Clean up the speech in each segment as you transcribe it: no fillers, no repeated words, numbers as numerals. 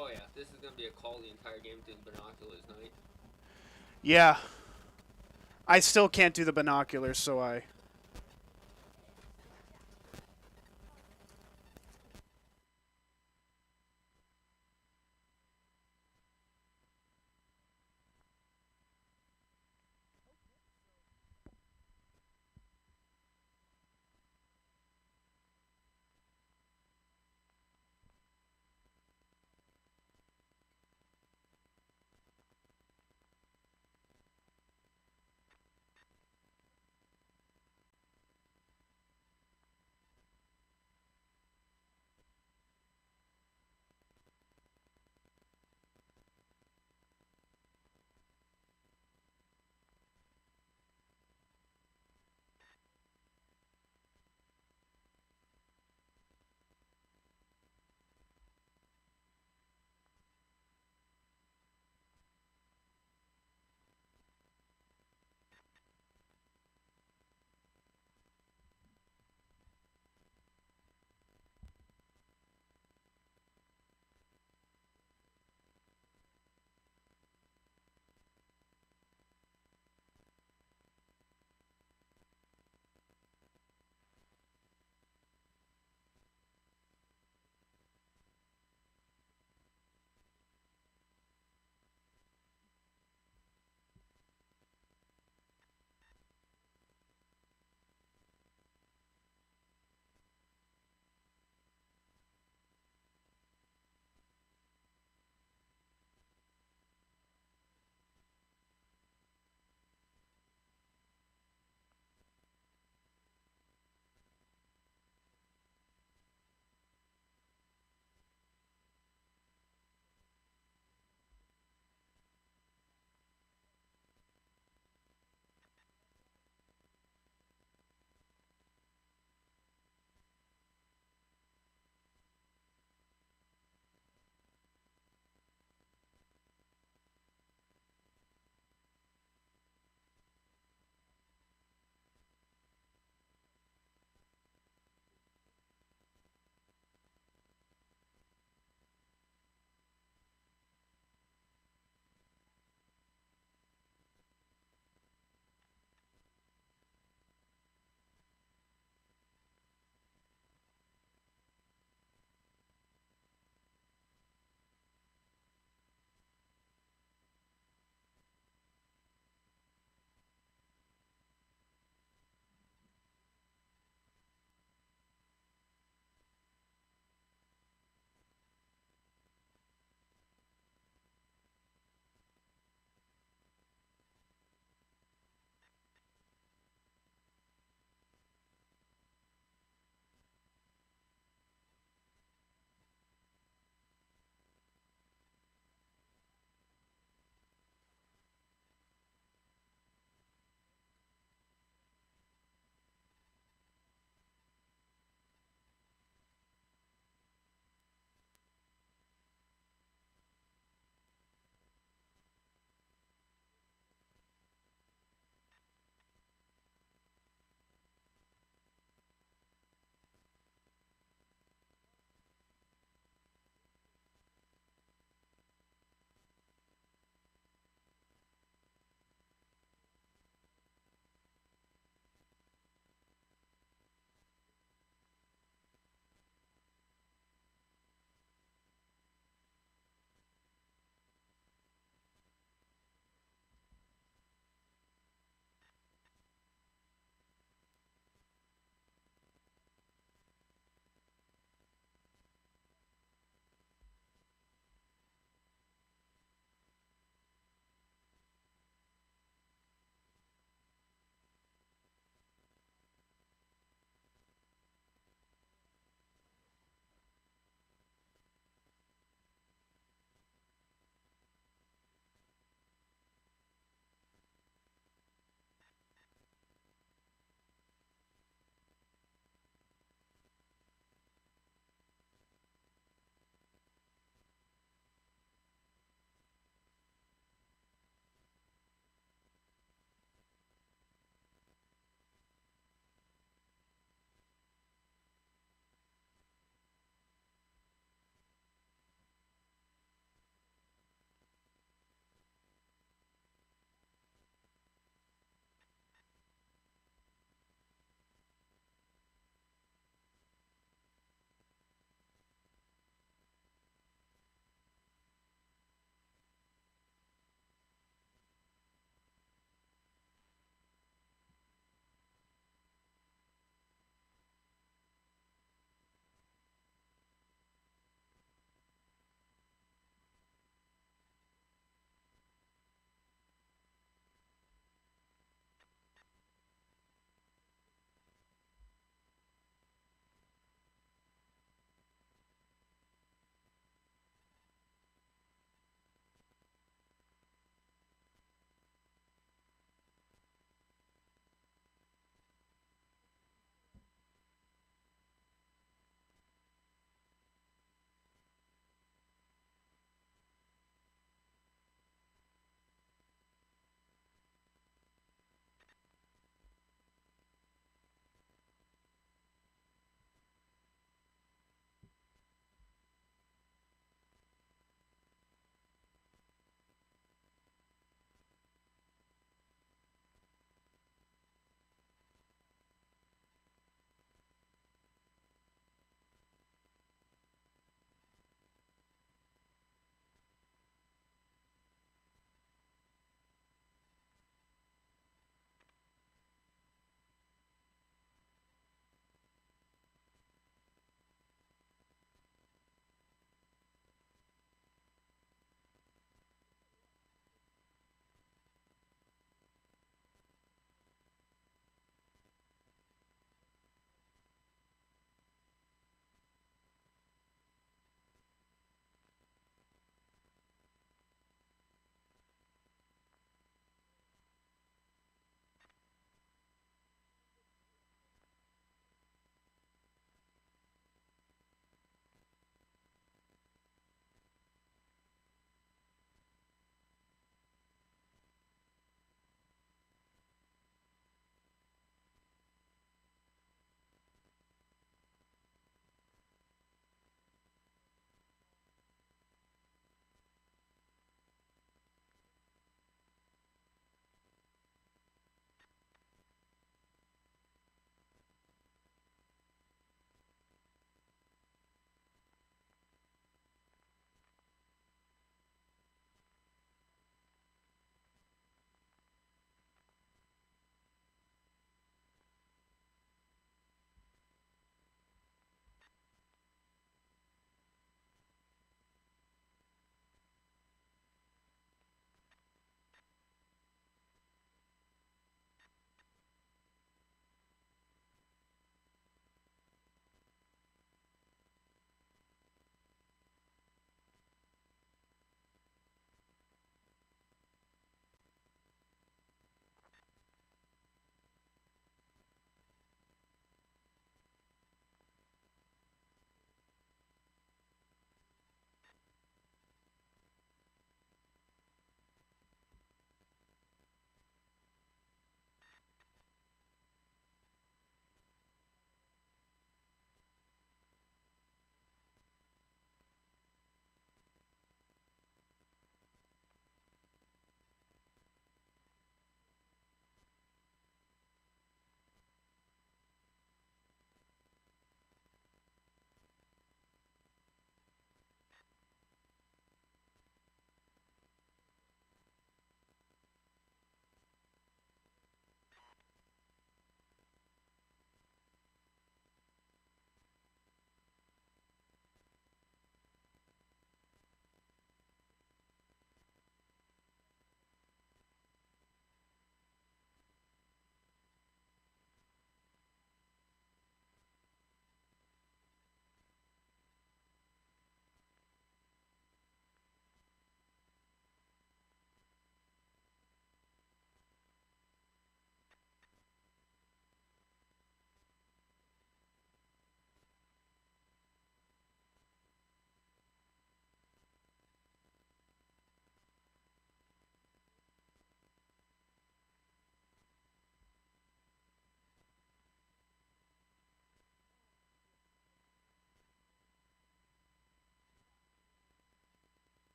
Oh yeah, this is gonna be a call the entire game through the binoculars night. Yeah. I still can't do the binoculars, so I...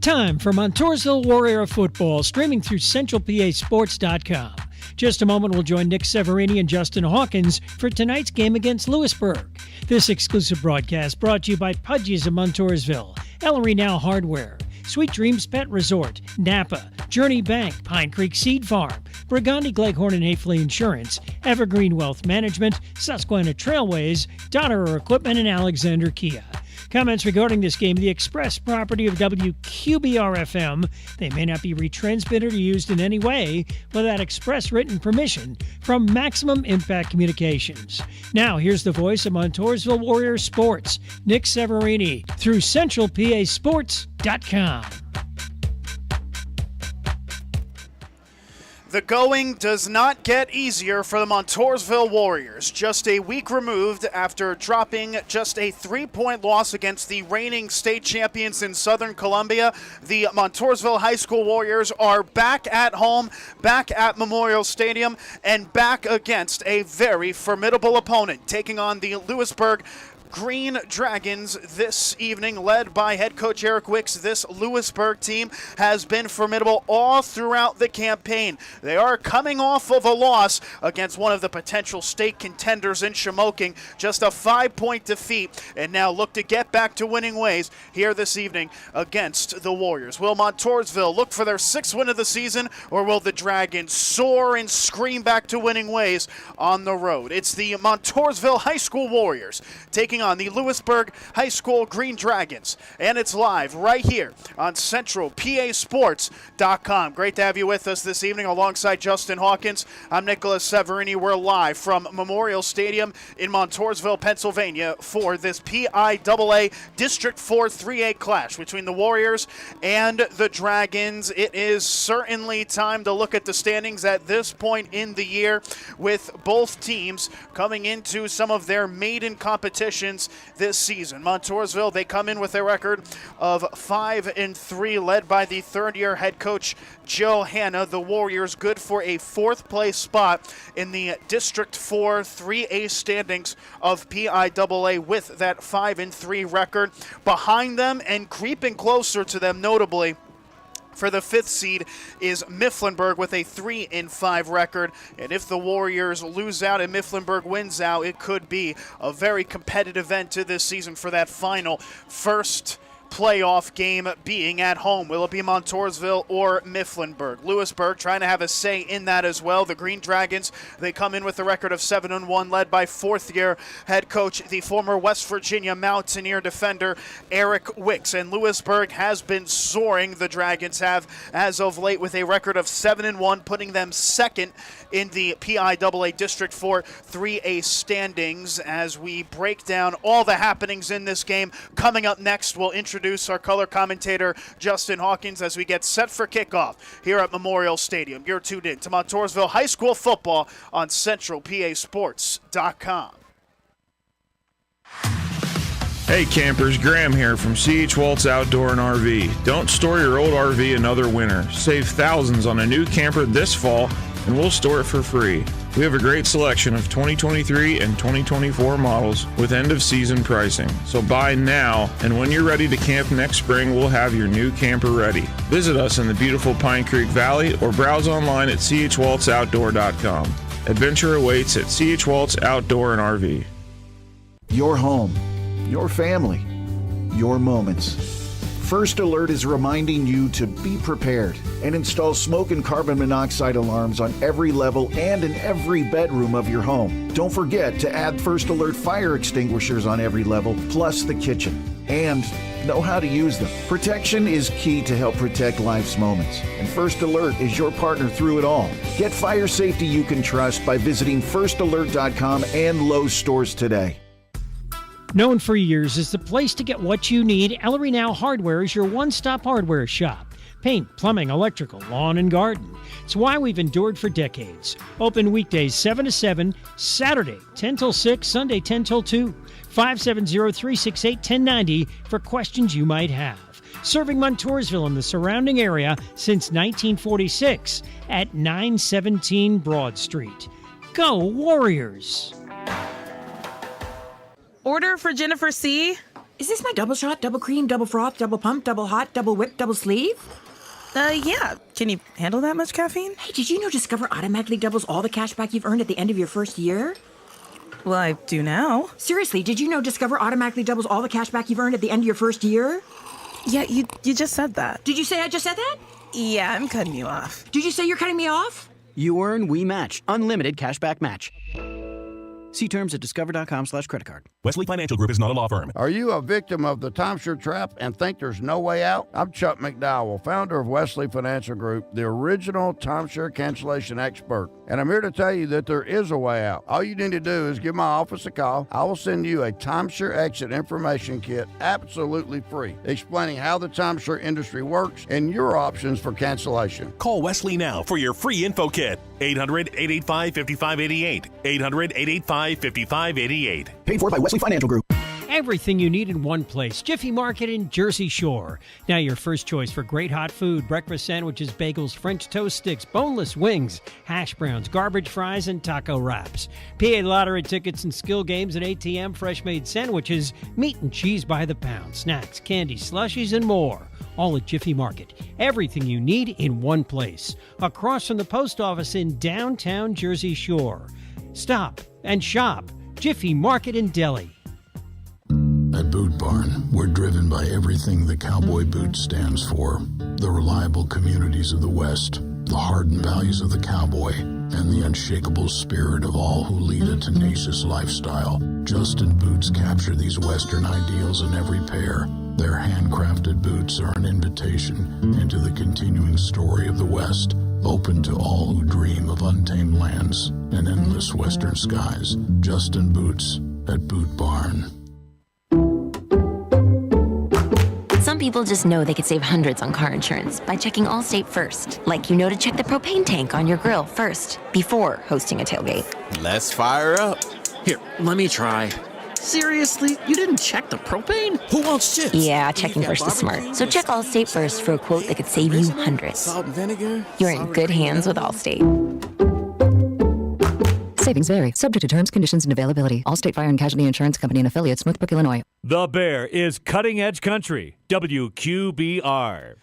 Time for Montousville Warrior football, streaming through CentralPASports.com. Just a moment, we'll join Nick Severini and Justin Hawkins for tonight's game against Lewisburg. This exclusive broadcast brought to you by Pudgy's of Montousville, Ellery Now Hardware, Sweet Dreams Pet Resort, Napa, Journey Bank, Pine Creek Seed Farm, Burgundy, Gleghorn and Hafley Insurance, Evergreen Wealth Management, Susquehanna Trailways, Donner Equipment, and Alexander Kia. Comments regarding this game, the express property of WQBR-FM. They may not be retransmitted or used in any way without express written permission from Maximum Impact Communications. Now, here's the voice of Montousville Warrior Sports, Nick Severini, through CentralPASports.com. The going does not get easier for the Montousville Warriors. Just a week removed after dropping just a 3-point loss against the reigning state champions in Southern Columbia, the Montousville High School Warriors are back at home, back at Memorial Stadium, and back against a very formidable opponent, taking on the Lewisburg Green Dragons this evening, led by head coach Eric Wicks. This Lewisburg team has been formidable all throughout the campaign. They are coming off of a loss against one of the potential state contenders in Shamokin, just a 5-point defeat, and now look to get back to winning ways here this evening against the Warriors. Will Montousville look for their 6th win of the season, or will the Dragons soar and scream back to winning ways on the road? It's the Montousville High School Warriors taking on the Lewisburg High School Green Dragons, and it's live right here on CentralPASports.com. Great to have you with us this evening alongside Justin Hawkins. I'm Nicholas Severini. We're live from Memorial Stadium in Montousville, Pennsylvania for this PIAA District 4 3A clash between the Warriors and the Dragons. It is certainly time to look at the standings at this point in the year, with both teams coming into some of their maiden competitions this season. Montousville, they come in with a record of 5-3, led by the third-year head coach Joe Hanna. The Warriors good for a 4th place spot in the District 4 3A standings of PIAA with that 5-3 record. Behind them and creeping closer to them, notably, for the 5th seed is Mifflinburg with a 3-5 record. And if the Warriors lose out and Mifflinburg wins out, it could be a very competitive end to this season for that final first playoff game being at home. Will it be Montousville or Mifflinburg? Lewisburg trying to have a say in that as well. The Green Dragons, they come in with a record of 7-1, led by 4th-year head coach, the former West Virginia Mountaineer defender, Eric Wicks. And Lewisburg has been soaring. The Dragons have, as of late, with a record of 7-1, putting them 2nd in the PIAA District 4 3A standings. As we break down all the happenings in this game, coming up next, we'll introduce our color commentator, Justin Hawkins, as we get set for kickoff here at Memorial Stadium. You're tuned in to Montousville High School football on CentralPASports.com. Hey campers, Graham here from C.H. Waltz Outdoor and RV. Don't store your old RV another winter. Save thousands on a new camper this fall, and we'll store it for free. We have a great selection of 2023 and 2024 models with end-of-season pricing. So buy now, and when you're ready to camp next spring, we'll have your new camper ready. Visit us in the beautiful Pine Creek Valley or browse online at chwaltzoutdoor.com. Adventure awaits at C.H. Waltz Outdoor and RV. Your home, your family, your moments. First Alert is reminding you to be prepared and install smoke and carbon monoxide alarms on every level and in every bedroom of your home. Don't forget to add First Alert fire extinguishers on every level, plus the kitchen. And know how to use them. Protection is key to help protect life's moments, and First Alert is your partner through it all. Get fire safety you can trust by visiting firstalert.com and Lowe's stores today. Known for years as the place to get what you need, Ellery Now Hardware is your one-stop hardware shop. Paint, plumbing, electrical, lawn, and garden. It's why we've endured for decades. Open weekdays 7 to 7, Saturday 10 till 6, Sunday 10 till 2. 570-368-1090 for questions you might have. Serving Montousville and the surrounding area since 1946 at 917 Broad Street. Go Warriors! Order for Jennifer C. Is this my double shot, double cream, double froth, double pump, double hot, double whip, double sleeve? Yeah. Can you handle that much caffeine? Hey, did you know Discover automatically doubles all the cash back you've earned at the end of your first year? Well, I do now. Seriously, did you know Discover automatically doubles all the cash back you've earned at the end of your first year? Yeah, you just said that. Did you say I just said that? Yeah, I'm cutting you off. Did you say you're cutting me off? You earn, we match. Unlimited cashback match. See terms at discover.com/creditcard. Wesley Financial Group is not a law firm. Are you a victim of the timeshare trap and think there's no way out? I'm Chuck McDowell, founder of Wesley Financial Group, the original timeshare cancellation expert. And I'm here to tell you that there is a way out. All you need to do is give my office a call. I will send you a timeshare exit information kit absolutely free, explaining how the timeshare industry works and your options for cancellation. Call Wesley now for your free info kit. 800-885-5588. 800-885-5588. Paid for by Wesley Financial Group. Everything you need in one place. Jiffy Market in Jersey Shore. Now your first choice for great hot food, breakfast sandwiches, bagels, French toast sticks, boneless wings, hash browns, garbage fries, and taco wraps. PA lottery tickets and skill games and ATM fresh-made sandwiches, meat and cheese by the pound, snacks, candy, slushies, and more. All at Jiffy Market. Everything you need in one place. Across from the post office in downtown Jersey Shore. Stop and shop. Jiffy Market in Delhi. At Boot Barn, we're driven by everything the cowboy boot stands for. The reliable communities of the West, the hardened values of the cowboy, and the unshakable spirit of all who lead a tenacious lifestyle. Justin Boots capture these Western ideals in every pair. Their handcrafted boots are an invitation into the continuing story of the West, open to all who dream of untamed lands and endless Western skies. Justin Boots at Boot Barn. Some people just know they could save hundreds on car insurance by checking Allstate first. Like you know to check the propane tank on your grill first before hosting a tailgate. Let's fire up. Here, let me try. Seriously? You didn't check the propane? Who wants chips? Yeah, checking first is smart. So check Allstate first for a quote that could save you hundreds. Salt and vinegar? You're in good hands with Allstate. Savings vary, subject to terms, conditions, and availability. Allstate Fire and Casualty Insurance Company and affiliates, Northbrook, Illinois. The Bear is Cutting Edge Country, WQBR.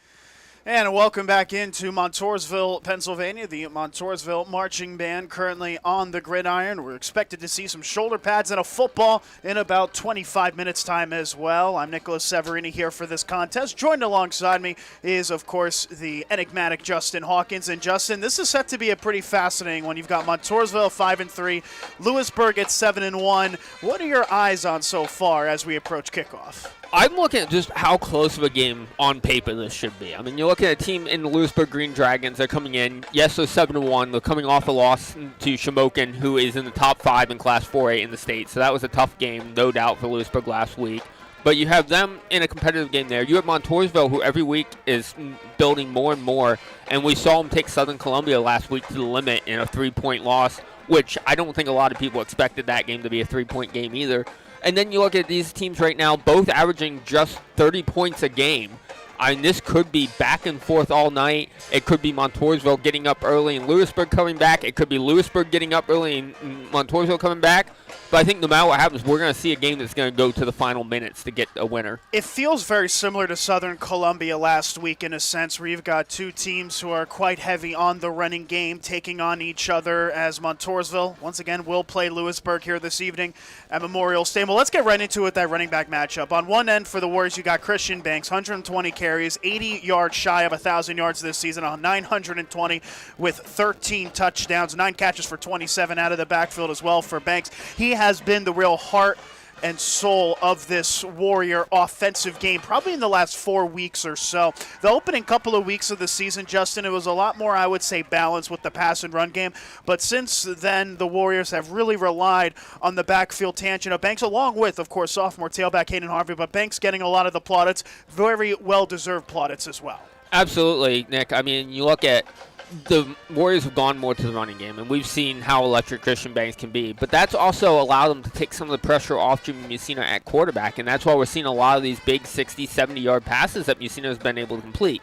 And welcome back into Montousville, Pennsylvania. The Montousville Marching Band currently on the gridiron. We're expected to see some shoulder pads and a football in about 25 minutes' time as well. I'm Nicholas Severini here for this contest. Joined alongside me is, of course, the enigmatic Justin Hawkins. And Justin, this is set to be a pretty fascinating one. You've got Montousville 5-3, Lewisburg at 7-1. What are your eyes on so far as we approach kickoff? I'm looking at just how close of a game on paper this should be. I mean, you're looking at a team in the Lewisburg Green Dragons. They're coming in. Yes, they're 7-1. They're coming off a loss to Shamokin, who is in the top 5 in Class 4A in the state. So that was a tough game, no doubt, for Lewisburg last week. But you have them in a competitive game there. You have Montousville, who every week is building more and more. And we saw them take Southern Columbia last week to the limit in a 3-point loss, which I don't think a lot of people expected that game to be a 3-point game either. And then you look at these teams right now, both averaging just 30 points a game. I mean, this could be back and forth all night. It could be Montousville getting up early and Lewisburg coming back. It could be Lewisburg getting up early and Montousville coming back. But I think no matter what happens, we're going to see a game that's going to go to the final minutes to get a winner. It feels very similar to Southern Columbia last week in a sense where you've got two teams who are quite heavy on the running game taking on each other as Montousville, once again, will play Lewisburg here this evening at Memorial Stadium. Well, let's get right into it, that running back matchup. On one end for the Warriors, you got Christian Banks, 120 carries, 80 yards shy of 1,000 yards this season, on 920 with 13 touchdowns, 9 catches for 27 out of the backfield as well for Banks. He has been the real heart and soul of this Warrior offensive game, probably in the last 4 weeks or so. The opening couple of weeks of the season, Justin, it was a lot more, I would say, balanced with the pass and run game. But since then, the Warriors have really relied on the backfield tangent of Banks, along with, of course, sophomore tailback Hayden Harvey. But Banks getting a lot of the plaudits, very well-deserved plaudits as well. Absolutely, Nick. I mean, you look at the Warriors have gone more to the running game, and we've seen how electric Christian Banks can be. But that's also allowed them to take some of the pressure off Jimmy Mussina at quarterback, and that's why we're seeing a lot of these big 60, 70-yard passes that Mussina has been able to complete.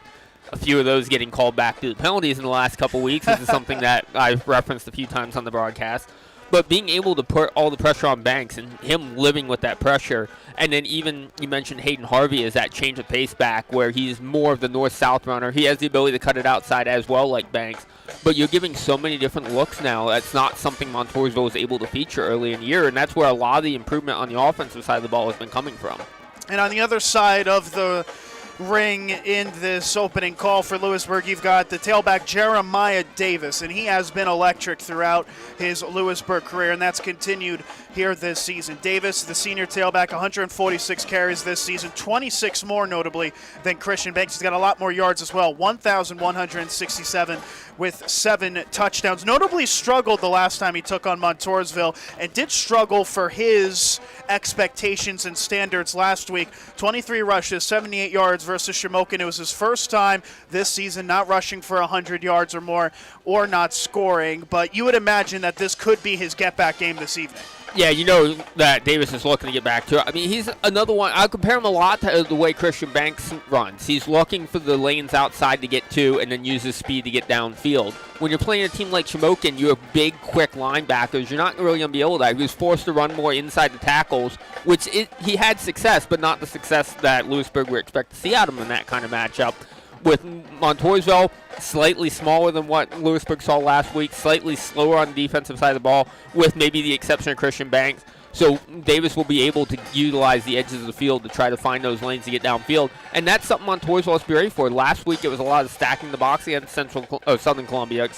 A few of those getting called back due to penalties in the last couple weeks. This is something that I've referenced a few times on the broadcast. But being able to put all the pressure on Banks and him living with that pressure, and then even you mentioned Hayden Harvey as that change of pace back where he's more of the north-south runner. He has the ability to cut it outside as well like Banks. But you're giving so many different looks now. That's not something Montousville was able to feature early in the year, and that's where a lot of the improvement on the offensive side of the ball has been coming from. And on the other side of the ring in this opening call for Lewisburg, you've got the tailback Jeremiah Davis, and he has been electric throughout his Lewisburg career, and that's continued here this season. Davis, the senior tailback, 146 carries this season, 26 more notably than Christian Banks. He's got a lot more yards as well, 1,167 with 7 touchdowns. Notably struggled the last time he took on Montousville and did struggle for his expectations and standards last week. 23 rushes, 78 yards versus Shamokin. It was his first time this season not rushing for 100 yards or more or not scoring, but you would imagine that this could be his get-back game this evening. Yeah, you know that Davis is looking to get back to it. I mean, he's another one. I compare him a lot to the way Christian Banks runs. He's looking for the lanes outside to get to and then uses speed to get downfield. When you're playing a team like Shamokin, you have big, quick linebackers. You're not really going to be able to. He was forced to run more inside the tackles, which he had success, but not the success that Lewisburg would expect to see out of him in that kind of matchup. With Montousville, slightly smaller than what Lewisburg saw last week, slightly slower on the defensive side of the ball, with maybe the exception of Christian Banks. So Davis will be able to utilize the edges of the field to try to find those lanes to get downfield, and that's something Montousville has to be ready for. Last week it was a lot of stacking the box against Southern Columbia.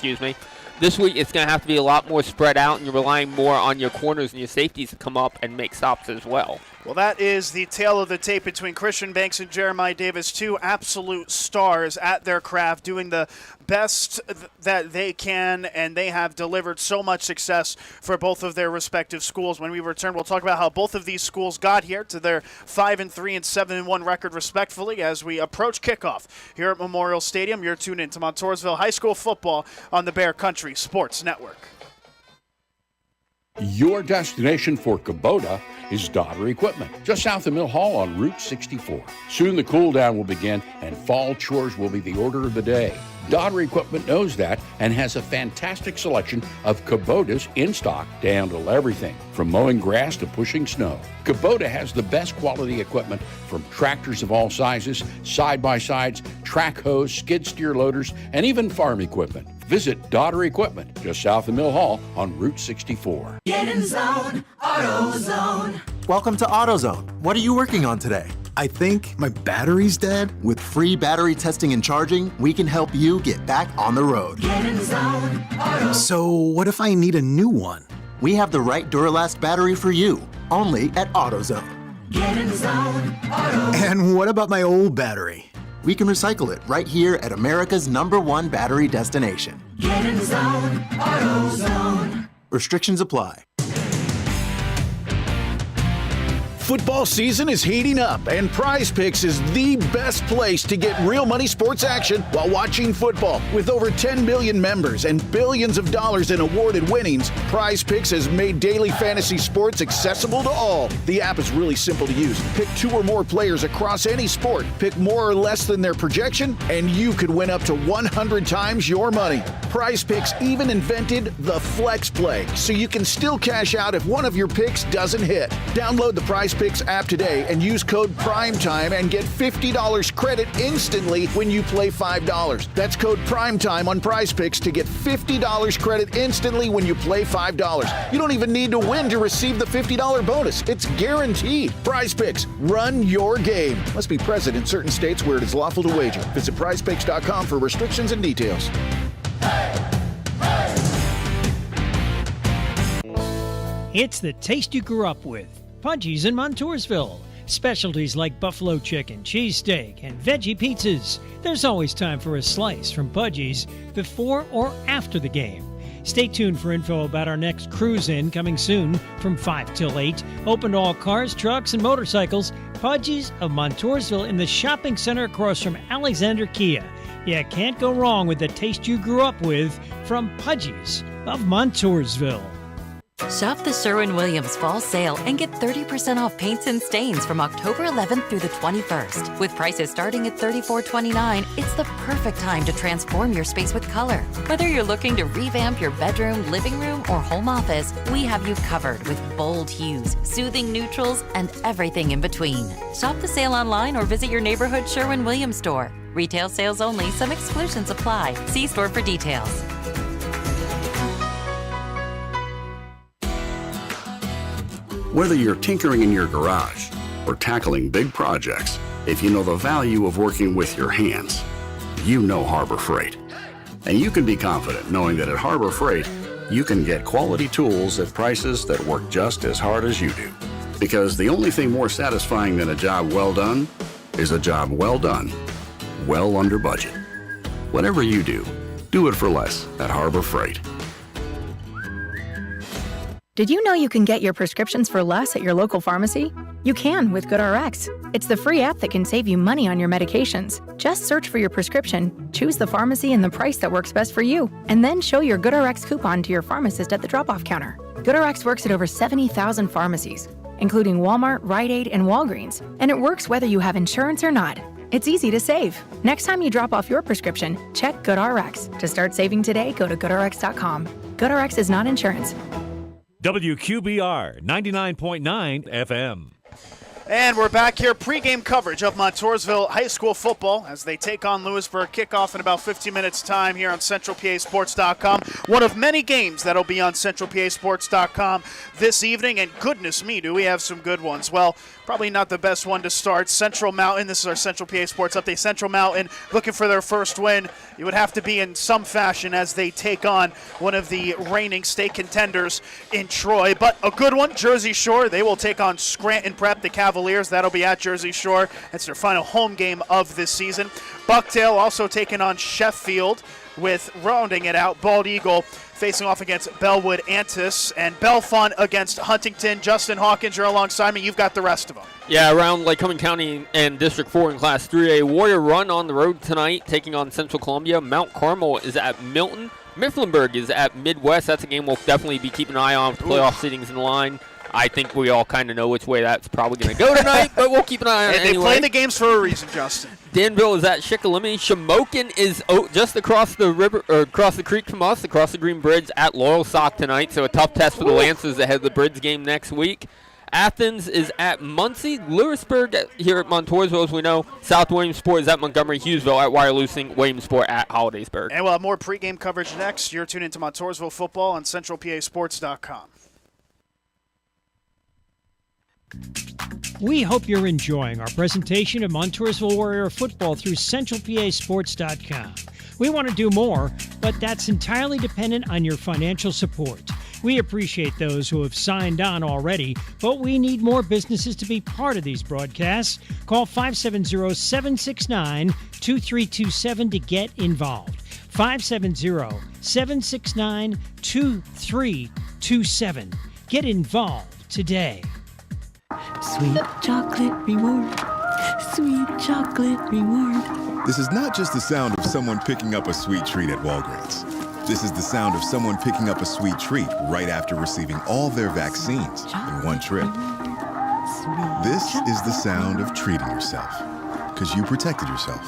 This week it's going to have to be a lot more spread out, and you're relying more on your corners and your safeties to come up and make stops as well. Well, that is the tale of the tape between Christian Banks and Jeremiah Davis, two absolute stars at their craft, doing the best that they can, and they have delivered so much success for both of their respective schools. When we return, we'll talk about how both of these schools got here to their 5-3 and 7-1 record respectively as we approach kickoff here at Memorial Stadium. You're tuned in to Montousville High School football on the Bear Country Sports Network. Your destination for Kubota is Daugherty Equipment, just south of Mill Hall on Route 64. Soon the cool down will begin and fall chores will be the order of the day. Daugherty Equipment knows that and has a fantastic selection of Kubotas in stock to handle everything from mowing grass to pushing snow. Kubota has the best quality equipment from tractors of all sizes, side-by-sides, track hoes, skid steer loaders, and even farm equipment. Visit Daugherty Equipment, just south of Mill Hall on Route 64. Get in zone, AutoZone. Welcome to AutoZone. What are you working on today? I think my battery's dead. With free battery testing and charging, we can help you get back on the road. Get in zone, AutoZone. So what if I need a new one? We have the right Duralast battery for you, only at AutoZone. Get in zone, AutoZone. And what about my old battery? We can recycle it right here at America's #1 battery destination. Get in zone, AutoZone. Restrictions apply. Football season is heating up, and Prize Picks is the best place to get real money sports action while watching football. With over 10 million members and billions of dollars in awarded winnings, Prize Picks has made daily fantasy sports accessible to all. The app is really simple to use. Pick 2 or more players across any sport, pick more or less than their projection, and you could win up to 100 times your money. Prize Picks even invented the Flex Play, so you can still cash out if one of your picks doesn't hit. Download the Prize Picks app today and use code PRIMETIME and get $50 credit instantly when you play $5. That's code PRIMETIME on Prize Picks to get $50 credit instantly when you play $5. You don't even need to win to receive the $50 bonus. It's guaranteed. Prize Picks, run your game. Must be present in certain states where it is lawful to wager. Visit prizepicks.com for restrictions and details. It's the taste you grew up with. Pudgy's in Montousville. Specialties like buffalo chicken, cheesesteak, and veggie pizzas. There's always time for a slice from Pudgy's before or after the game. Stay tuned for info about our next cruise-in coming soon from 5 till 8. Open to all cars, trucks, and motorcycles. Pudgy's of Montousville in the shopping center across from Alexander Kia. You can't go wrong with the taste you grew up with from Pudgy's of Montousville. Shop the Sherwin-Williams Fall Sale and get 30% off paints and stains from October 11th through the 21st. With prices starting at $34.29, it's the perfect time to transform your space with color. Whether you're looking to revamp your bedroom, living room, or home office, we have you covered with bold hues, soothing neutrals, and everything in between. Shop the sale online or visit your neighborhood Sherwin-Williams store. Retail sales only. Some exclusions apply. See store for details. Whether you're tinkering in your garage or tackling big projects, if you know the value of working with your hands, you know Harbor Freight. And you can be confident knowing that at Harbor Freight, you can get quality tools at prices that work just as hard as you do. Because the only thing more satisfying than a job well done is a job well done, well under budget. Whatever you do it for less at Harbor Freight. Did you know you can get your prescriptions for less at your local pharmacy? You can with GoodRx. It's the free app that can save you money on your medications. Just search for your prescription, choose the pharmacy and the price that works best for you, and then show your GoodRx coupon to your pharmacist at the drop-off counter. GoodRx works at over 70,000 pharmacies, including Walmart, Rite Aid, and Walgreens, and it works whether you have insurance or not. It's easy to save. Next time you drop off your prescription, check GoodRx. To start saving today, go to GoodRx.com. GoodRx is not insurance. WQBR 99.9 FM. And we're back here, pregame coverage of Montousville High School football as they take on Lewisburg. Kickoff in about 15 minutes' time here on CentralPASports.com. One of many games that'll be on CentralPASports.com this evening, and goodness me, do we have some good ones. Well, probably not the best one to start. Central Mountain, this is our Central PA Sports Update. Central Mountain looking for their first win. It would have to be in some fashion as they take on one of the reigning state contenders in Troy. But a good one, Jersey Shore. They will take on Scranton Prep, the Cavaliers. That'll be at Jersey Shore. That's their final home game of this season. Buckdale also taking on Sheffield, with rounding it out, Bald Eagle facing off against Bellwood Antis, and Bellefonte against Huntington. Justin Hawkins, you're alongside me. You've got the rest of them. Yeah, around Lycoming County and District 4 in Class 3A. Warrior Run on the road tonight, taking on Central Columbia. Mount Carmel is at Milton. Mifflinburg is at Midwest. That's a game we'll definitely be keeping an eye on with playoff seedings in line. I think we all kind of know which way that's probably going to go tonight, but we'll keep an eye on it anyway. They play the games for a reason, Justin. Danville is at Shikellamy. Shamokin is just across the river, or across the creek from us, across the Green Bridge at Loyalsock tonight. So a tough test for the Lancers ahead of the Bridge game next week. Athens is at Muncie. Lewisburg here at Montousville, as we know. South Williamsport is at Montgomery. Hughesville at Wyalusing. Williamsport at Hollidaysburg. And we'll have more pregame coverage next. You're tuned into Montousville football on CentralPASports.com. We hope you're enjoying our presentation of Montousville Warrior football through CentralPASports.com. We want to do more, but that's entirely dependent on your financial support. We appreciate those who have signed on already, but we need more businesses to be part of these broadcasts. Call 570-769-2327 to get involved. 570-769-2327. Get involved today. Sweet chocolate reward. Sweet chocolate reward. This is not just the sound of someone picking up a sweet treat at Walgreens. This is the sound of someone picking up a sweet treat right after receiving all their vaccines in one trip. This is the sound of treating yourself, because you protected yourself.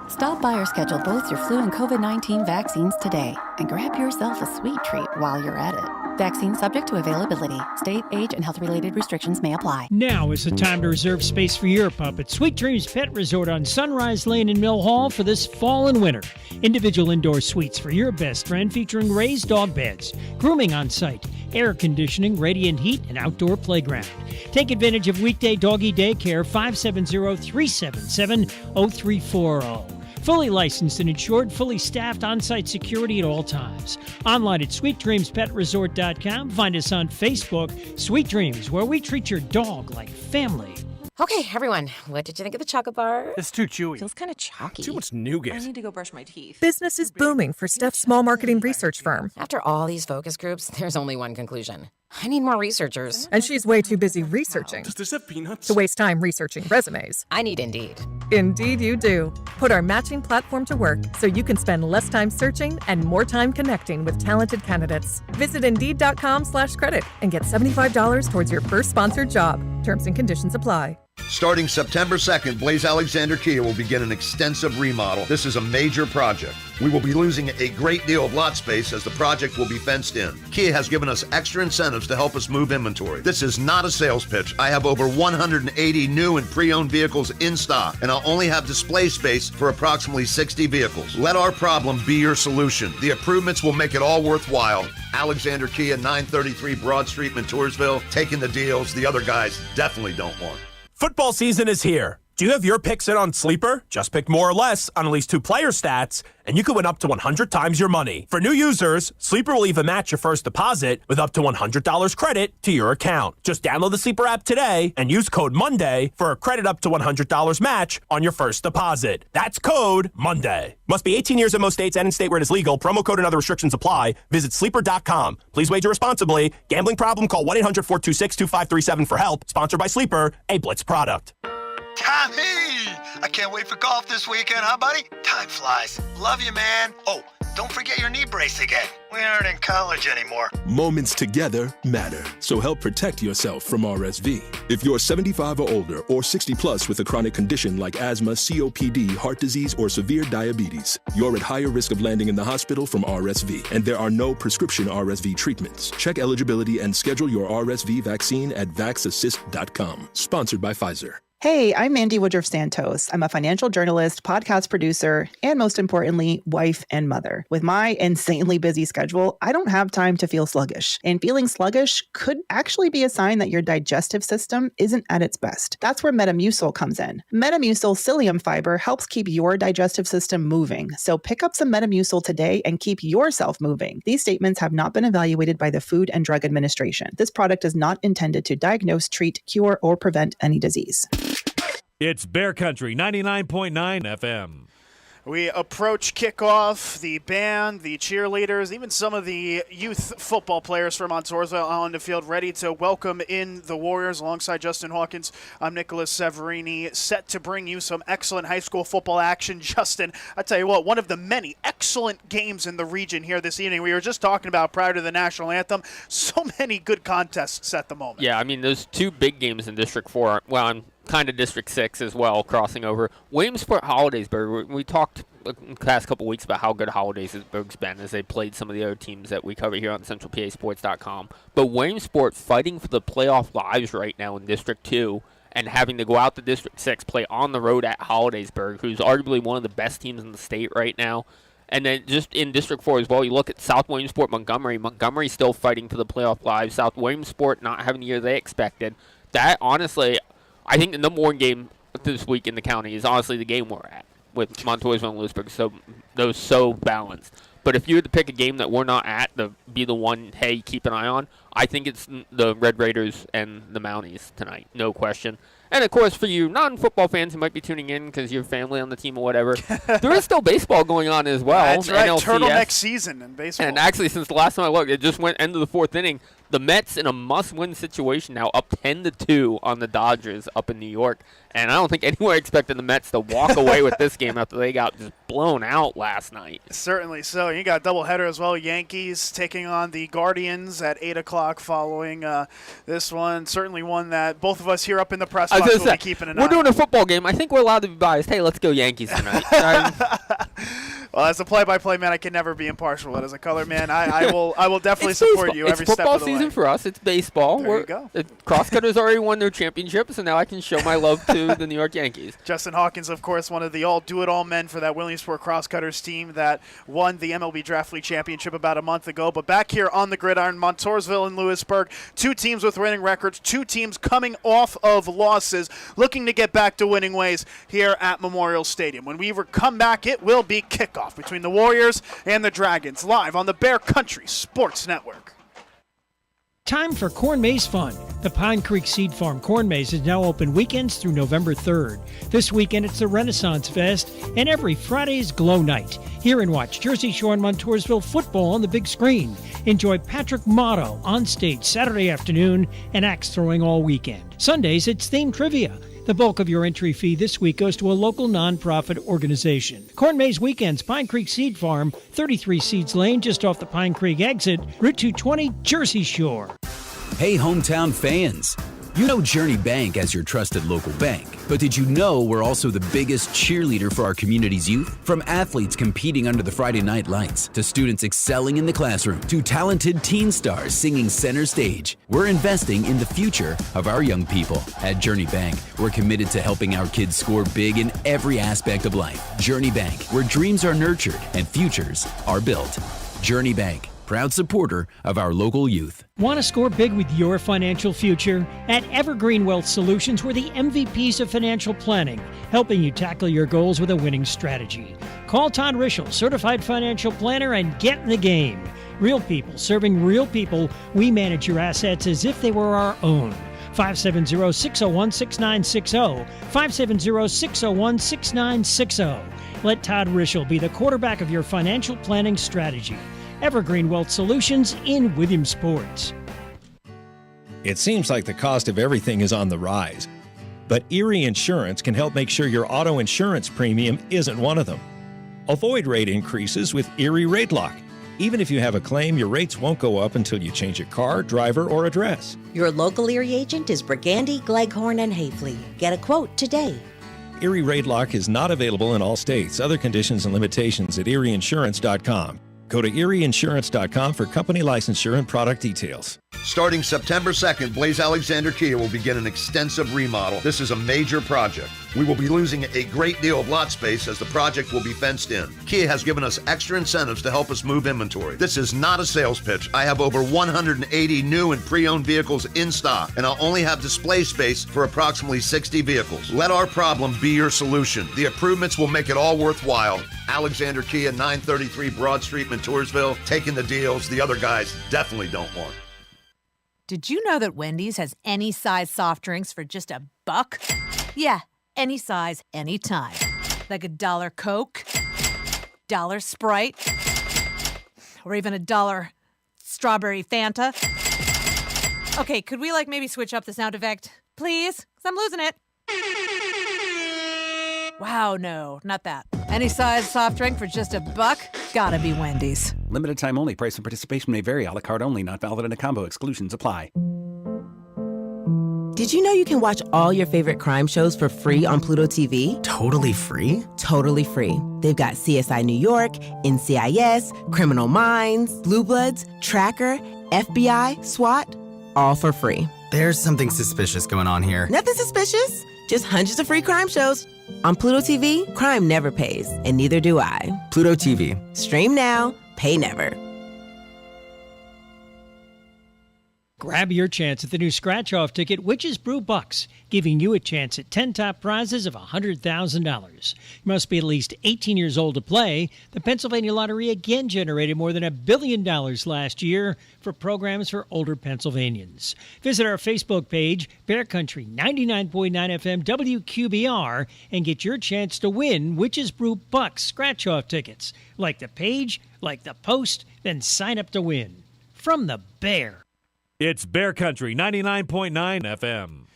Stop by or schedule both your flu and COVID-19 vaccines today and grab yourself a sweet treat while you're at it. Vaccine subject to availability. State, age, and health-related restrictions may apply. Now is the time to reserve space for your pup at Sweet Dreams Pet Resort on Sunrise Lane in Mill Hall for this fall and winter. Individual indoor suites for your best friend featuring raised dog beds, grooming on site, air conditioning, radiant heat, and outdoor playground. Take advantage of weekday doggy daycare 570-377-0340. Fully licensed and insured, fully staffed on-site security at all times. Online at SweetDreamsPetResort.com. Find us on Facebook, Sweet Dreams, where we treat your dog like family. Okay, everyone, what did you think of the chocolate bar? It's too chewy. Feels kind of chalky. Too much nougat. I need to go brush my teeth. Business is booming for Steph's small marketing research firm. After all these focus groups, there's only one conclusion. I need more researchers. And she's way too busy researching. Does this have peanuts? To waste time researching resumes. I need Indeed. Indeed you do. Put our matching platform to work so you can spend less time searching and more time connecting with talented candidates. Visit Indeed.com/credit and get $75 towards your first sponsored job. Terms and conditions apply. Starting September 2nd, Blaze Alexander Kia will begin an extensive remodel. This is a major project. We will be losing a great deal of lot space as the project will be fenced in. Kia has given us extra incentives to help us move inventory. This is not a sales pitch. I have over 180 new and pre-owned vehicles in stock, and I'll only have display space for approximately 60 vehicles. Let our problem be your solution. The improvements will make it all worthwhile. Alexander Kia, 933 Broad Street, Montousville, taking the deals the other guys definitely don't want. Football season is here. Do you have your picks in on Sleeper? Just pick more or less on at least 2 player stats, and you could win up to 100 times your money. For new users, Sleeper will even match your first deposit with up to $100 credit to your account. Just download the Sleeper app today and use code MONDAY for a credit up to $100 match on your first deposit. That's code MONDAY. Must be 18 years in most states and in state where it is legal. Promo code and other restrictions apply. Visit sleeper.com. Please wager responsibly. Gambling problem? Call 1-800-426-2537 for help. Sponsored by Sleeper, a Blitz product. Tommy! I can't wait for golf this weekend, huh, buddy? Time flies. Love you, man. Oh, don't forget your knee brace again. We aren't in college anymore. Moments together matter, so help protect yourself from RSV. If you're 75 or older or 60 plus with a chronic condition like asthma, COPD, heart disease, or severe diabetes, you're at higher risk of landing in the hospital from RSV, and there are no prescription RSV treatments. Check eligibility and schedule your RSV vaccine at vaxassist.com. Sponsored by Pfizer. Hey, I'm Mandy Woodruff Santos. I'm a financial journalist, podcast producer, and most importantly, wife and mother. With my insanely busy schedule, I don't have time to feel sluggish. And feeling sluggish could actually be a sign that your digestive system isn't at its best. That's where Metamucil comes in. Metamucil psyllium fiber helps keep your digestive system moving. So pick up some Metamucil today and keep yourself moving. These statements have not been evaluated by the Food and Drug Administration. This product is not intended to diagnose, treat, cure, or prevent any disease. It's Bear Country 99.9 FM. We approach kickoff. The band, the cheerleaders, even some of the youth football players from Montousville on the field ready to welcome in the Warriors alongside Justin Hawkins. I'm Nicholas Severini, set to bring you some excellent high school football action. Justin, I tell you what, one of the many excellent games in the region here this evening. We were just talking about prior to the national anthem, so many good contests at the moment. Yeah, I mean, those 2 big games in District 4, well, I'm kind of District 6 as well, crossing over. Williamsport Hollidaysburg, we talked the past couple weeks about how good Hollidaysburg's been as they played some of the other teams that we cover here on CentralPASports.com. But Williamsport fighting for the playoff lives right now in District 2 and having to go out to District 6, play on the road at Hollidaysburg, who's arguably one of the best teams in the state right now. And then just in District 4 as well, you look at South Williamsport, Montgomery. Montgomery still fighting for the playoff lives. South Williamsport not having the year they expected. That, honestly, I think the number 1 game this week in the county is honestly the game we're at with Montousville and Lewisburg. So those so balanced. But if you had to pick a game that we're not at to be the one, hey, keep an eye on, I think it's the Red Raiders and the Mounties tonight, no question. And, of course, for you non-football fans who might be tuning in because you're family on the team or whatever, there is still baseball going on as well. That's right, NLCS. turtleneck season in baseball. And actually, since the last time I looked, it just went end of the 4th inning. The Mets in a must-win situation now, up 10-2 on the Dodgers up in New York. And I don't think anyone expected the Mets to walk away with this game after they got just blown out last night. Certainly so. You got a doubleheader as well. Yankees taking on the Guardians at 8 o'clock following this one. Certainly one that both of us here up in the press box will be keeping an eye on. We're doing a football game. I think we're allowed to be biased. Hey, let's go Yankees tonight. Well, as a play-by-play man, I can never be impartial. But as a color man, I will definitely support you every step of the way. It's football season for us. It's baseball. There you go. The Crosscutters already won their championship, so now I can show my love to the New York Yankees. Justin Hawkins, of course, one of the all-do-it-all men for that Williamsport Crosscutters team that won the MLB Draft League Championship about a month ago. But back here on the gridiron, Montousville and Lewisburg, 2 teams with winning records, 2 teams coming off of losses, looking to get back to winning ways here at Memorial Stadium. When we come back, it will be kickoff between the Warriors and the Dragons, live on the Bear Country Sports Network. Time for Corn Maze Fun. The Pine Creek Seed Farm Corn Maze is now open weekends through November 3rd. This weekend it's the Renaissance Fest, and every Friday is Glow Night. Hear and watch Jersey Shore and Montousville football on the big screen. Enjoy Patrick Motto on stage Saturday afternoon and axe throwing all weekend. Sundays it's theme trivia. The bulk of your entry fee this week goes to a local nonprofit organization. Corn Maze Weekends, Pine Creek Seed Farm, 33 Seeds Lane, just off the Pine Creek exit, Route 220, Jersey Shore. Hey, hometown fans. You know Journey Bank as your trusted local bank, but did you know we're also the biggest cheerleader for our community's youth? From athletes competing under the Friday night lights, to students excelling in the classroom, to talented teen stars singing center stage, we're investing in the future of our young people. At Journey Bank, we're committed to helping our kids score big in every aspect of life. Journey Bank, where dreams are nurtured and futures are built. Journey Bank, proud supporter of our local youth. Want to score big with your financial future? At Evergreen Wealth Solutions, we're the MVPs of financial planning, helping you tackle your goals with a winning strategy. Call Todd Rischel, certified financial planner, and get in the game. Real people serving real people, we manage your assets as if they were our own. 570-601-6960, 570-601-6960. Let Todd Rischel be the quarterback of your financial planning strategy. Evergreen Wealth Solutions in Williamsport. It seems like the cost of everything is on the rise, but Erie Insurance can help make sure your auto insurance premium isn't one of them. Avoid rate increases with Erie Rate Lock. Even if you have a claim, your rates won't go up until you change your car, driver, or address. Your local Erie agent is Brigandy, Gleghorn, and Hafley. Get a quote today. Erie Rate Lock is not available in all states. Other conditions and limitations at erieinsurance.com. Go to erieinsurance.com for company licensure and product details. Starting September 2nd, Blaze Alexander Kia will begin an extensive remodel. This is a major project. We will be losing a great deal of lot space as the project will be fenced in. Kia has given us extra incentives to help us move inventory. This is not a sales pitch. I have over 180 new and pre-owned vehicles in stock, and I'll only have display space for approximately 60 vehicles. Let our problem be your solution. The improvements will make it all worthwhile. Alexander Kia, 933 Broad Street, Montousville, taking the deals the other guys definitely don't want. Did you know that Wendy's has any size soft drinks for just $1? Yeah, any size, anytime. Like $1 Coke, $1 Sprite, or even $1 strawberry Fanta. Okay, could we maybe switch up the sound effect, please? 'Cause I'm losing it. Wow, no, not that. Any size soft drink for just $1? Gotta be Wendy's. Limited time only. Price and participation may vary. A la carte only. Not valid in a combo. Exclusions apply. Did you know you can watch all your favorite crime shows for free on Pluto TV? Totally free? Totally free. They've got CSI New York, NCIS, Criminal Minds, Blue Bloods, Tracker, FBI, SWAT, all for free. There's something suspicious going on here. Nothing suspicious. Just hundreds of free crime shows. On Pluto TV, crime never pays, and neither do I. Pluto TV. Stream now, pay never. Grab your chance at the new scratch-off ticket, Witch's Brew Bucks, giving you a chance at 10 top prizes of $100,000. You must be at least 18 years old to play. The Pennsylvania Lottery again generated more than $1 billion last year for programs for older Pennsylvanians. Visit our Facebook page, Bear Country 99.9 FM WQBR, and get your chance to win Witch's Brew Bucks scratch-off tickets. Like the page, like the post, then sign up to win. From the Bear. It's Bear Country 99.9 FM.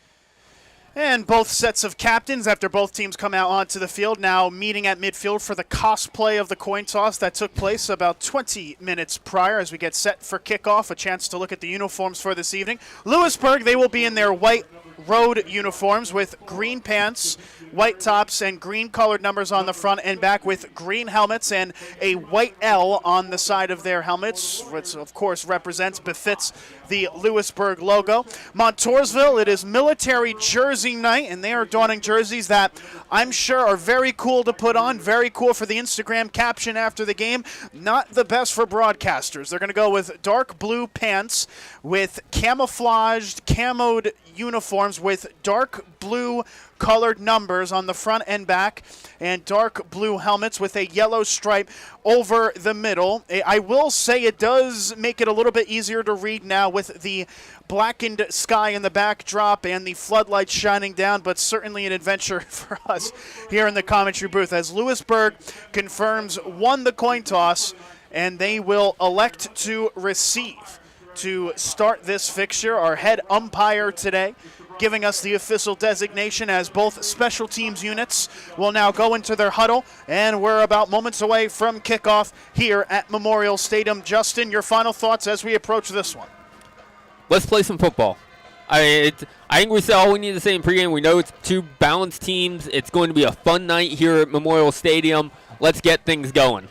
And both sets of captains, after both teams come out onto the field, now meeting at midfield for the cosplay of the coin toss that took place about 20 minutes prior as we get set for kickoff. A chance to look at the uniforms for this evening. Lewisburg, they will be in their white road uniforms with green pants, white tops, and green colored numbers on the front and back with green helmets and a white L on the side of their helmets, which of course befits the Lewisburg logo. Montousville, it is military jersey night, and they are donning jerseys that I'm sure are very cool to put on, very cool for the Instagram caption after the game. Not the best for broadcasters. They're going to go with dark blue pants with camouflaged, camoed uniforms uniforms with dark blue colored numbers on the front and back, and dark blue helmets with a yellow stripe over the middle. I will say it does make it a little bit easier to read now with the blackened sky in the backdrop and the floodlights shining down, but certainly an adventure for us here in the commentary booth as Lewisburg confirms won the coin toss, and they will elect to receive to start this fixture. Our head umpire today giving us the official designation as both special teams units will now go into their huddle, and we're about moments away from kickoff here at Memorial Stadium. Justin, your final thoughts as we approach this one? Let's play some football. I think we said all we need to say in pregame. We know it's two balanced teams. It's going to be a fun night here at Memorial Stadium. Let's get things going.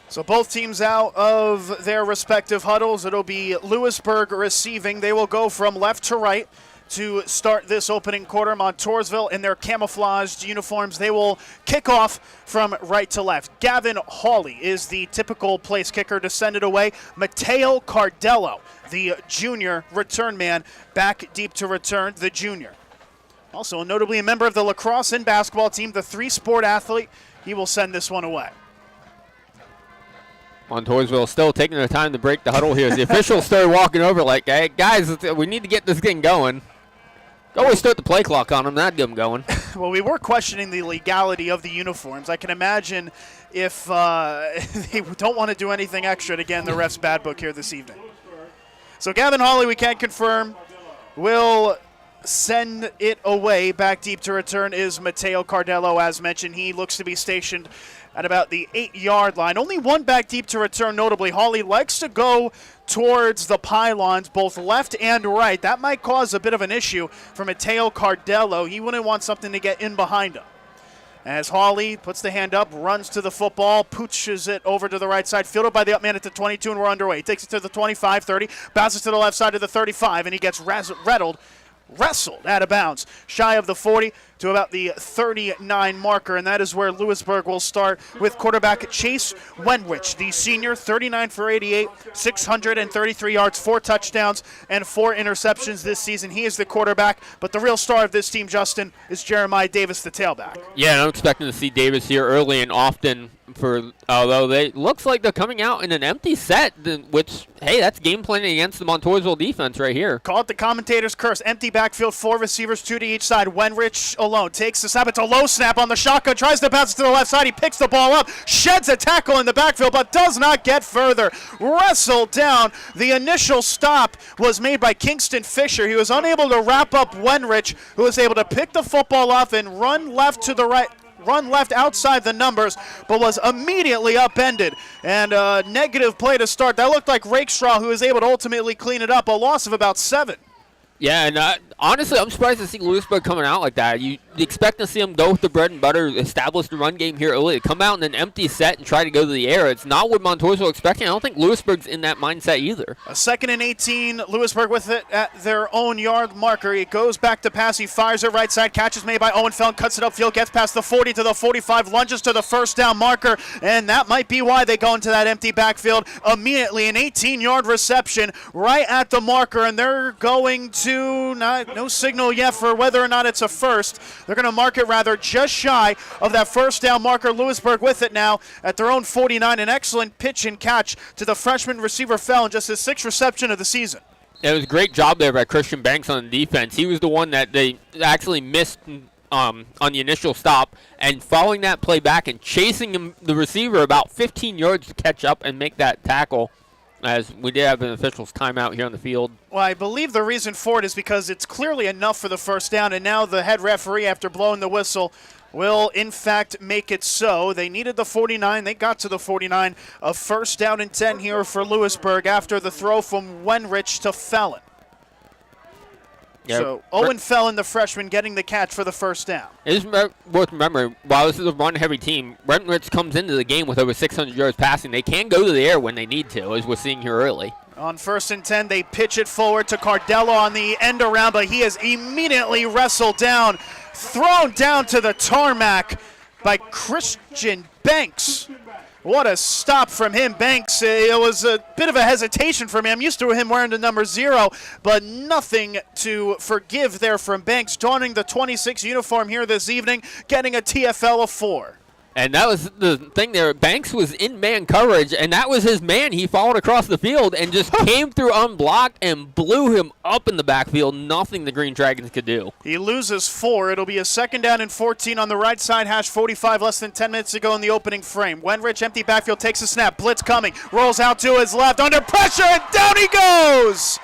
So both teams out of their respective huddles. It'll be Lewisburg receiving. They will go from left to right to start this opening quarter. Montousville in their camouflaged uniforms. They will kick off from right to left. Gavin Hawley is the typical place kicker to send it away. Mateo Cardello, the junior return man, back deep to return, the junior. Also notably a member of the lacrosse and basketball team, the three-sport athlete. He will send this one away. Montousville still taking their time to break the huddle here. The officials started walking over like, hey, guys, we need to get this thing going. Always start the play clock on them. That'd get them going. Well, we were questioning the legality of the uniforms. I can imagine if they don't want to do anything extra to get in the ref's bad book here this evening. So Gavin Hawley, we can't confirm, will send it away. Back deep to return is Mateo Cardello, as mentioned. He looks to be stationed at about the 8-yard line. Only one back deep to return, notably. Hawley likes to go towards the pylons, both left and right. That might cause a bit of an issue for Mateo Cardello. He wouldn't want something to get in behind him. As Hawley puts the hand up, runs to the football, pooches it over to the right side, fielded by the up man at the 22, and we're underway. He takes it to the 25, 30, bounces to the left side of the 35, and he gets wrestled out of bounds, shy of the 40 to about the 39 marker, and that is where Lewisburg will start with quarterback Chase Wenrich, the senior, 39 for 88, 633 yards, 4 touchdowns, and 4 interceptions this season. He is the quarterback, but the real star of this team, Justin, is Jeremiah Davis, the tailback. Yeah, I'm expecting to see Davis here early and often, although they looks like they're coming out in an empty set, which, hey, that's game planning against the Montousville defense right here. Call it the commentator's curse. Empty backfield, 4 receivers, 2 to each side. Wenrich alone takes the snap. It's a low snap on the shotgun, tries to bounce it to the left side. He picks the ball up, sheds a tackle in the backfield, but does not get further. Wrestled down. The initial stop was made by Kingston Fisher. He was unable to wrap up Wenrich, who was able to pick the football off and run left to the right. Run left outside the numbers, but was immediately upended. And a negative play to start. That looked like Rakestraw, who was able to ultimately clean it up. A loss of about 7. Yeah, and honestly, I'm surprised to see Lewisburg coming out like that. You expect to see them go with the bread and butter, establish the run game here early, come out in an empty set and try to go to the air. It's not what Montousville expecting. I don't think Lewisburg's in that mindset either. A 2nd and 18, Lewisburg with it at their own yard marker. He goes back to pass. He fires it right side. Catch is made by Owen Fellon, cuts it upfield, gets past the 40 to the 45, lunges to the first down marker, and that might be why they go into that empty backfield immediately. An 18-yard reception right at the marker, and they're going to no signal yet for whether or not it's a first. They're going to mark it rather just shy of that first down marker. Lewisburg with it now at their own 49. An excellent pitch and catch to the freshman receiver Fellon, just his 6th reception of the season. It was a great job there by Christian Banks on the defense. He was the one that they actually missed on the initial stop, and following that play back and chasing the receiver about 15 yards to catch up and make that tackle, as we did have an official's timeout here on the field. Well, I believe the reason for it is because it's clearly enough for the first down, and now the head referee, after blowing the whistle, will in fact make it so. They needed the 49. They got to the 49. A first down and 10 here for Lewisburg after the throw from Wenrich to Fellon. Yeah. So Owen Fellon, the freshman, getting the catch for the first down. It is worth remembering, while this is a run-heavy team, Brentridge comes into the game with over 600 yards passing. They can go to the air when they need to, as we're seeing here early. On 1st and 10, they pitch it forward to Cardello on the end around, but he is immediately wrestled down, thrown down to the tarmac by Christian Banks. What a stop from him, Banks. It was a bit of a hesitation for me. I'm used to him wearing the number 0, but nothing to forgive there from Banks, donning the 26 uniform here this evening, getting a TFL of 4. And that was the thing there. Banks was in man coverage, and that was his man. He followed across the field and just came through unblocked and blew him up in the backfield. Nothing the Green Dragons could do. He loses 4. It'll be a 2nd down and 14 on the right side, hash 45, less than 10 minutes to go in the opening frame. Wenrich, empty backfield, takes a snap. Blitz coming, rolls out to his left, under pressure, and down he goes!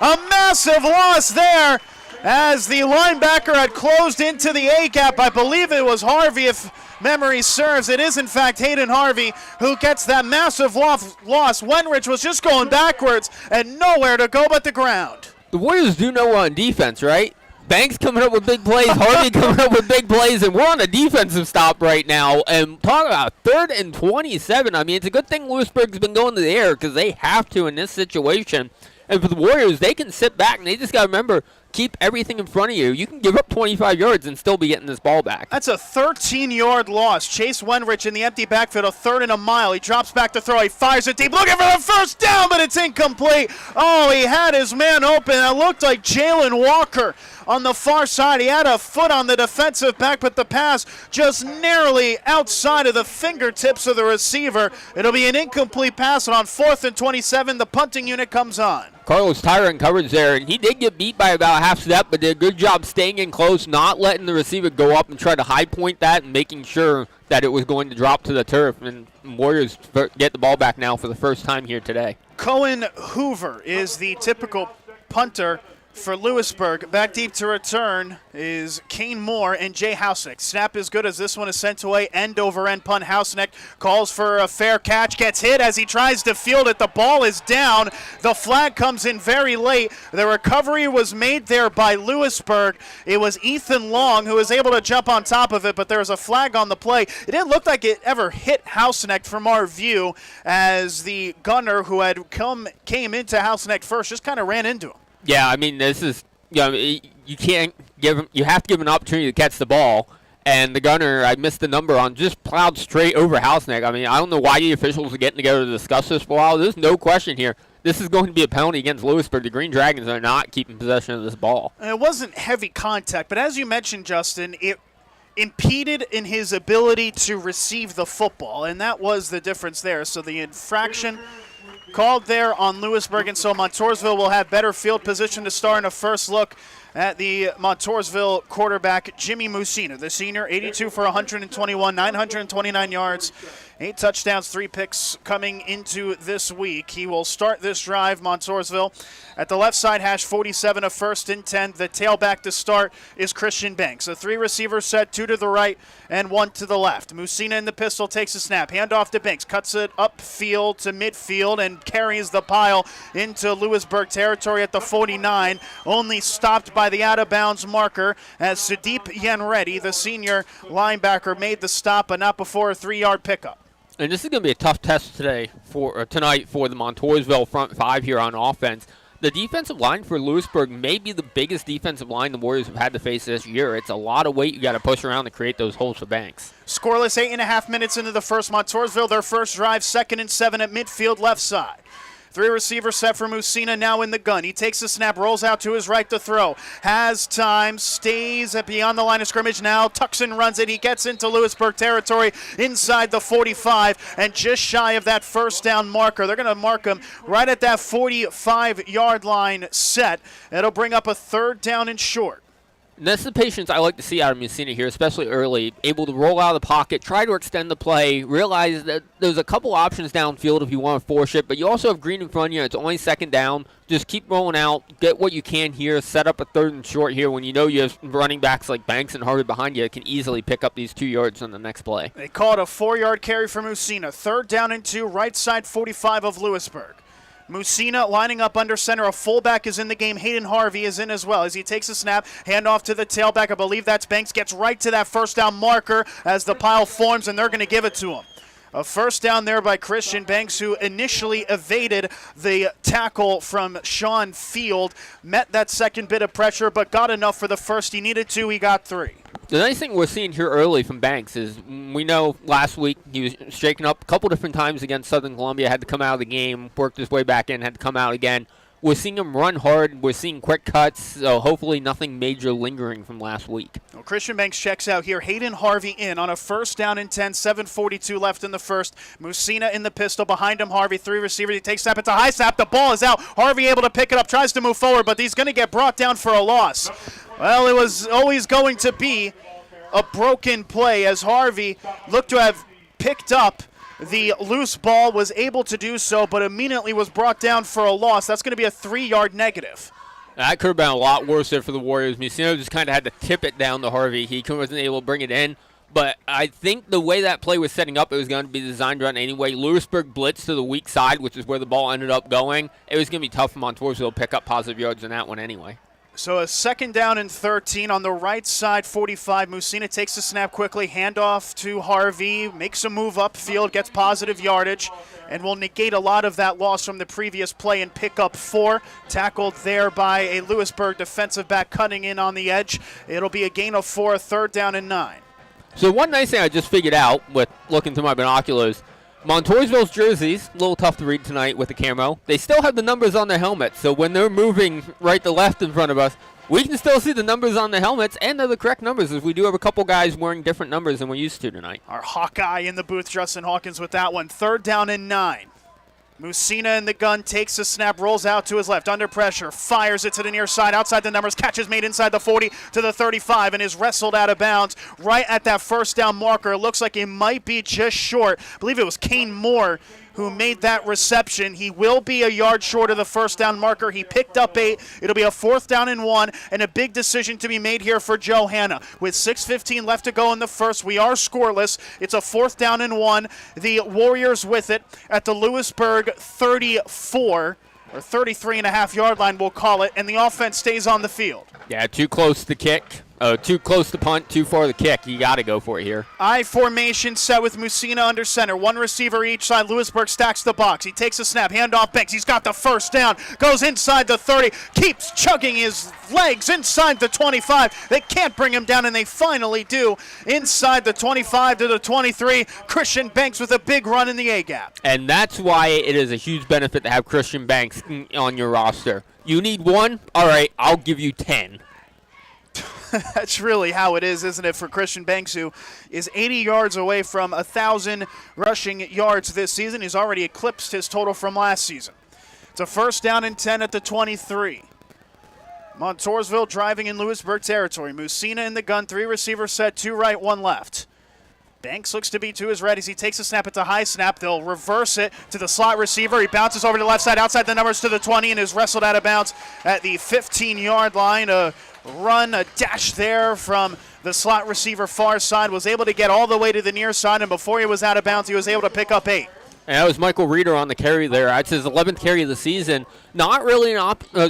A massive loss there as the linebacker had closed into the A-gap. I believe it was Harvey, if memory serves. It is, in fact, Hayden Harvey who gets that massive loss. Wenrich was just going backwards and nowhere to go but the ground. The Warriors do know we're on defense, right? Banks coming up with big plays, Harvey coming up with big plays, and we're on a defensive stop right now. And talk about 3rd and 27. I mean, it's a good thing Lewisburg's been going to the air because they have to in this situation. And for the Warriors, they can sit back, and they just got to remember, keep everything in front of you. You can give up 25 yards and still be getting this ball back. That's a 13-yard loss. Chase Wenrich in the empty backfield, a 3rd and a mile. He drops back to throw. He fires it deep, looking for the first down, but it's incomplete. Oh, he had his man open. It looked like Jalen Walker on the far side. He had a foot on the defensive back, but the pass just narrowly outside of the fingertips of the receiver. It'll be an incomplete pass, and on 4th and 27, the punting unit comes on. Carlos Tyra in coverage there, and he did get beat by about a half step, but did a good job staying in close, not letting the receiver go up and try to high point that and making sure that it was going to drop to the turf. And Warriors get the ball back now for the first time here today. Cohen Hoover is the typical punter for Lewisburg. Back deep to return is Kane Moore and Jay Hausnick. Snap is good as this one is sent away. End over end punt. Hausnick calls for a fair catch. Gets hit as he tries to field it. The ball is down. The flag comes in very late. The recovery was made there by Lewisburg. It was Ethan Long who was able to jump on top of it, but there was a flag on the play. It didn't look like it ever hit Hausnick from our view, as the gunner who had came into Hausnick first just kind of ran into him. Yeah, I mean, this is, you can't give him, you have to give him an opportunity to catch the ball. And the gunner, I missed the number on, just plowed straight over Hausnick. I mean, I don't know why the officials are getting together to discuss this for a while. There's no question here. This is going to be a penalty against Lewisburg. The Green Dragons are not keeping possession of this ball. And it wasn't heavy contact, but as you mentioned, Justin, it impeded in his ability to receive the football, and that was the difference there. So the infraction called there on Lewisburg, and so Montousville will have better field position to start in a first look at the Montousville quarterback, Jimmy Musina, the senior, 82 for 121, 929 yards, 8 touchdowns, 3 picks coming into this week. He will start this drive, Montousville. At the left side, hash 47, a 1st and 10. The tailback to start is Christian Banks. A 3-receiver set, 2 to the right and 1 to the left. Musina in the pistol takes a snap. Hand off to Banks. Cuts it upfield to midfield and carries the pile into Lewisburg territory at the 49. Only stopped by the out-of-bounds marker as Sudeep Yanreddy, the senior linebacker, made the stop, but not before a 3-yard pickup. And this is going to be a tough test tonight for the Montousville front 5 here on offense. The defensive line for Lewisburg may be the biggest defensive line the Warriors have had to face this year. It's a lot of weight you got to push around to create those holes for Banks. Scoreless 8.5 minutes into the first. Montousville, their first drive, 2nd and 7 at midfield left side. 3-receiver set for Musina, now in the gun. He takes the snap, rolls out to his right to throw. Has time, stays beyond the line of scrimmage now. Tucks and runs it. He gets into Lewisburg territory inside the 45 and just shy of that first down marker. They're going to mark him right at that 45-yard line set. It'll bring up a 3rd down and short. And that's the patience I like to see out of Musina here, especially early. Able to roll out of the pocket, try to extend the play, realize that there's a couple options downfield if you want to force it, but you also have Green in front of you. It's only 2nd down. Just keep rolling out, get what you can here, set up a 3rd and short here when you know you have running backs like Banks and Harvey behind you that can easily pick up these 2 yards on the next play. They call it a 4-yard carry for Musina. 3rd down and 2, right side 45 of Lewisburg. Musina lining up under center. A fullback is in the game. Hayden Harvey is in as well as he takes a snap. Handoff to the tailback. I believe that's Banks. Gets right to that first down marker as the pile forms, and they're going to give it to him. A first down there by Christian Banks, who initially evaded the tackle from Sean Field. Met that second bit of pressure, but got enough for the first he needed to. He got 3. The nice thing we're seeing here early from Banks is we know last week he was shaken up a couple different times against Southern Columbia, had to come out of the game, worked his way back in, had to come out again. We're seeing him run hard. We're seeing quick cuts, so hopefully nothing major lingering from last week. Well, Christian Banks checks out here. Hayden Harvey in on a first down and 10, 7:42 left in the first. Musina in the pistol. Behind him, Harvey, 3 receivers. He takes snap. It's a high snap. The ball is out. Harvey able to pick it up, tries to move forward, but he's going to get brought down for a loss. Well, it was always going to be a broken play as Harvey looked to have picked up the loose ball, was able to do so, but immediately was brought down for a loss. That's going to be a 3-yard negative. That could have been a lot worse there for the Warriors. Musino just kind of had to tip it down to Harvey. He wasn't able to bring it in. But I think the way that play was setting up, it was going to be the designed run anyway. Lewisburg blitzed to the weak side, which is where the ball ended up going. It was going to be tough for Montousville to pick up positive yards in that one anyway. So a second down and 13 on the right side, 45. Musina takes the snap quickly, handoff to Harvey, makes a move upfield, gets positive yardage, and will negate a lot of that loss from the previous play and pick up 4. Tackled there by a Lewisburg defensive back cutting in on the edge. It'll be a gain of 4, 3rd down and 9. So one nice thing I just figured out with looking through my binoculars, Montousville's jerseys, a little tough to read tonight with the camo, they still have the numbers on their helmets. So when they're moving right to left in front of us, we can still see the numbers on the helmets, and they're the correct numbers, as we do have a couple guys wearing different numbers than we're used to tonight. Our Hawkeye in the booth, Justin Hawkins, with that one. 3rd down and 9. Musina in the gun, takes the snap, rolls out to his left, under pressure, fires it to the near side, outside the numbers, catch is made inside the 40 to the 35, and is wrestled out of bounds right at that first down marker. It looks like it might be just short. I believe it was Kane Moore who made that reception. He will be a yard short of the first down marker. He picked up 8. It'll be a 4th down and 1, and a big decision to be made here for Joe Hanna. With 6:15 left to go in the first, we are scoreless. It's a 4th down and 1. The Warriors with it at the Lewisburg 34 or 33.5-yard line, we'll call it, and the offense stays on the field. Yeah, too close to kick. Too close to punt, too far to kick. You got to go for it here. I formation set with Musina under center. 1 receiver each side. Lewisburg stacks the box. He takes a snap. Handoff Banks. He's got the first down. Goes inside the 30. Keeps chugging his legs inside the 25. They can't bring him down, and they finally do. Inside the 25 to the 23. Christian Banks with a big run in the A-gap. And that's why it is a huge benefit to have Christian Banks on your roster. You need 1? All right, I'll give you 10. That's really how it is, isn't it, for Christian Banks, who is 80 yards away from 1,000 rushing yards this season. He's already eclipsed his total from last season. It's a 1st down and 10 at the 23. Montousville driving in Lewisburg territory. Musina in the gun, 3 receivers set, 2 right, 1 left. Banks looks to be to his right as he takes a snap. It's a high snap. They'll reverse it to the slot receiver. He bounces over to the left side, outside the numbers to the 20, and is wrestled out of bounds at the 15-yard line. A dash there from the slot receiver far side. Was able to get all the way to the near side, and before he was out of bounds, he was able to pick up 8. And that was Michael Reeder on the carry there. That's his 11th carry of the season. Not really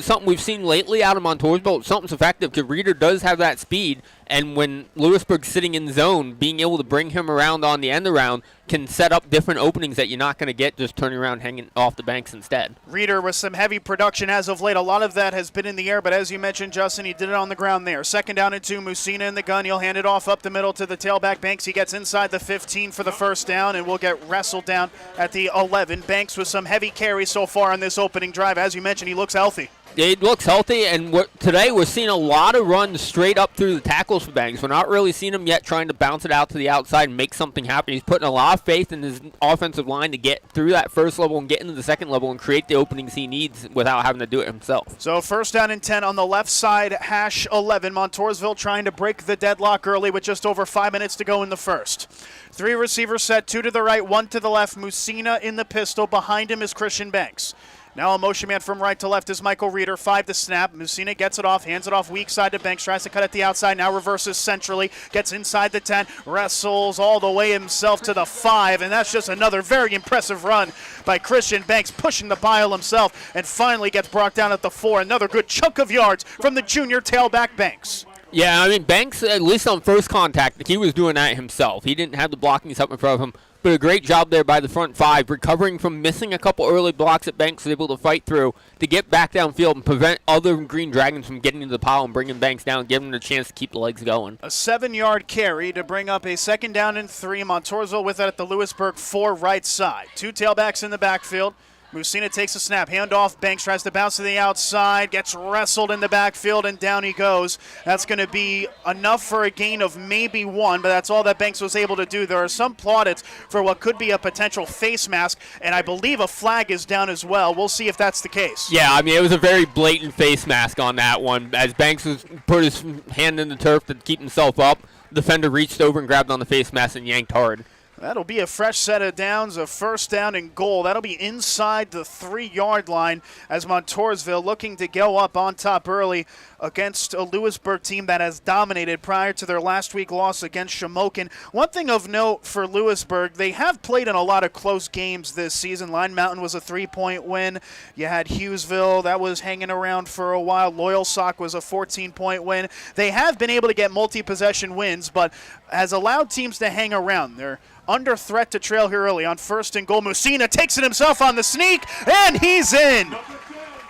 something we've seen lately out of Montousville. Something's effective because Reeder does have that speed. And when Lewisburg's sitting in zone, being able to bring him around on the end around can set up different openings that you're not going to get just turning around hanging off the banks instead. Reeder with some heavy production as of late. A lot of that has been in the air, but as you mentioned, Justin, he did it on the ground there. 2nd down and 2, Musina in the gun. He'll hand it off up the middle to the tailback Banks. He gets inside the 15 for the 1st down and will get wrestled down at the 11. Banks with some heavy carries so far on this opening drive. As you mentioned, he looks healthy. It looks healthy, and today we're seeing a lot of runs straight up through the tackles for Banks. We're not really seeing him yet trying to bounce it out to the outside and make something happen. He's putting a lot of faith in his offensive line to get through that first level and get into the second level and create the openings he needs without having to do it himself. So 1st down and 10 on the left side, hash 11. Montousville trying to break the deadlock early with just over 5 minutes to go in the first. 3 receivers set, 2 to the right, 1 to the left. Musina in the pistol. Behind him is Christian Banks. Now a motion man from right to left is Michael Reeder. 5 to snap. Musina gets it off, hands it off weak side to Banks, tries to cut at the outside, now reverses centrally, gets inside the 10, wrestles all the way himself to the 5, and that's just another very impressive run by Christian Banks, pushing the pile himself, and finally gets brought down at the 4. Another good chunk of yards from the junior tailback Banks. Yeah, I mean, Banks, at least on first contact, he was doing that himself. He didn't have the blockings up in front of him. But a great job there by the front five, recovering from missing a couple early blocks that Banks was able to fight through to get back downfield and prevent other Green Dragons from getting into the pile and bringing Banks down, giving them a chance to keep the legs going. A 7-yard carry to bring up a 2nd down and 3. Montousville with it at the Lewisburg 4 right side. 2 tailbacks in the backfield. Musina takes a snap, handoff, Banks tries to bounce to the outside, gets wrestled in the backfield, and down he goes. That's going to be enough for a gain of maybe 1, but that's all that Banks was able to do. There are some plaudits for what could be a potential face mask, and I believe a flag is down as well. We'll see if that's the case. Yeah, I mean, it was a very blatant face mask on that one. As Banks was put his hand in the turf to keep himself up, the defender reached over and grabbed on the face mask and yanked hard. That'll be a fresh set of downs, a 1st down and goal. That'll be inside the 3-yard line as Montousville looking to go up on top early against a Lewisburg team that has dominated prior to their last week loss against Shamokin. One thing of note for Lewisburg, they have played in a lot of close games this season. Line Mountain was a 3-point win. You had Hughesville, that was hanging around for a while. Loyal Sock was a 14-point win. They have been able to get multi-possession wins, but has allowed teams to hang around. They're under threat to trail here early on 1st and goal. Musina takes it himself on the sneak, and he's in.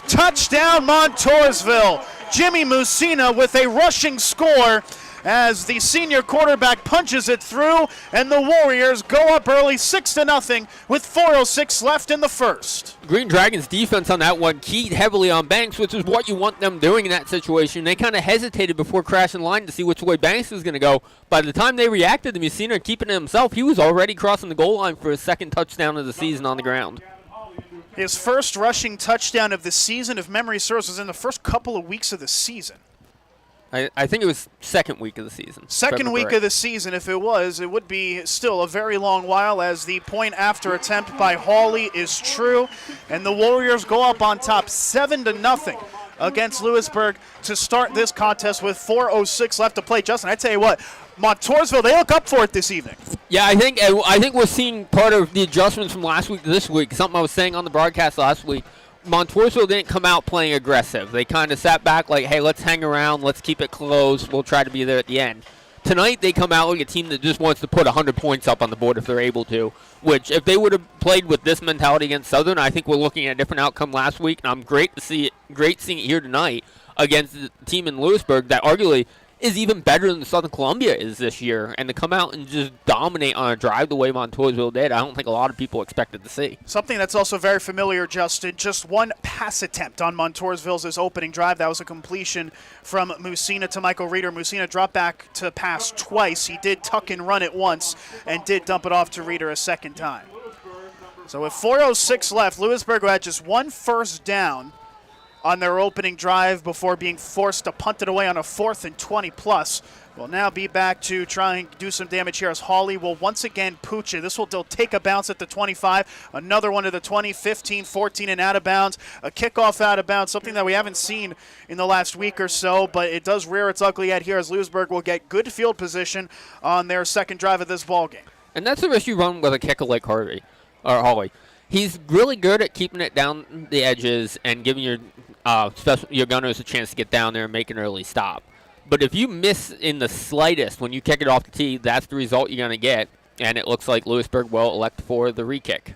Touchdown, Montousville. Jimmy Musina with a rushing score as the senior quarterback punches it through, and the Warriors go up early 6-0 with 4:06 left in the first. Green Dragons defense on that one keyed heavily on Banks, which is what you want them doing in that situation. They kind of hesitated before crashing line to see which way Banks was going to go. By the time they reacted to Musina keeping it himself, he was already crossing the goal line for his 2nd touchdown of the season on the ground. His first rushing touchdown of the season, if memory serves, was in the first couple of weeks of the season. I think it was 2nd week of the season. Second week of the season, if it was, it would be still a very long while as the point after attempt by Hawley is true. And the Warriors go up on top 7-0 against Lewisburg to start this contest with 4:06 left to play. Justin, I tell you what, Montousville, they look up for it this evening. Yeah, I think we're seeing part of the adjustments from last week to this week. Something I was saying on the broadcast last week. Montousville didn't come out playing aggressive. They kind of sat back like, hey, let's hang around, let's keep it close, we'll try to be there at the end. Tonight they come out like a team that just wants to put 100 points up on the board if they're able to, which if they would have played with this mentality against Southern, I think we're looking at a different outcome last week, and I'm great seeing it here tonight against the team in Lewisburg that arguably is even better than Southern Columbia is this year, and to come out and just dominate on a drive the way Montousville did, I don't think a lot of people expected to see. Something that's also very familiar, Justin, just one pass attempt on Montousville's opening drive. That was a completion from Musina to Michael Reeder. Musina dropped back to pass twice. He did tuck and run it once and did dump it off to Reeder a 2nd time. So with 4:06 left, Lewisburg had just 1 first down on their opening drive before being forced to punt it away on a 4th and 20 plus. We'll now be back to try and do some damage here as Hawley will once again pooch it. This will take a bounce at the 25, another one to the 20, 15, 14, and out of bounds. A kickoff out of bounds, something that we haven't seen in the last week or so, but it does rear its ugly head here as Lewisburg will get good field position on their 2nd drive of this ballgame. And that's the risk you run with a kicker like Hawley. He's really good at keeping it down the edges and giving your gunners a chance to get down there and make an early stop. But if you miss in the slightest when you kick it off the tee, that's the result you're going to get. And it looks like Lewisburg will elect for the re-kick.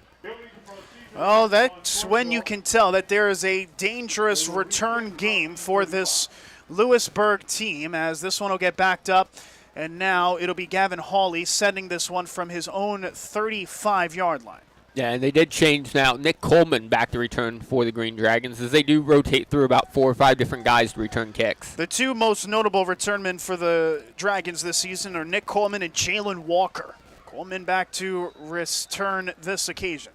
Well, that's when you can tell that there is a dangerous return game for this Lewisburg team, as this one will get backed up. And now it'll be Gavin Hawley sending this one from his own 35-yard line. Yeah, and they did change now. Nick Coleman back to return for the Green Dragons, as they do rotate through about 4 or 5 different guys to return kicks. The 2 most notable returnmen for the Dragons this season are Nick Coleman and Jalen Walker. Coleman back to return this occasion,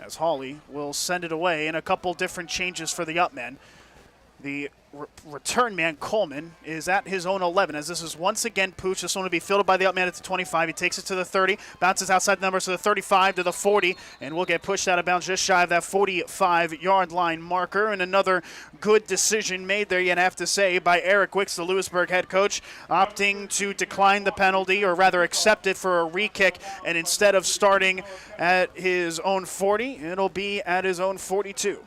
as Hawley will send it away, and a couple different changes for the up men. The return man, Coleman, is at his own 11, as this is once again Pooch. This one will be fielded by the up man at the 25. He takes it to the 30, bounces outside the numbers to the 35, to the 40, and will get pushed out of bounds just shy of that 45-yard line marker. And another good decision made there, you'd have to say, by Eric Wicks, the Lewisburg head coach, opting to decline the penalty, or rather accept it for a re-kick, and instead of starting at his own 40, it'll be at his own 42.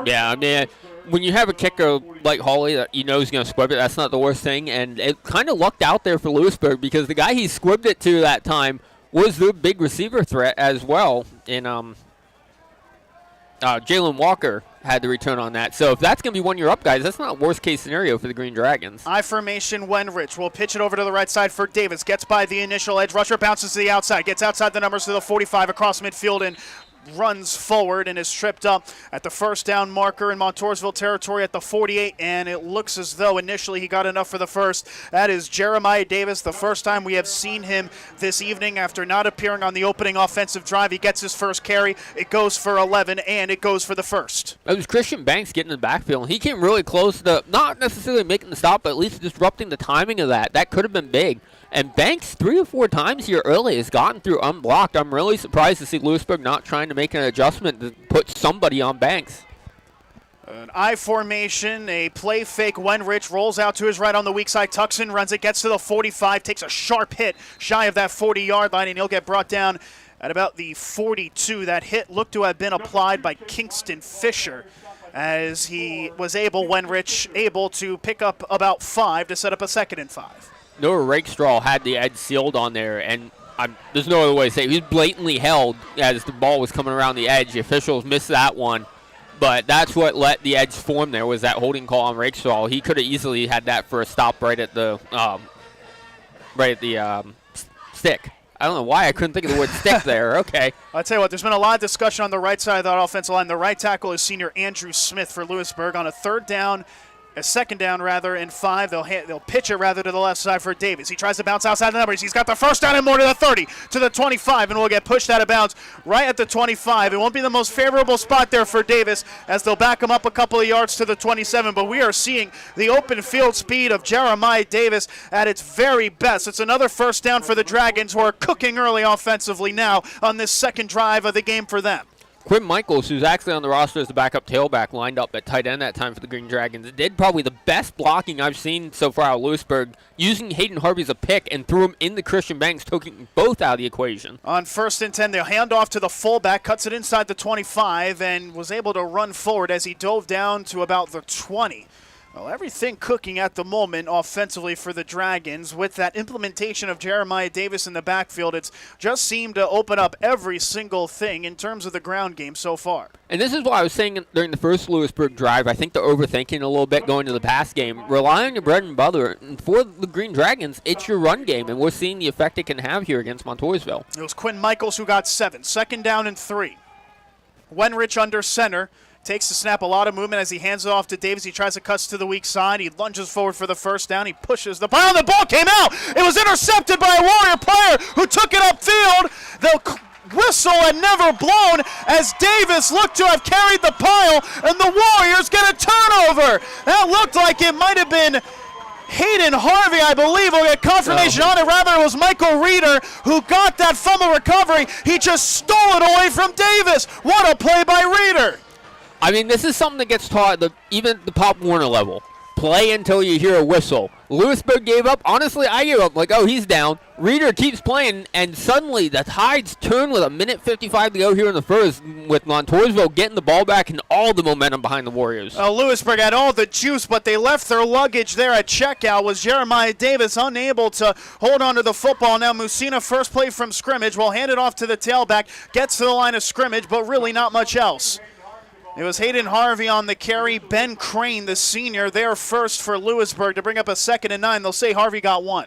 Yeah, I mean, when you have a kicker like Hawley that you know is going to squib it, that's not the worst thing. And it kind of lucked out there for Lewisburg, because the guy he squibbed it to that time was the big receiver threat as well. And Jalen Walker had the return on that. So if that's going to be one year up, guys, that's not worst case scenario for the Green Dragons. I formation, Wenrich will pitch it over to the right side for Davis. Gets by the initial edge rusher, bounces to the outside, gets outside the numbers to the 45 across midfield and runs forward and is tripped up at the first down marker in Montousville territory at the 48, and it looks as though initially he got enough for the first. That is Jeremiah Davis, the first time we have seen him this evening after not appearing on the opening offensive drive. He gets his first carry. It goes for 11, and it goes for the first. It was Christian Banks getting in the backfield, and he came really close to not necessarily making the stop, but at least disrupting the timing of that. That could have been big. And Banks 3 or 4 times here early has gotten through unblocked. I'm really surprised to see Lewisburg not trying to make an adjustment to put somebody on Banks. An I formation, a play fake. Wenrich rolls out to his right on the weak side, tucks in, runs it, gets to the 45, takes a sharp hit shy of that 40-yard line, and he'll get brought down at about the 42. That hit looked to have been applied by Kingston Fisher, as he was Wenrich able to pick up about 5 to set up a 2nd and 5. Noah Rakestraw had the edge sealed on there, and there's no other way to say it. He was blatantly held as the ball was coming around the edge. The officials missed that one, but that's what let the edge form there, was that holding call on Rakestraw. He could have easily had that for a stop right at the stick. I don't know why I couldn't think of the word stick there. Okay. I'll tell you what, there's been a lot of discussion on the right side of that offensive line. The right tackle is senior Andrew Smith for Lewisburg on a 2nd down, and 5. They'll pitch it to the left side for Davis. He tries to bounce outside the numbers. He's got the first down and more to the 30, to the 25, and will get pushed out of bounds right at the 25. It won't be the most favorable spot there for Davis, as they'll back him up a couple of yards to the 27, but we are seeing the open field speed of Jeremiah Davis at its very best. It's another first down for the Dragons, who are cooking early offensively now on this second drive of the game for them. Quinn Michaels, who's actually on the roster as the backup tailback, lined up at tight end that time for the Green Dragons. Did probably the best blocking I've seen so far out of Lewisburg, using Hayden Harvey as a pick and threw him into Christian Banks, taking both out of the equation. On 1st and 10, they'll hand off to the fullback, cuts it inside the 25, and was able to run forward as he dove down to about the 20. Well, everything cooking at the moment offensively for the Dragons. With that implementation of Jeremiah Davis in the backfield, it's just seemed to open up every single thing in terms of the ground game so far. And this is what I was saying during the first Lewisburg drive. I think they're overthinking a little bit going to the pass game. Rely on your bread and butter. And for the Green Dragons, it's your run game, and we're seeing the effect it can have here against Montousville. It was Quinn Michaels who got 7. 2nd down and 3. Wenrich under center. Takes the snap, a lot of movement as he hands it off to Davis. He tries to cut to the weak side. He lunges forward for the first down. He pushes the ball. The ball came out. It was intercepted by a Warrior player who took it upfield. The whistle had never blown as Davis looked to have carried the pile, and the Warriors get a turnover. That looked like it might have been Hayden Harvey, I believe. We'll get confirmation on it. Rather, it was Michael Reeder who got that fumble recovery. He just stole it away from Davis. What a play by Reeder. I mean, this is something that gets taught at even the Pop Warner level. Play until you hear a whistle. Lewisburg gave up. Honestly, I gave up. Like, oh, he's down. Reeder keeps playing, and suddenly the tides turn with 1:55 to go here in the first, with Montousville getting the ball back and all the momentum behind the Warriors. Lewisburg had all the juice, but they left their luggage there at checkout. Was Jeremiah Davis unable to hold on to the football. Now Musina, first play from scrimmage, will hand it off to the tailback. Gets to the line of scrimmage, but really not much else. It was Hayden Harvey on the carry. Ben Crane, the senior, there first for Lewisburg to bring up a 2nd and 9. They'll say Harvey got 1.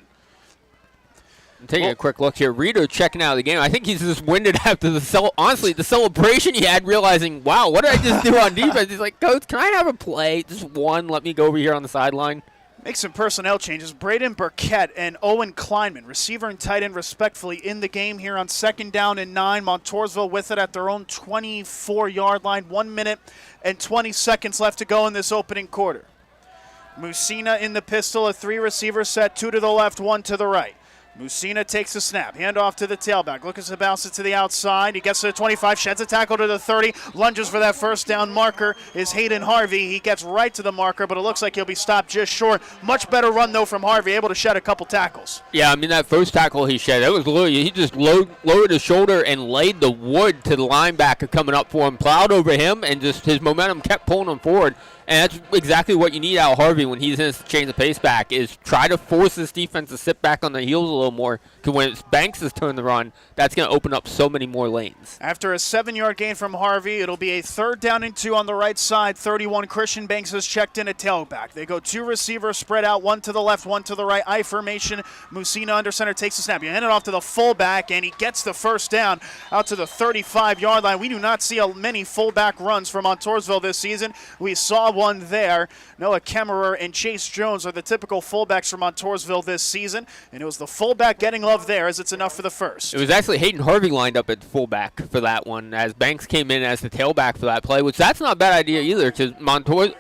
Taking a quick look here. Reeder checking out of the game. I think he's just winded after the celebration he had, realizing, wow, what did I just do on defense? He's like, Coach, can I have a play? Just one. Let me go over here on the sideline. Make some personnel changes. Braden Burkett and Owen Kleinman, receiver and tight end respectfully, in the game here on 2nd down and 9. Montousville with it at their own 24-yard line. 1 minute and 20 seconds left to go in this opening quarter. Musina in the pistol, a 3-receiver set, 2 to the left, 1 to the right. Musina takes the snap, hand off to the tailback, looks to bounce it to the outside. He gets to the 25, sheds a tackle to the 30, lunges for that first down. Marker is Hayden Harvey. He gets right to the marker, but it looks like he'll be stopped just short. Much better run, though, from Harvey, able to shed a couple tackles. Yeah, I mean, that first tackle he shed, it was literally, he just lowered his shoulder and laid the wood to the linebacker coming up for him, plowed over him, and just his momentum kept pulling him forward. And that's exactly what you need out of Harvey when he's in his change of pace back, is try to force this defense to sit back on their heels a little little more. Because when it's Banks' turn to run, that's going to open up so many more lanes. After a 7-yard gain from Harvey, it'll be a 3rd down and 2 on the right side. 31, Christian Banks has checked in at tailback. They go 2 receivers spread out, 1 to the left, 1 to the right. I formation. Musina under center takes the snap. You hand it off to the fullback, and he gets the first down out to the 35-yard line. We do not see many fullback runs from Montousville this season. We saw one there. Noah Kemmerer and Chase Jones are the typical fullbacks from Montousville this season, and it was the fullback getting love there as it's enough for the first. It was actually Hayden Harvey lined up at fullback for that one as Banks came in as the tailback for that play, which that's not a bad idea either because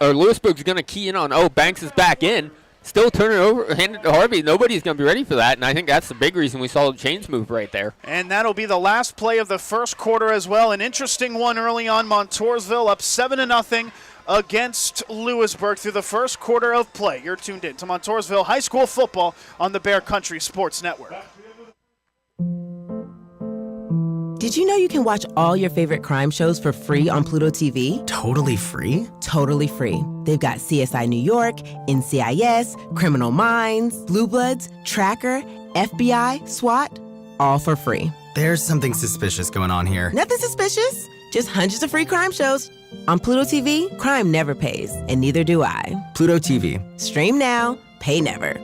Lewisburg's going to key in on, Banks is back in. Still turn it over, hand it to Harvey. Nobody's going to be ready for that, and I think that's the big reason we saw the chains move right there. And that'll be the last play of the first quarter as well. An interesting one early on. Montousville up 7-0 against Lewisburg through the first quarter of play. You're tuned in to Montousville High School football on the Bear Country Sports Network. Did you know you can watch all your favorite crime shows for free on Pluto TV? Totally free? Totally free. They've got CSI New York, NCIS, Criminal Minds, Blue Bloods, Tracker, FBI, SWAT, all for free. There's something suspicious going on here. Nothing suspicious, just hundreds of free crime shows. On Pluto TV, crime never pays, and neither do I. Pluto TV. Stream now, pay never.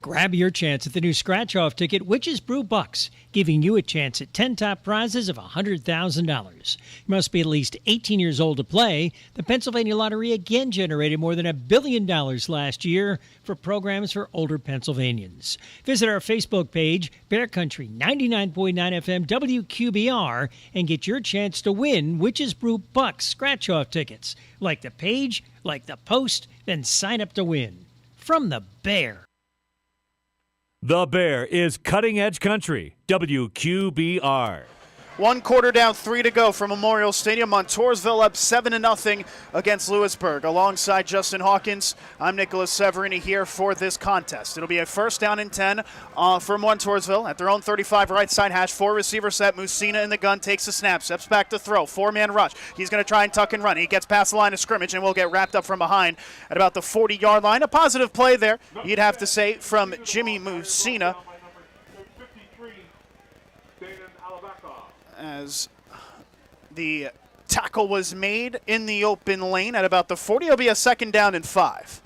Grab your chance at the new scratch-off ticket, Witch's Brew Bucks, giving you a chance at 10 top prizes of $100,000. You must be at least 18 years old to play. The Pennsylvania Lottery again generated more than $1 billion last year for programs for older Pennsylvanians. Visit our Facebook page, Bear Country 99.9 FM WQBR, and get your chance to win Witch's Brew Bucks scratch-off tickets. Like the page, like the post, then sign up to win. From the Bear. The Bear is Cutting Edge Country, WQBR. 1 quarter down, 3 to go from Memorial Stadium. Montousville up 7-0 against Lewisburg. Alongside Justin Hawkins, I'm Nicholas Severini here for this contest. It'll be a 1st down and 10 for Montousville at their own 35 right side hash. 4 receiver set. Musina in the gun takes the snap, steps back to throw. 4-man rush. He's going to try and tuck and run. He gets past the line of scrimmage and will get wrapped up from behind at about the 40-yard line. A positive play there, you'd have to say, from Jimmy Musina. As the tackle was made in the open lane at about the 40. It'll be a 2nd down and 5.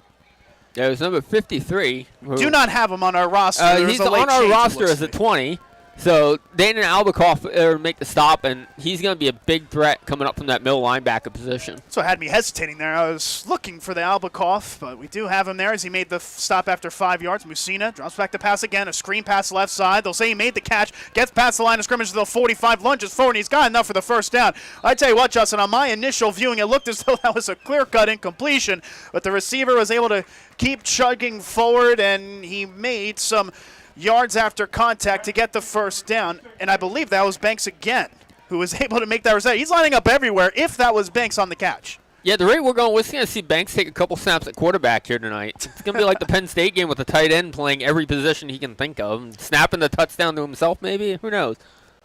Yeah, it was number 53. Do not have him on our roster. He's on our roster as a 20. So Dana Albacoff make the stop, and he's going to be a big threat coming up from that middle linebacker position. So it had me hesitating there. I was looking for the Albacoff, but we do have him there as he made the stop after 5 yards. Musina drops back to pass again. A screen pass left side. They'll say he made the catch, gets past the line of scrimmage to the 45, lunges forward, and he's got enough for the 1st down. I tell you what, Justin, on my initial viewing, it looked as though that was a clear-cut incompletion, but the receiver was able to keep chugging forward, and he made some yards after contact to get the 1st down, and I believe that was Banks again who was able to make that reset. He's lining up everywhere if that was Banks on the catch. Yeah, the rate we're going, we're going to see Banks take a couple snaps at quarterback here tonight. It's going to be like the Penn State game with the tight end playing every position he can think of, snapping the touchdown to himself maybe, who knows.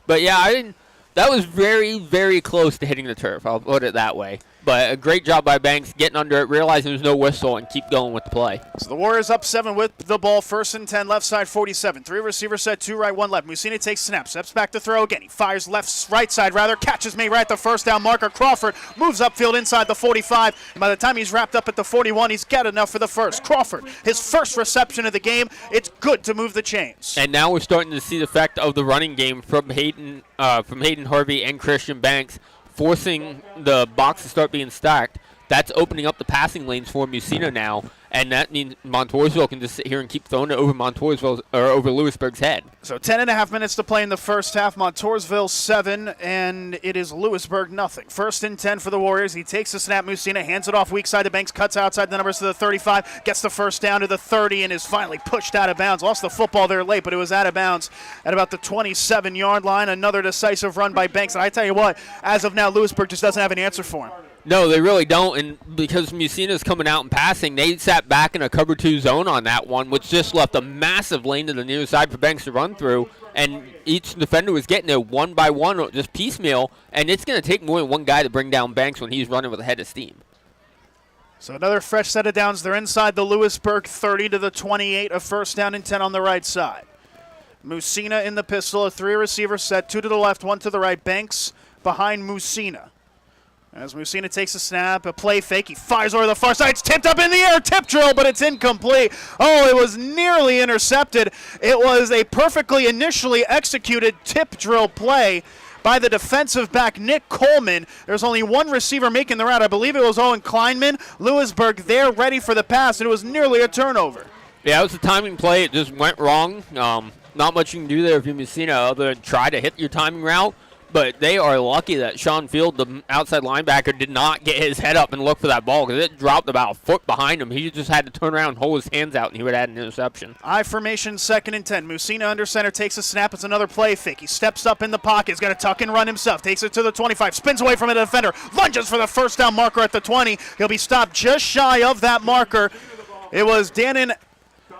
But yeah, that was very, very close to hitting the turf, I'll put it that way. But a great job by Banks getting under it, realizing there's no whistle, and keep going with the play. So the Warriors up 7 with the ball. 1st and 10, left side 47. 3 receiver set, 2 right, 1 left. Musina takes snaps, steps back to throw again. He fires right side, catches me right at the 1st down marker. Crawford moves upfield inside the 45, and by the time he's wrapped up at the 41, he's got enough for the 1st. Crawford, his 1st reception of the game. It's good to move the chains. And now we're starting to see the effect of the running game from Hayden Harvey and Christian Banks, forcing the box to start being stacked. That's opening up the passing lanes for Musina now, and that means Montousville can just sit here and keep throwing it over over Lewisburg's head. So 10.5 minutes to play in the 1st half. Montousville 7, and it is Lewisburg nothing. 1st and 10 for the Warriors. He takes the snap. Musina hands it off weak side to Banks, cuts outside the numbers to the 35, gets the 1st down to the 30, and is finally pushed out of bounds. Lost the football there late, but it was out of bounds at about the 27-yard line. Another decisive run by Banks, and I tell you what, as of now, Lewisburg just doesn't have an answer for him. No, they really don't, and because Musina's coming out and passing, they sat back in a cover 2 zone on that one, which just left a massive lane to the near side for Banks to run through, and each defender was getting it one by one, just piecemeal, and it's going to take more than one guy to bring down Banks when he's running with a head of steam. So another fresh set of downs. They're inside the Lewisburg 30 to the 28, a first down and 10 on the right side. Musina in the pistol, a 3-receiver set, 2 to the left, 1 to the right. Banks behind Musina. As Musina takes a snap, a play fake, he fires over the far side. It's tipped up in the air, tip drill, but it's incomplete. Oh, it was nearly intercepted. It was a perfectly initially executed tip drill play by the defensive back, Nick Coleman. There's only one receiver making the route. I believe it was Owen Kleinman. Lewisburg there ready for the pass, and it was nearly a turnover. Yeah, it was a timing play. It just went wrong. Not much you can do there if you're Messina other than try to hit your timing route. But they are lucky that Sean Field, the outside linebacker, did not get his head up and look for that ball because it dropped about a foot behind him. He just had to turn around and hold his hands out, and he would have had an interception. I formation, 2nd and 10. Musina under center, takes a snap. It's another play fake. He steps up in the pocket. He's going to tuck and run himself. Takes it to the 25. Spins away from a defender. Lunges for the first down marker at the 20. He'll be stopped just shy of that marker. It was Danon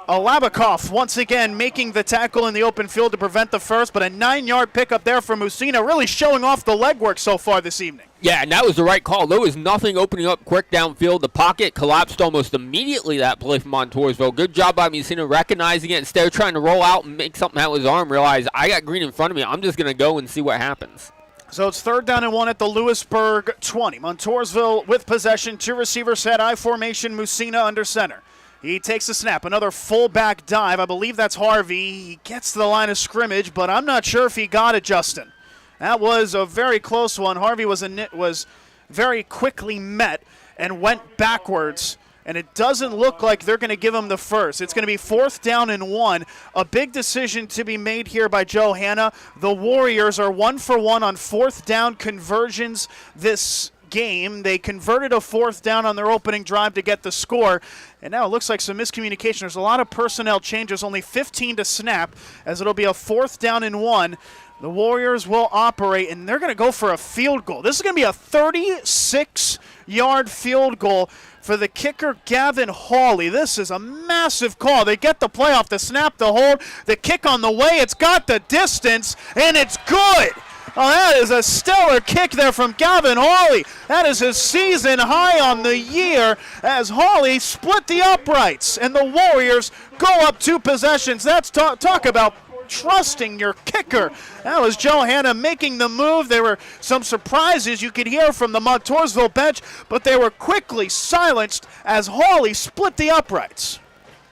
Alabakov once again making the tackle in the open field to prevent the first, but a 9-yard pickup there for Musina, really showing off the legwork so far this evening. Yeah, and that was the right call. There was nothing opening up quick downfield. The pocket collapsed almost immediately that play from Montousville. Good job by Musina recognizing it. Instead of trying to roll out and make something out with his arm, realize I got green in front of me. I'm just going to go and see what happens. So it's 3rd down and 1 at the Lewisburg 20. Montousville with possession, 2 receivers set, I formation, Musina under center. He takes a snap, another fullback dive. I believe that's Harvey. He gets to the line of scrimmage, but I'm not sure if he got it, Justin. That was a very close one. Harvey was very quickly met and went backwards, and it doesn't look like they're going to give him the first. It's going to be 4th down and 1. A big decision to be made here by Joe Hanna. The Warriors are 1 for 1 on 4th down conversions this game. They converted a 4th down on their opening drive to get the score, and now it looks like some miscommunication. There's a lot of personnel changes, only 15 to snap, as it'll be a 4th down and 1. The Warriors will operate, and they're going to go for a field goal. This is going to be a 36-yard field goal for the kicker, Gavin Hawley. This is a massive call. They get the play off the snap, the hold, the kick on the way. It's got the distance, and it's good. Oh, that is a stellar kick there from Gavin Hawley. That is his season high on the year as Hawley split the uprights, and the Warriors go up 2 possessions. That's talk about trusting your kicker. That was Joe Hanna making the move. There were some surprises you could hear from the Montousville bench, but they were quickly silenced as Hawley split the uprights.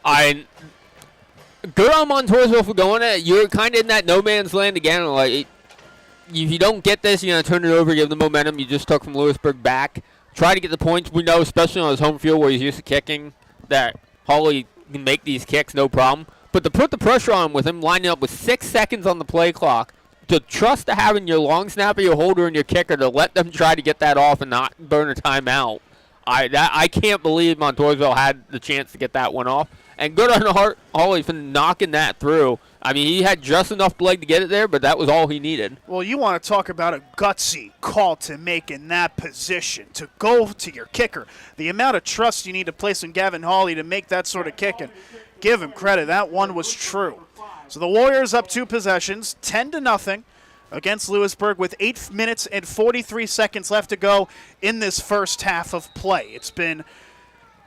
Good on Montousville for going at it. You're kind of in that no man's land again. Like, if you don't get this, you're going to turn it over, give the momentum you just took from Lewisburg back. Try to get the points. We know, especially on his home field where he's used to kicking, that Hawley can make these kicks no problem. But to put the pressure on him with him lining up with 6 seconds on the play clock, to trust to having your long snapper, your holder, and your kicker to let them try to get that off and not burn a timeout, I can't believe Montousville had the chance to get that one off. And good on Hawley for knocking that through. I mean, he had just enough leg to get it there, but that was all he needed. Well, you want to talk about a gutsy call to make in that position, to go to your kicker. The amount of trust you need to place in Gavin Hawley to make that sort of kick, and give him credit, that one was true. So the Warriors up 2 possessions, 10-0 against Lewisburg with 8 minutes and 43 seconds left to go in this first half of play. It's been,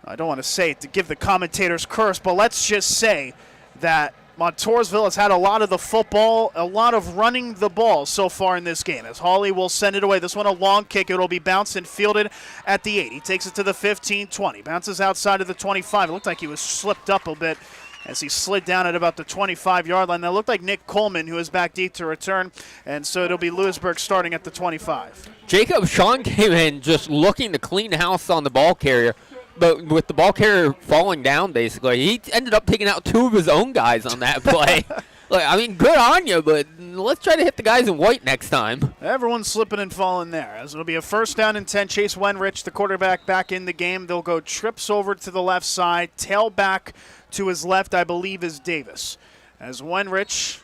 I don't want to say it to give the commentators curse, but let's just say that Montousville has had a lot of the football, a lot of running the ball so far in this game, as Hawley will send it away. This one a long kick. It'll be bounced and fielded at the 8. He takes it to the 15-20. Bounces outside of the 25. It looked like he was slipped up a bit as he slid down at about the 25-yard line. That looked like Nick Coleman, who is back deep to return, and so it'll be Lewisburg starting at the 25. Jacob Sean came in just looking to clean house on the ball carrier. But with the ball carrier falling down, basically, he ended up taking out 2 of his own guys on that play. I mean, good on you, but let's try to hit the guys in white next time. Everyone's slipping and falling there, as it'll be a 1st down and 10. Chase Wenrich, the quarterback, back in the game. They'll go trips over to the left side. Tailback to his left, I believe, is Davis. As Wenrich,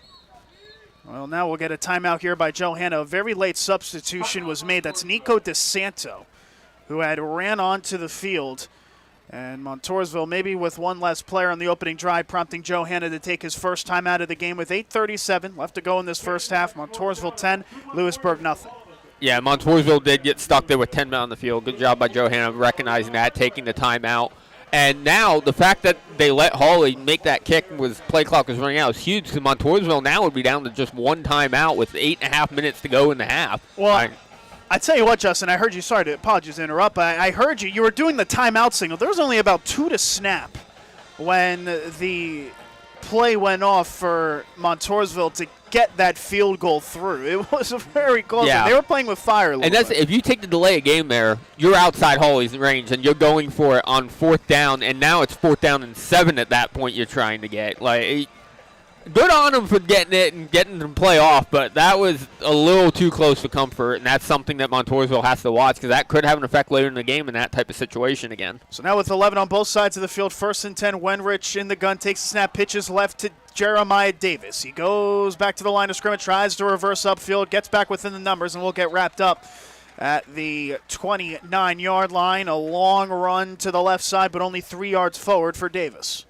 well, now we'll get a timeout here by Joe Hanna. A very late substitution was made. That's Nico DeSanto, who had ran onto the field. And Montousville maybe with one less player on the opening drive, prompting Joe Hanna to take his first time out of the game with 8:37 left to go in this first half. Montousville 10, Lewisburg nothing. Yeah, Montousville did get stuck there with 10 men on the field. Good job by Joe Hanna recognizing that, taking the timeout. And now the fact that they let Hawley make that kick play clock was running out is huge because Montousville now would be down to just one timeout with 8.5 minutes to go in the half. Well, I tell you what, Justin, I heard you. Sorry to apologize to interrupt, but I heard you. You were doing the timeout signal. There was only about 2 to snap when the play went off for Montousville to get that field goal through. It was very close. Yeah. They were playing with fire a little bit. If you take the delay of game there, you're outside Hawley's range, and you're going for it on 4th down, and now it's 4th down and 7 at that point you're trying to get. Like, good on them for getting it and getting them play off, but that was a little too close for comfort, and that's something that Montousville has to watch because that could have an effect later in the game in that type of situation again. So now with 11 on both sides of the field, 1st and 10, Wenrich in the gun, takes the snap, pitches left to Jeremiah Davis. He goes back to the line of scrimmage, tries to reverse upfield, gets back within the numbers, and we'll get wrapped up at the 29-yard line. A long run to the left side, but only 3 yards forward for Davis.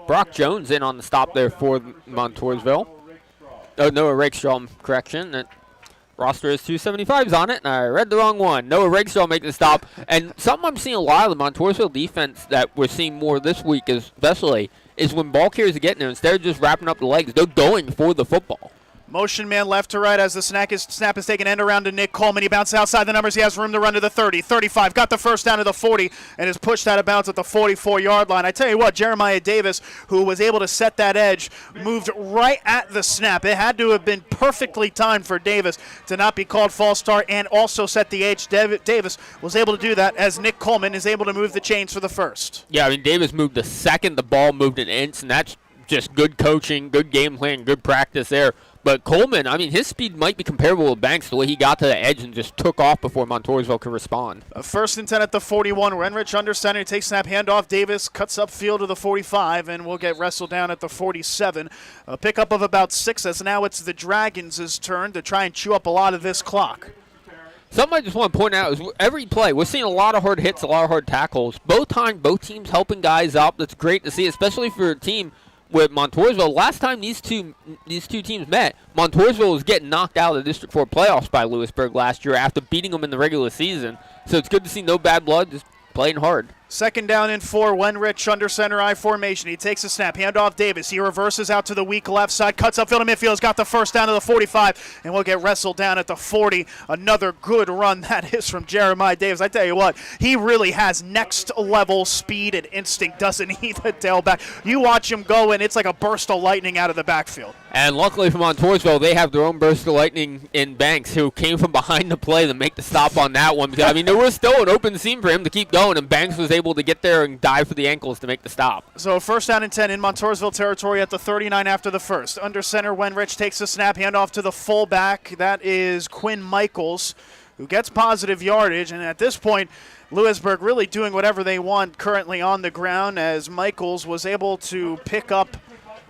Brock Jones in on the stop there for Montousville. Oh, Noah Rakestraw, correction. That roster is 275s on it, and I read the wrong one. Noah Rakestraw making the stop. And something I'm seeing a lot of the Montousville defense that we're seeing more this week especially is when ball carriers are getting there, instead of just wrapping up the legs, they're going for the football. Motion man left to right as the snap is taken end around to Nick Coleman. He bounces outside the numbers. He has room to run to the 30, 35. Got the first down to the 40 and is pushed out of bounds at the 44-yard line. I tell you what, Jeremiah Davis, who was able to set that edge, moved right at the snap. It had to have been perfectly timed for Davis to not be called false start and also set the edge. Davis was able to do that as Nick Coleman is able to move the chains for the first. Yeah, I mean, Davis moved the second the ball moved an inch, and that's just good coaching, good game plan, good practice there. But Coleman, I mean, his speed might be comparable to Banks the way he got to the edge and just took off before Montousville could respond. 1st and 10 at the 41. Wenrich under center. Takes snap, handoff. Davis cuts upfield to the 45, and we'll get wrestled down at the 47. A pickup of about 6 as now it's the Dragons' turn to try and chew up a lot of this clock. Something I just want to point out is every play, we're seeing a lot of hard hits, a lot of hard tackles. Both teams helping guys up. That's great to see, especially for a team with Montousville. Last time these two teams met, Montousville was getting knocked out of the District 4 playoffs by Lewisburg last year after beating them in the regular season. So it's good to see no bad blood, just playing hard. 2nd down and 4. Wenrich under center I formation. He takes a snap. Handoff Davis. He reverses out to the weak left side. Cuts upfield to midfield. He's got the first down to the 45. And we'll get wrestled down at the 40. Another good run that is from Jeremiah Davis. I tell you what, he really has next level speed and instinct, doesn't he, the tailback? You watch him go and it's like a burst of lightning out of the backfield. And luckily for Montousville, they have their own burst of lightning in Banks, who came from behind the play to make the stop on that one. Because, I mean, there was still an open seam for him to keep going, and Banks was able to get there and dive for the ankles to make the stop. So 1st down and 10 in Montousville territory at the 39 after the first. Under center, Wenrich takes a snap, handoff to the fullback. That is Quinn Michaels, who gets positive yardage. And at this point, Lewisburg really doing whatever they want currently on the ground, as Michaels was able to pick up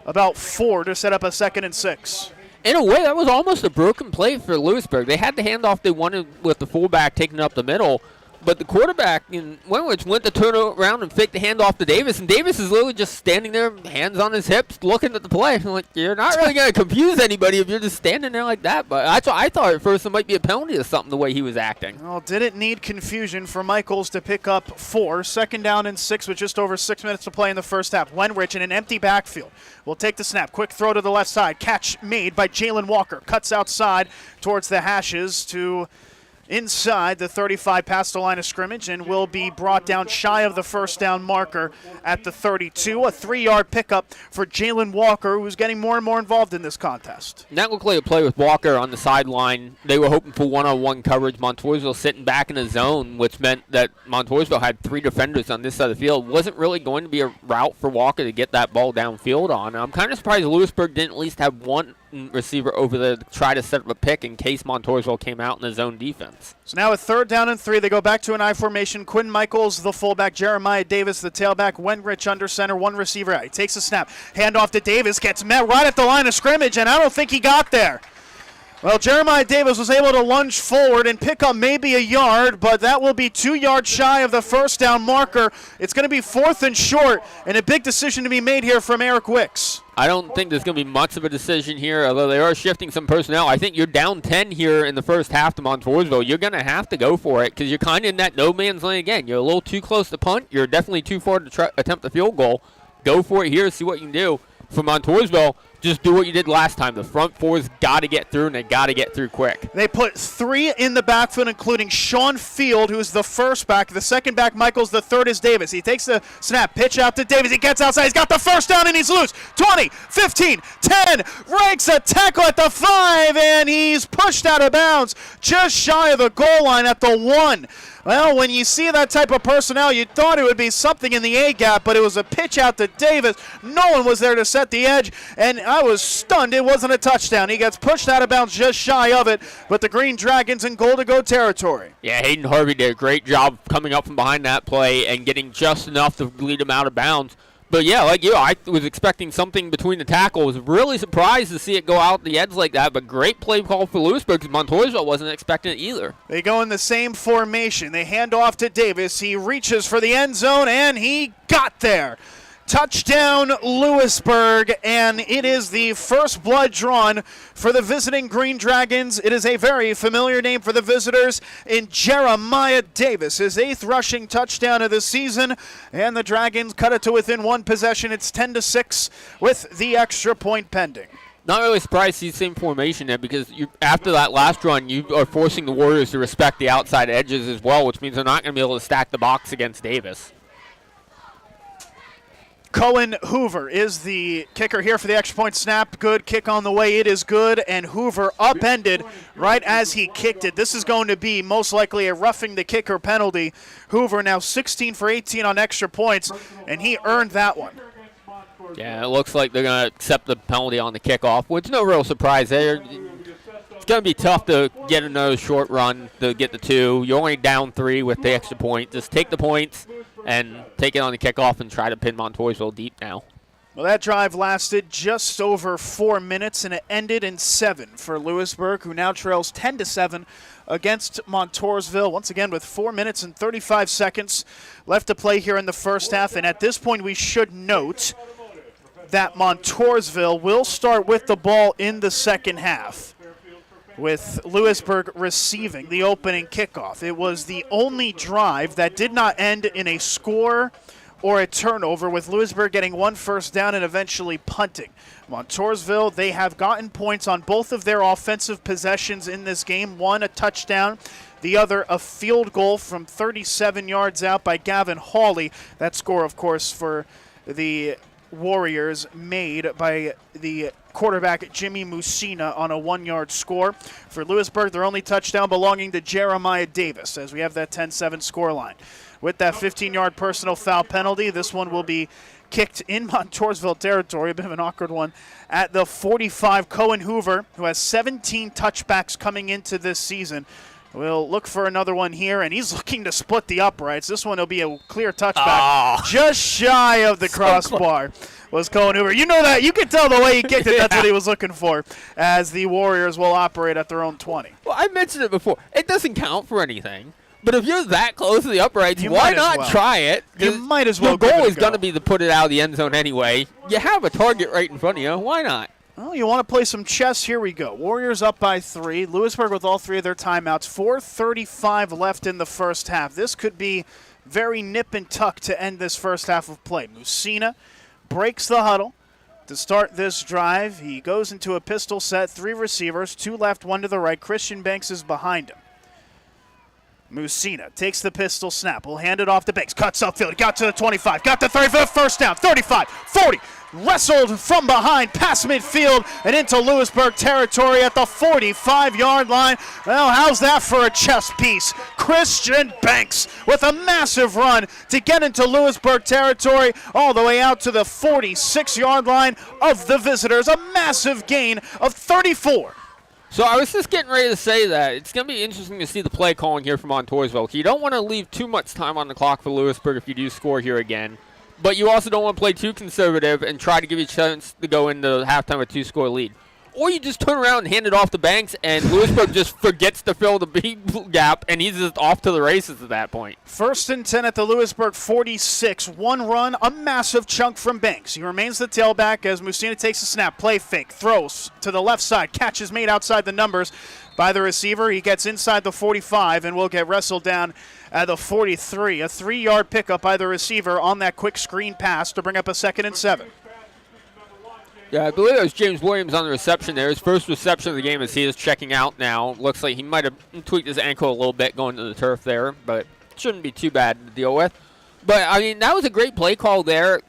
about 4 to set up a 2nd and 6. In a way, that was almost a broken play for Lewisburg. They had the handoff they wanted with the fullback taking up the middle, but the quarterback in Wenrich went to turn around and fake the handoff to Davis, and Davis is literally just standing there, hands on his hips, looking at the play. I'm like, you're not really going to confuse anybody if you're just standing there like that. But I thought at first it might be a penalty or something the way he was acting. Well, didn't need confusion for Michaels to pick up 4. 2nd down and 6 with just over 6 minutes to play in the first half. Wenrich in an empty backfield will take the snap. Quick throw to the left side. Catch made by Jalen Walker. Cuts outside towards the hashes to inside the 35 past the line of scrimmage and will be brought down shy of the first down marker at the 32. A 3-yard pickup for Jalen Walker, who's getting more and more involved in this contest. And that looked like a play with Walker on the sideline. They were hoping for one-on-one coverage. Montousville sitting back in the zone, which meant that Montousville had 3 defenders on this side of the field. Wasn't really going to be a route for Walker to get that ball downfield on. I'm kind of surprised Lewisburg didn't at least have one receiver over there to try to set up a pick in case Montousville came out in the zone defense. So now a 3rd down and 3. They go back to an I formation. Quinn Michaels, the fullback. Jeremiah Davis, the tailback. Wenrich under center. 1 receiver out. He takes a snap. Handoff to Davis. Gets met right at the line of scrimmage, and I don't think he got there. Well, Jeremiah Davis was able to lunge forward and pick up maybe a yard, but that will be 2 yards shy of the first down marker. It's going to be 4th and short, and a big decision to be made here from Eric Wicks. I don't think there's going to be much of a decision here, although they are shifting some personnel. I think you're down 10 here in the first half to Montousville. You're going to have to go for it because you're kind of in that no man's land again. You're a little too close to punt. You're definitely too far to attempt a field goal. Go for it here, see what you can do. For Montousville, just do what you did last time. The front four's got to get through, and they got to get through quick. They put 3 in the backfield, including Sean Field, who's the first back. The second back, Michaels. The third is Davis. He takes the snap, pitch out to Davis. He gets outside. He's got the first down, and he's loose. 20, 15, 10. Rakes a tackle at the 5, and he's pushed out of bounds just shy of the goal line at the 1. Well, when you see that type of personnel, you thought it would be something in the A-gap, but it was a pitch out to Davis. No one was there to set the edge, and I was stunned it wasn't a touchdown. He gets pushed out of bounds just shy of it, but the Green Dragons in goal-to-go territory. Yeah, Hayden Harvey did a great job coming up from behind that play and getting just enough to lead him out of bounds. But, yeah, like you, I was expecting something between the tackles. Really surprised to see it go out the edge like that, but great play call for Lewisburg because Montousville wasn't expecting it either. They go in the same formation. They hand off to Davis. He reaches for the end zone, and he got there. Touchdown, Lewisburg, and it is the first blood drawn for the visiting Green Dragons. It is a very familiar name for the visitors in Jeremiah Davis, his 8th rushing touchdown of the season, and the Dragons cut it to within 1 possession. It's 10-6 with the extra point pending. Not really surprised to see the same formation there because after that last run, you are forcing the Warriors to respect the outside edges as well, which means they're not going to be able to stack the box against Davis. Cohen Hoover is the kicker here for the extra point snap. Good kick on the way. It is good, and Hoover upended right as he kicked it. This is going to be most likely a roughing the kicker penalty. Hoover now 16 for 18 on extra points, and he earned that one. Yeah, it looks like they're going to accept the penalty on the kickoff, which is no real surprise there. It's going to be tough to get another short run to get the 2. You're only down 3 with the extra point. Just take the points and take it on the kickoff and try to pin Montousville deep now. Well, that drive lasted just over 4 minutes, and it ended in 7 for Lewisburg, who now trails 10-7 against Montousville. Once again, with 4 minutes and 35 seconds left to play here in the first half. And at this point, we should note that Montousville will start with the ball in the second half, with Lewisburg receiving the opening kickoff. It was the only drive that did not end in a score or a turnover, with Lewisburg getting 1 first down and eventually punting. Montousville, they have gotten points on both of their offensive possessions in this game. One, a touchdown. The other, a field goal from 37 yards out by Gavin Hawley. That score, of course, for the Warriors made by the quarterback Jimmy Musina on a 1-yard score. For Lewisburg, their only touchdown belonging to Jeremiah Davis, as we have that 10-7 scoreline. With that 15-yard personal foul penalty, this one will be kicked in Montousville territory, a bit of an awkward one, at the 45. Cohen Hoover, who has 17 touchbacks coming into this season, will look for another one here, and he's looking to split the uprights. This one will be a clear touchback. Just shy of the crossbar was Cohen Hoover. You know that. You can tell the way he kicked it. That's what he was looking for, as the Warriors will operate at their own 20. Well, I mentioned it before. It doesn't count for anything. But if you're that close to the uprights, why not try it? You might as well. Your goal is going to be to put it out of the end zone anyway. You have a target right in front of you. Why not? Well, you want to play some chess? Here we go. Warriors up by 3. Lewisburg with all 3 of their timeouts. 4:35 left in the first half. This could be very nip and tuck to end this first half of play. Musina breaks the huddle to start this drive. He goes into a pistol set, 3 receivers, 2 left, 1 to the right. Christian Banks is behind him. Musina takes the pistol snap. Will hand it off to Banks. Cuts upfield. Got to the 25. Got the 30 for the first down. 35, 40. Wrestled from behind, past midfield, and into Lewisburg territory at the 45-yard line. Well, how's that for a chess piece? Christian Banks with a massive run to get into Lewisburg territory all the way out to the 46-yard line of the visitors. A massive gain of 34. So I was just getting ready to say that. It's going to be interesting to see the play calling here from Montousville. You don't want to leave too much time on the clock for Lewisburg if you do score here again. But you also don't want to play too conservative and try to give you a chance to go into halftime with a 2-score lead. or you just turn around and hand it off to Banks, and Lewisburg just forgets to fill the big gap, and he's just off to the races at that point. 1st and 10 at the Lewisburg 46. One run, a massive chunk from Banks. He remains the tailback as Musina takes a snap, play fake, throws to the left side, catch is made outside the numbers by the receiver. He gets inside the 45 and will get wrestled down at the 43. A 3-yard pickup by the receiver on that quick screen pass to bring up a 2nd and 7. Yeah, I believe it was James Williams on the reception there. His first reception of the game as he is checking out now. Looks like he might have tweaked his ankle a little bit going to the turf there, but shouldn't be too bad to deal with. But, I mean, that was a great play call there.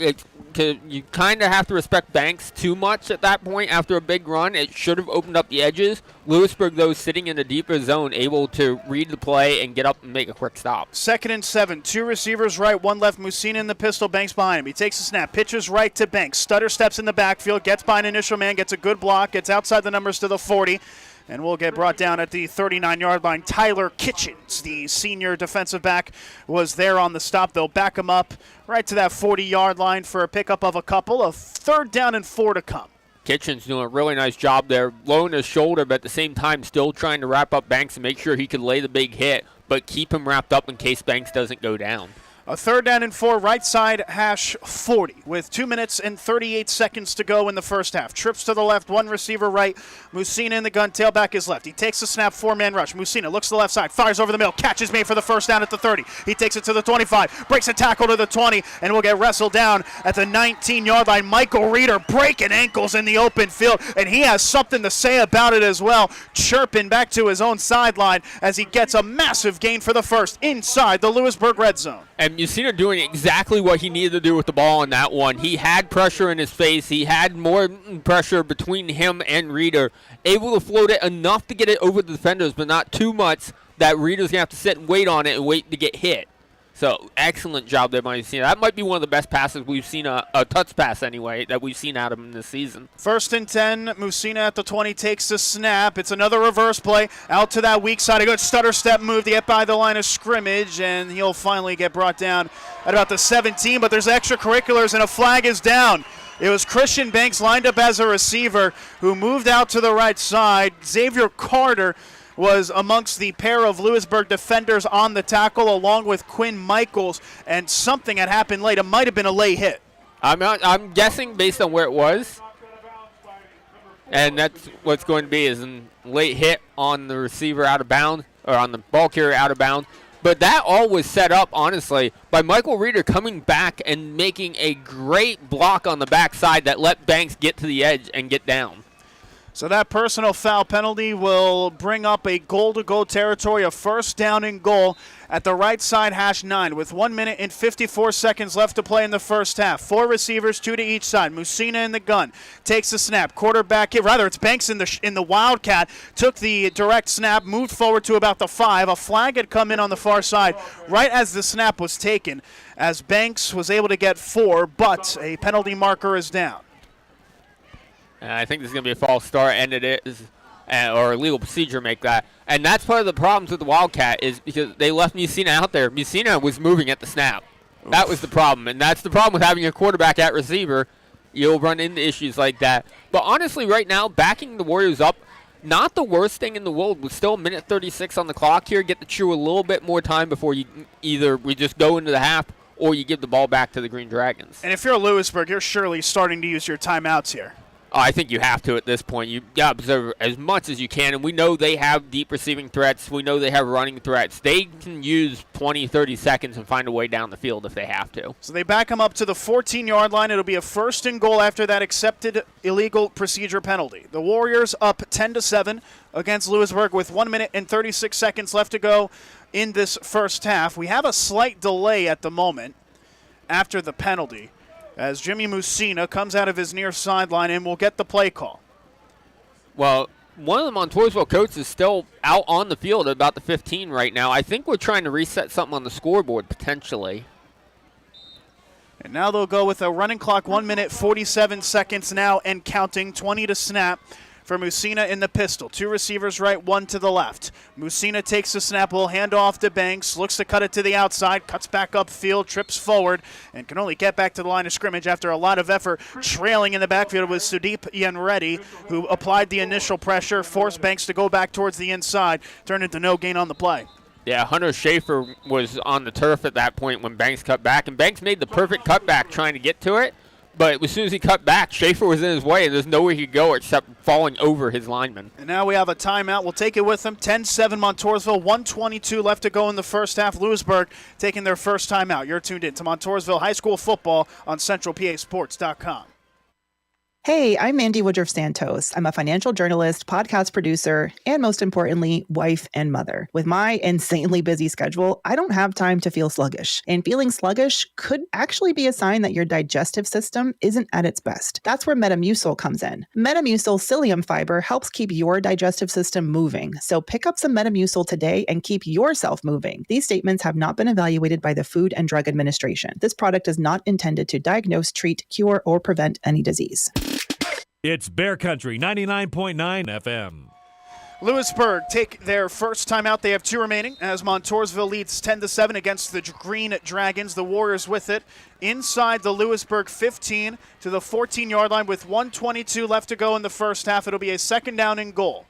You kind of have to respect Banks too much at that point after a big run. It should have opened up the edges. Lewisburg, though, sitting in a deeper zone, able to read the play and get up and make a quick stop. 2nd and 7. 2 receivers right, 1 left. Musina in the pistol, Banks behind him. He takes a snap, pitches right to Banks. Stutter steps in the backfield, gets by an initial man, gets a good block, gets outside the numbers to the 40. And will get brought down at the 39-yard line. Tyler Kitchens, the senior defensive back, was there on the stop. They'll back him up right to that 40-yard line for a pickup of a couple. A 3rd down and 4 to come. Kitchens doing a really nice job there, lowering his shoulder, but at the same time still trying to wrap up Banks and make sure he could lay the big hit, but keep him wrapped up in case Banks doesn't go down. A 3rd down and 4, right side hash 40 with 2 minutes and 38 seconds to go in the first half. Trips to the left, 1 receiver right. Musina in the gun, tailback is left. He takes a snap, 4-man rush. Musina looks to the left side, fires over the middle, catch is made for the first down at the 30. He takes it to the 25, breaks a tackle to the 20, and will get wrestled down at the 19-yard line. Michael Reeder breaking ankles in the open field, and he has something to say about it as well, chirping back to his own sideline as he gets a massive gain for the first inside the Lewisburg red zone. And Musina doing exactly what he needed to do with the ball on that one. He had pressure in his face. He had more pressure between him and Reeder. Able to float it enough to get it over the defenders, but not too much that Reeder's going to have to sit and wait on it and wait to get hit. So, excellent job there by Musina. That might be one of the best passes we've seen, a touch pass anyway, that we've seen out of him this season. 1st and 10, Musina at the 20 takes the snap. It's another reverse play out to that weak side. A good stutter step move to get by the line of scrimmage, and he'll finally get brought down at about the 17, but there's extracurriculars and a flag is down. It was Christian Banks lined up as a receiver who moved out to the right side. Xavier Carter was amongst the pair of Lewisburg defenders on the tackle along with Quinn Michaels, and something had happened late. It might have been a late hit. I'm guessing based on where it was, and that's what's going to be is a late hit on the receiver out of bounds, or on the ball carrier out of bounds. But that all was set up, honestly, by Michael Reeder coming back and making a great block on the backside that let Banks get to the edge and get down. So that personal foul penalty will bring up a goal-to-go territory, a 1st down and goal at the right side hash 9 with 1 minute and 54 seconds left to play in the first half. 4 receivers, 2 to each side. Musina in the gun, takes the snap. Quarterback, it's Banks in the Wildcat, took the direct snap, moved forward to about the 5. A flag had come in on the far side right as the snap was taken, as Banks was able to get 4, but a penalty marker is down. I think this is going to be a false start, and it is, or a legal procedure make that. And that's part of the problems with the Wildcat is because they left Musina out there. Musina was moving at the snap. That was the problem, and that's the problem with having a quarterback at receiver. You'll run into issues like that. But honestly, right now, backing the Warriors up, not the worst thing in the world. With still a minute 36 on the clock here, get to chew a little bit more time before we just go into the half or you give the ball back to the Green Dragons. And if you're Lewisburg, you're surely starting to use your timeouts here. Oh, I think you have to at this point. You got to observe as much as you can, and we know they have deep receiving threats. We know they have running threats. They can use 20, 30 seconds and find a way down the field if they have to. So they back them up to the 14-yard line. It'll be a 1st and goal after that accepted illegal procedure penalty. The Warriors up 10-7 against Lewisburg with 1 minute and 36 seconds left to go in this first half. We have a slight delay at the moment after the penalty, as Jimmy Musina comes out of his near sideline and will get the play call. Well, one of the Montousville coaches is still out on the field at about the 15 right now. I think we're trying to reset something on the scoreboard, potentially. And now they'll go with a running clock, 1 minute, 47 seconds now and counting, 20 to snap for Musina in the pistol. 2 receivers right, 1 to the left. Musina takes the snap, will hand off to Banks, looks to cut it to the outside, cuts back upfield, trips forward, and can only get back to the line of scrimmage after a lot of effort. Trailing in the backfield was Sudeep Yanreddy, who applied the initial pressure, forced Banks to go back towards the inside, turned into no gain on the play. Yeah, Hunter Schaefer was on the turf at that point when Banks cut back, and Banks made the perfect cutback trying to get to it. But as soon as he cut back, Schaefer was in his way, and there's nowhere he could go except falling over his lineman. And now we have a timeout. We'll take it with them. 10-7 Montousville, 1:22 left to go in the first half. Lewisburg taking their first timeout. You're tuned in to Montousville High School football on CentralPASports.com. Hey, I'm Mandy Woodruff-Santos. I'm a financial journalist, podcast producer, and most importantly, wife and mother. With my insanely busy schedule, I don't have time to feel sluggish. And feeling sluggish could actually be a sign that your digestive system isn't at its best. That's where Metamucil comes in. Metamucil psyllium fiber helps keep your digestive system moving. So pick up some Metamucil today and keep yourself moving. These statements have not been evaluated by the Food and Drug Administration. This product is not intended to diagnose, treat, cure, or prevent any disease. It's Bear Country 99.9 FM. Lewisburg take their first timeout. They have 2 remaining as Montousville leads 10-7 against the Green Dragons. The Warriors with it inside the Lewisburg 15 to the 14-yard line with 1:22 left to go in the first half. It'll be a second down and goal.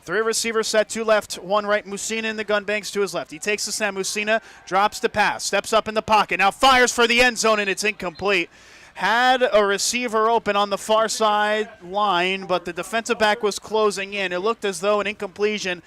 3 receivers set, 2 left, 1 right. Musina in the gun, Banks to his left. He takes the snap. Musina drops the pass, steps up in the pocket, now fires for the end zone, and it's incomplete. Had a receiver open on the far side line, but the defensive back was closing in. It looked as though an incompletion,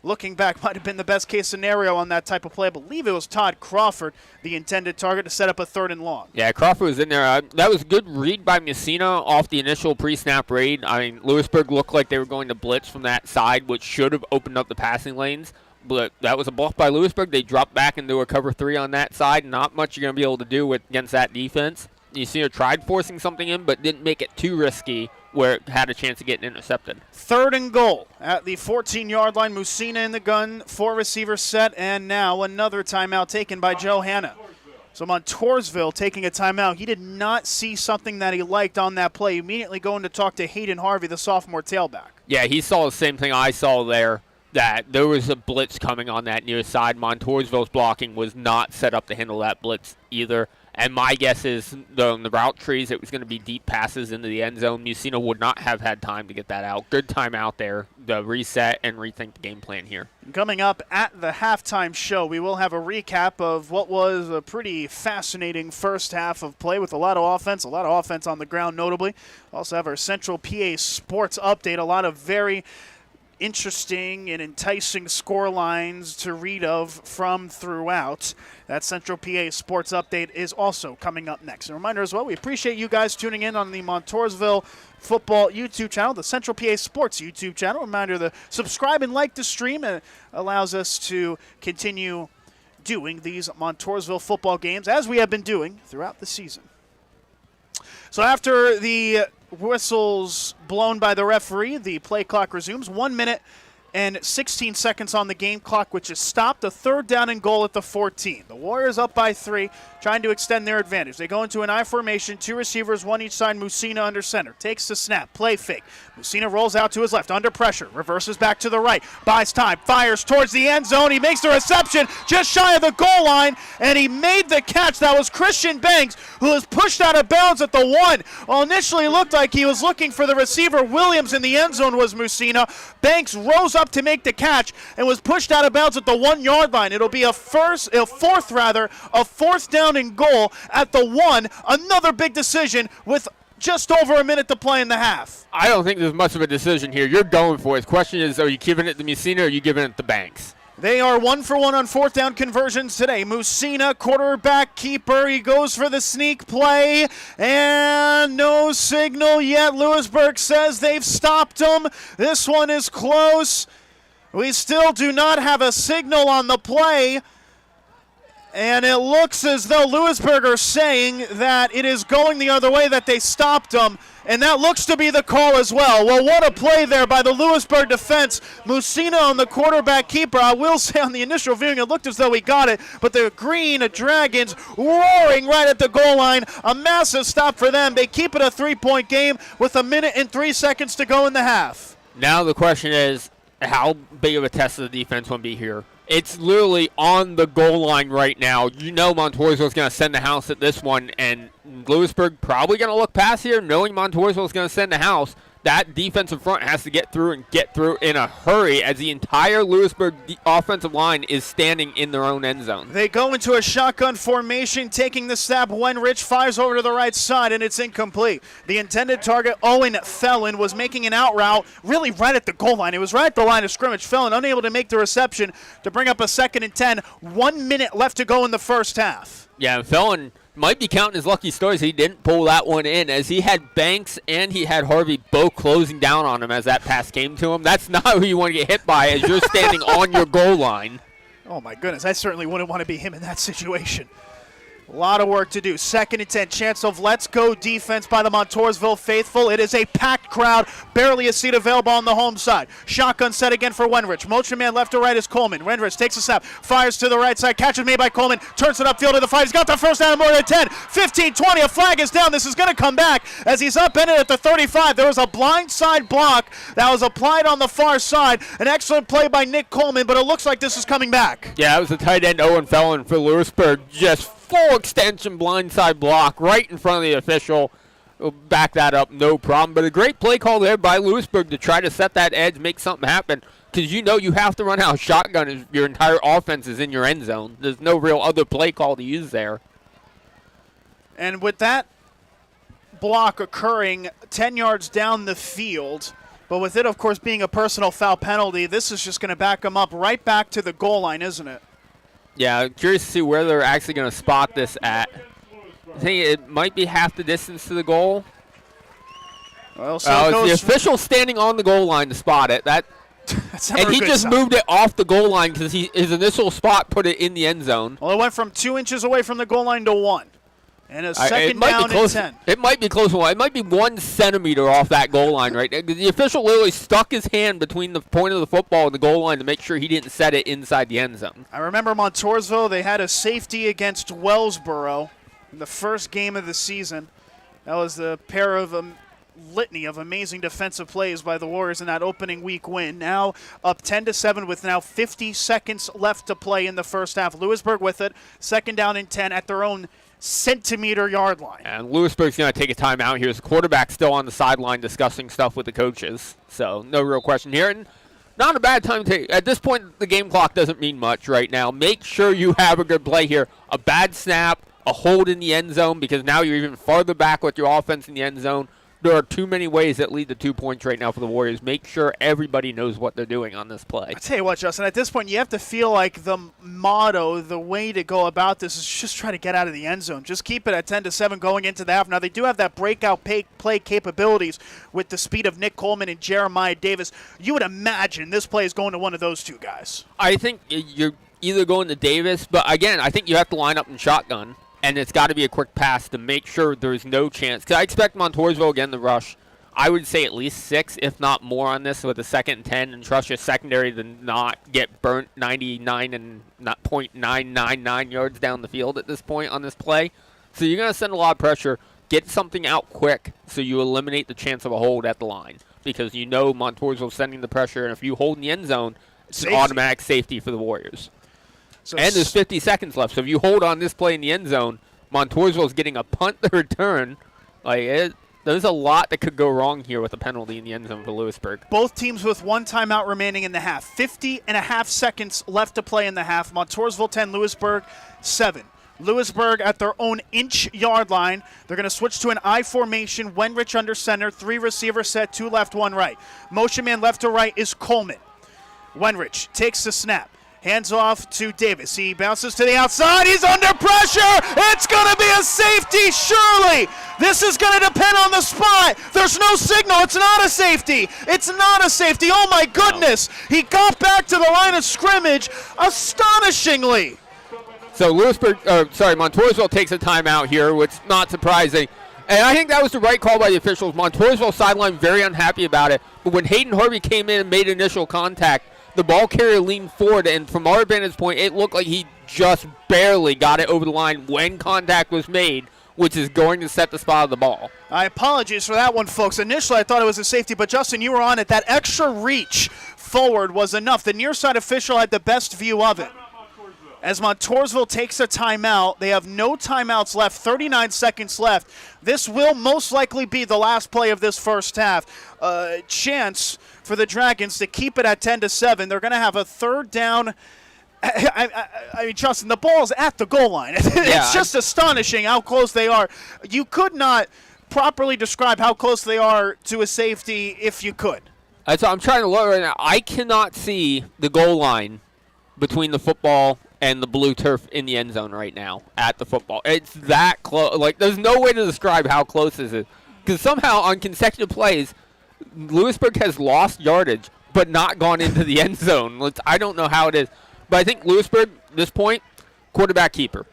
looking back, might have been the best case scenario on that type of play. I believe it was Todd Crawford, the intended target, to set up a 3rd and long. Yeah, Crawford was in there. That was a good read by Messina off the initial pre-snap raid. I mean, Lewisburg looked like they were going to blitz from that side, which should have opened up the passing lanes. But that was a bluff by Lewisburg. They dropped back into a cover 3 on that side. Not much you're going to be able to do against that defense. Messina tried forcing something in, but didn't make it too risky where it had a chance of getting intercepted. 3rd and goal at the 14-yard line. Musina in the gun, 4 receivers set, and now another timeout taken by Joe Hanna. So Montousville taking a timeout. He did not see something that he liked on that play. Immediately going to talk to Hayden Harvey, the sophomore tailback. Yeah, he saw the same thing I saw there, that there was a blitz coming on that near side. Montousville's blocking was not set up to handle that blitz either. And my guess is the route trees, it was going to be deep passes into the end zone. Messina would not have had time to get that out. Good time out there to reset and rethink the game plan here. Coming up at the halftime show, we will have a recap of what was a pretty fascinating first half of play with a lot of offense on the ground notably. Also have our Central PA Sports update, a lot of very interesting and enticing score lines to read of from throughout. That Central PA Sports Update is also coming up next. A reminder as well, we appreciate you guys tuning in on the Montousville Football YouTube channel, the Central PA Sports YouTube channel. Reminder to subscribe and like the stream. It allows us to continue doing these Montousville football games as we have been doing throughout the season. So after the whistles blown by the referee, the play clock resumes. 1 minute and 16 seconds on the game clock, which is stopped. A 3rd down and goal at the 14. The Warriors up by 3, trying to extend their advantage. They go into an I formation, 2 receivers, 1 each side. Musina under center, takes the snap, play fake. Musina rolls out to his left, under pressure, reverses back to the right, buys time, fires towards the end zone. He makes the reception just shy of the goal line, and he made the catch. That was Christian Banks, who was pushed out of bounds at the 1. Well, initially it looked like he was looking for the receiver. Williams in the end zone was Musina. Banks rose up to make the catch and was pushed out of bounds at the 1-yard line. It'll be a fourth down and goal at the 1. Another big decision with just over a minute to play in the half. I don't think there's much of a decision here. You're going for it. The question is, are you giving it to Messina or are you giving it to Banks? They are 1 for 1 on 4th down conversions today. Musina, quarterback keeper. He goes for the sneak play, and no signal yet. Lewisburg says they've stopped him. This one is close. We still do not have a signal on the play. And it looks as though Lewisburg are saying that it is going the other way, that they stopped them. And that looks to be the call as well. Well, what a play there by the Lewisburg defense. Musina on the quarterback keeper. I will say on the initial viewing, it looked as though he got it. But the Green Dragons roaring right at the goal line. A massive stop for them. They keep it a 3-point game with 1 minute and 3 seconds to go in the half. Now the question is, how big of a test of the defense will be here? It's literally on the goal line right now. You know Montousville's going to send the house at this one, and Lewisburg probably going to look past here, knowing Montousville's going to send the house. That defensive front has to get through in a hurry as the entire Lewisburg offensive line is standing in their own end zone. They go into a shotgun formation, taking the snap. Wenrich fires over to the right side, and it's incomplete. The intended target, Owen Fellon, was making an out route really right at the goal line. It was right at the line of scrimmage. Fellon unable to make the reception to bring up a 2nd and 10. 1 minute left to go in the first half. Yeah, Fellon might be counting his lucky stars. He didn't pull that one in, as he had Banks and he had Harvey both closing down on him as that pass came to him. That's not who you want to get hit by as you're standing on your goal line. Oh, my goodness. I certainly wouldn't want to be him in that situation. A lot of work to do. 2nd and 10. Chance of let's go defense by the Montousville faithful. It is a packed crowd. Barely a seat available on the home side. Shotgun set again for Wenrich. Motion man left to right is Coleman. Wenrich takes a snap. Fires to the right side. Catch is made by Coleman. Turns it upfield to the 5. He's got the first down more than 10. 15, 20. A flag is down. This is going to come back as he's upended at the 35. There was a blind side block that was applied on the far side. An excellent play by Nick Coleman, but it looks like this is coming back. Yeah, it was the tight end Owen Fellon for Lewisburg. Just full extension blindside block right in front of the official. We'll back that up, no problem. But a great play call there by Lewisburg to try to set that edge, make something happen. Because you know you have to run out shotgun if your entire offense is in your end zone. There's no real other play call to use there. And with that block occurring 10 yards down the field, but with it, of course, being a personal foul penalty, this is just going to back them up right back to the goal line, isn't it? Yeah, curious to see where they're actually going to spot this at. I think it might be half the distance to the goal. Well, it's the official standing on the goal line to spot it. And he just sign. moved it off the goal line because his initial spot put it in the end zone. Well, it went from 2 inches away from the goal line to 1. And a second down and 10. It might be close to 1. It might be 1 centimeter off that goal line right there. The official literally stuck his hand between the point of the football and the goal line to make sure he didn't set it inside the end zone. I remember Montousville, they had a safety against Wellsboro in the first game of the season. That was the pair of litany of amazing defensive plays by the Warriors in that opening week win. Now up 10-7 with now 50 seconds left to play in the first half. Lewisburg with it. 2nd down and 10 at their own centimeter yard line. And Lewisburg's going to take a timeout here. The quarterback's still on the sideline discussing stuff with the coaches. So no real question here. And not a bad time to take. At this point, the game clock doesn't mean much right now. Make sure you have a good play here. A bad snap, a hold in the end zone, because now you're even farther back with your offense in the end zone. There are too many ways that lead to 2 points right now for the Warriors. Make sure everybody knows what they're doing on this play. I tell you what, Justin, at this point, you have to feel like the motto, the way to go about this is just try to get out of the end zone. Just keep it at 10-7 going into the half. Now, they do have that breakout play capabilities with the speed of Nick Coleman and Jeremiah Davis. You would imagine this play is going to one of those two guys. I think you're either going to Davis, but again, I think you have to line up in shotgun. And it's got to be a quick pass to make sure there's no chance. Because I expect Montousville again to rush. I would say at least 6, if not more, on this with a 2nd and 10, and trust your secondary to not get burnt 99 and not .999 yards down the field at this point on this play. So you're going to send a lot of pressure. Get something out quick so you eliminate the chance of a hold at the line. Because you know Montousville's sending the pressure, and if you hold in the end zone, it's an automatic safety for the Warriors. So and there's 50 seconds left. So if you hold on this play in the end zone, Montousville's getting a punt to return. There's a lot that could go wrong here with a penalty in the end zone for Lewisburg. Both teams with 1 timeout remaining in the half. 50.5 seconds left to play in the half. Montousville 10, Lewisburg 7. Lewisburg at their own inch-yard line. They're going to switch to an I formation. Wenrich under center. 3 receiver set, 2 left, 1 right. Motion man left to right is Coleman. Wenrich takes the snap. Hands off to Davis. He bounces to the outside. He's under pressure. It's going to be a safety, surely. This is going to depend on the spot. There's no signal. It's not a safety. It's not a safety. Oh, my goodness. He got back to the line of scrimmage astonishingly. So Montousville takes a timeout here, which is not surprising. And I think that was the right call by the officials. Montousville sideline very unhappy about it. But when Hayden Harvey came in and made initial contact, the ball carrier leaned forward, and from our vantage point, it looked like he just barely got it over the line when contact was made, which is going to set the spot of the ball. I apologize for that one, folks. Initially, I thought it was a safety, but Justin, you were on it. That extra reach forward was enough. The near side official had the best view of it. As Montousville takes a timeout, they have no timeouts left, 39 seconds left. This will most likely be the last play of this first half. Chance for the Dragons to keep it at 10-7. They're going to have a third down. I mean, Justin, the ball's at the goal line. It's just astonishing how close they are. You could not properly describe how close they are to a safety if you could. So I'm trying to look right now. I cannot see the goal line between the football and the blue turf in the end zone right now at the football. It's that close. Like, there's no way to describe how close this is. Because somehow on consecutive plays, Lewisburg has lost yardage but not gone into the end zone. I don't know how it is. But I think Lewisburg, at this point, quarterback keeper.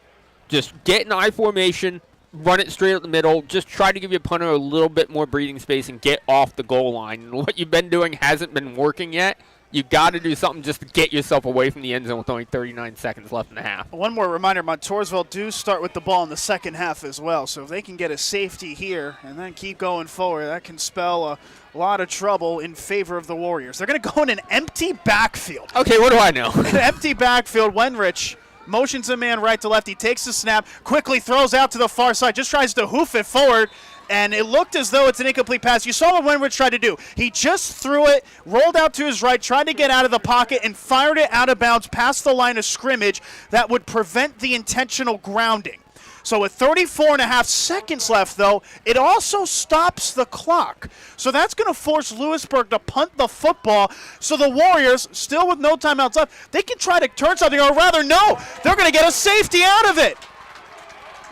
Just get an I formation, run it straight up the middle, just try to give your punter a little bit more breathing space and get off the goal line. And what you've been doing hasn't been working yet. You got to do something just to get yourself away from the end zone with only 39 seconds left in the half. One more reminder, Montousville do start with the ball in the second half as well. So if they can get a safety here and then keep going forward, that can spell a lot of trouble in favor of the Warriors. They're going to go in an empty backfield. Okay, what do I know? An empty backfield. Wenrich motions a man right to left. He takes the snap, quickly throws out to the far side, just tries to hoof it forward. And it looked as though it's an incomplete pass. You saw what Wenrich tried to do. He just threw it, rolled out to his right, tried to get out of the pocket, and fired it out of bounds past the line of scrimmage that would prevent the intentional grounding. So with 34.5 seconds left, though, it also stops the clock. So that's going to force Lewisburg to punt the football. So the Warriors, still with no timeouts left, they can try to turn something, or rather, no, they're going to get a safety out of it.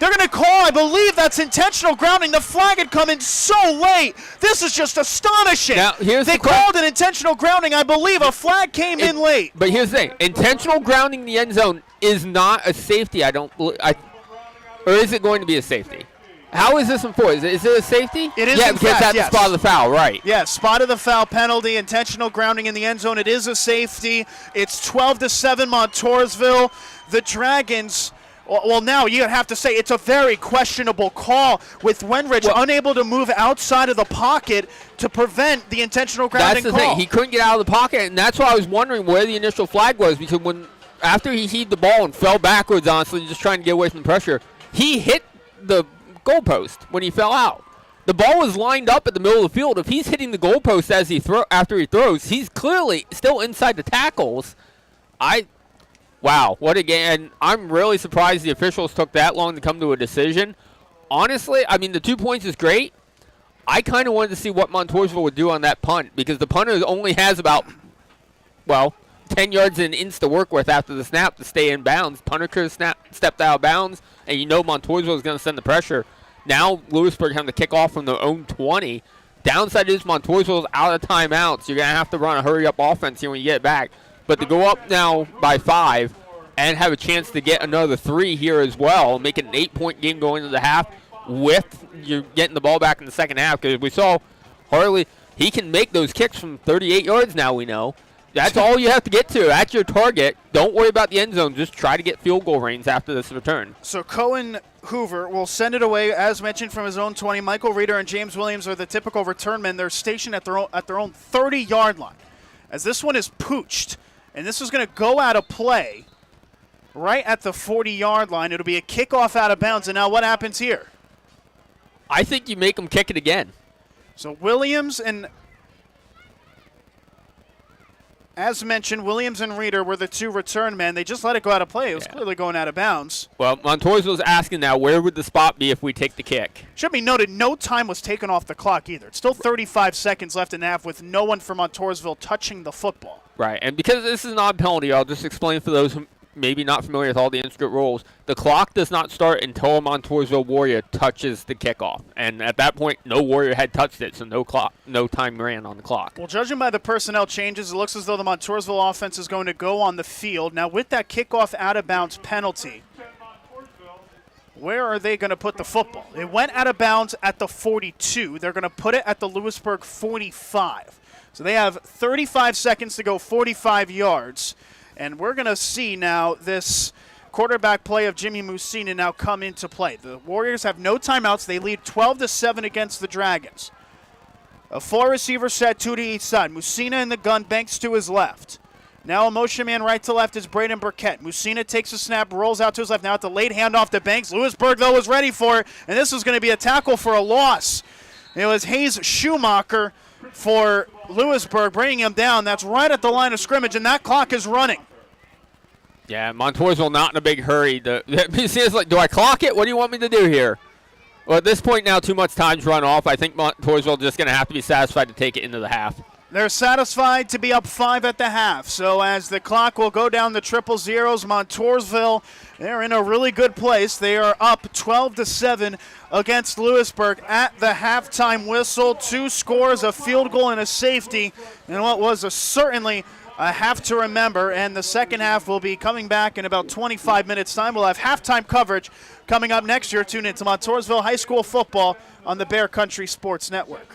They're going to call, I believe that's intentional grounding. The flag had come in so late. This is just astonishing. Now, they called an intentional grounding. I believe a flag came in late. But here's the thing. Intentional grounding in the end zone is not a safety, or is it going to be a safety? How is this enforced? Is it a safety? It is, yeah, in because fact, that's yes. the spot of the foul, right. Yeah, spot of the foul penalty, intentional grounding in the end zone. It is a safety. It's 12-7 Montousville. The Dragons... Well, now you have to say it's a very questionable call with Wenrich unable to move outside of the pocket to prevent the intentional grounding call. That's the thing. He couldn't get out of the pocket, and that's why I was wondering where the initial flag was, because after he heaved the ball and fell backwards, honestly, just trying to get away from the pressure, he hit the goalpost when he fell out. The ball was lined up at the middle of the field. If he's hitting the goalpost after he throws, he's clearly still inside the tackles. Wow, what a game. And I'm really surprised the officials took that long to come to a decision. Honestly, I mean, the 2 points is great. I kind of wanted to see what Montousville would do on that punt, because the punter only has about, 10 yards and inch to work with after the snap to stay in bounds. Punter could have stepped out of bounds, and you know Montousville is going to send the pressure. Now Lewisburg having to kick off from their own 20. Downside is Montousville is out of timeouts. You're going to have to run a hurry-up offense here when you get back. But to go up now by 5 and have a chance to get another 3 here as well, make it an 8-point game going into the half with you getting the ball back in the second half. Because we saw Harley, he can make those kicks from 38 yards now, we know. That's all you have to get to. That's your target. Don't worry about the end zone. Just try to get field goal range after this return. So Cohen Hoover will send it away, as mentioned, from his own 20. Michael Reeder and James Williams are the typical return men. They're stationed at their own 30-yard line. As this one is pooched. And this is going to go out of play right at the 40-yard line. It'll be a kickoff out of bounds. And now what happens here? I think you make them kick it again. So Williams and, as mentioned, Williams and Reeder were the 2 return men. They just let it go out of play. It was clearly going out of bounds. Well, Montousville's asking now, where would the spot be if we take the kick? Should be noted, no time was taken off the clock either. It's still 35 seconds left in the half with no one from Montousville touching the football. Right, and because this is not a penalty, I'll just explain for those who maybe not familiar with all the intricate rules. The clock does not start until a Montousville Warrior touches the kickoff. And at that point, no Warrior had touched it, so no time ran on the clock. Well, judging by the personnel changes, it looks as though the Montousville offense is going to go on the field. Now, with that kickoff out-of-bounds penalty, Where are they going to put the football? It went out of bounds at the 42. They're going to put it at the Lewisburg 45. So they have 35 seconds to go 45 yards. And we're going to see now this quarterback play of Jimmy Musina now come into play. The Warriors have no timeouts. They lead 12-7 against the Dragons. A 4-receiver set, 2 to each side. Musina in the gun, Banks to his left. Now a motion man right to left is Braden Burkett. Musina takes a snap, rolls out to his left. Now at the late handoff to Banks. Lewisburg, though, was ready for it, and this is going to be a tackle for a loss. It was Hayes Schumacher for Lewisburg bringing him down. That's right at the line of scrimmage, and that clock is running. Yeah, Montousville not in a big hurry. Musina's like, do I clock it? What do you want me to do here? Well, at this point now, too much time's run off. I think Montousville just going to have to be satisfied to take it into the half. They're satisfied to be up 5 at the half. So as the clock will go down the 000s, Montousville, they're in a really good place. They are up 12-7 against Lewisburg at the halftime whistle. 2 scores, a field goal and a safety, and what was certainly a half to remember. And the second half will be coming back in about 25 minutes' time. We'll have halftime coverage coming up next year. Tune in to Montousville High School football on the Bear Country Sports Network.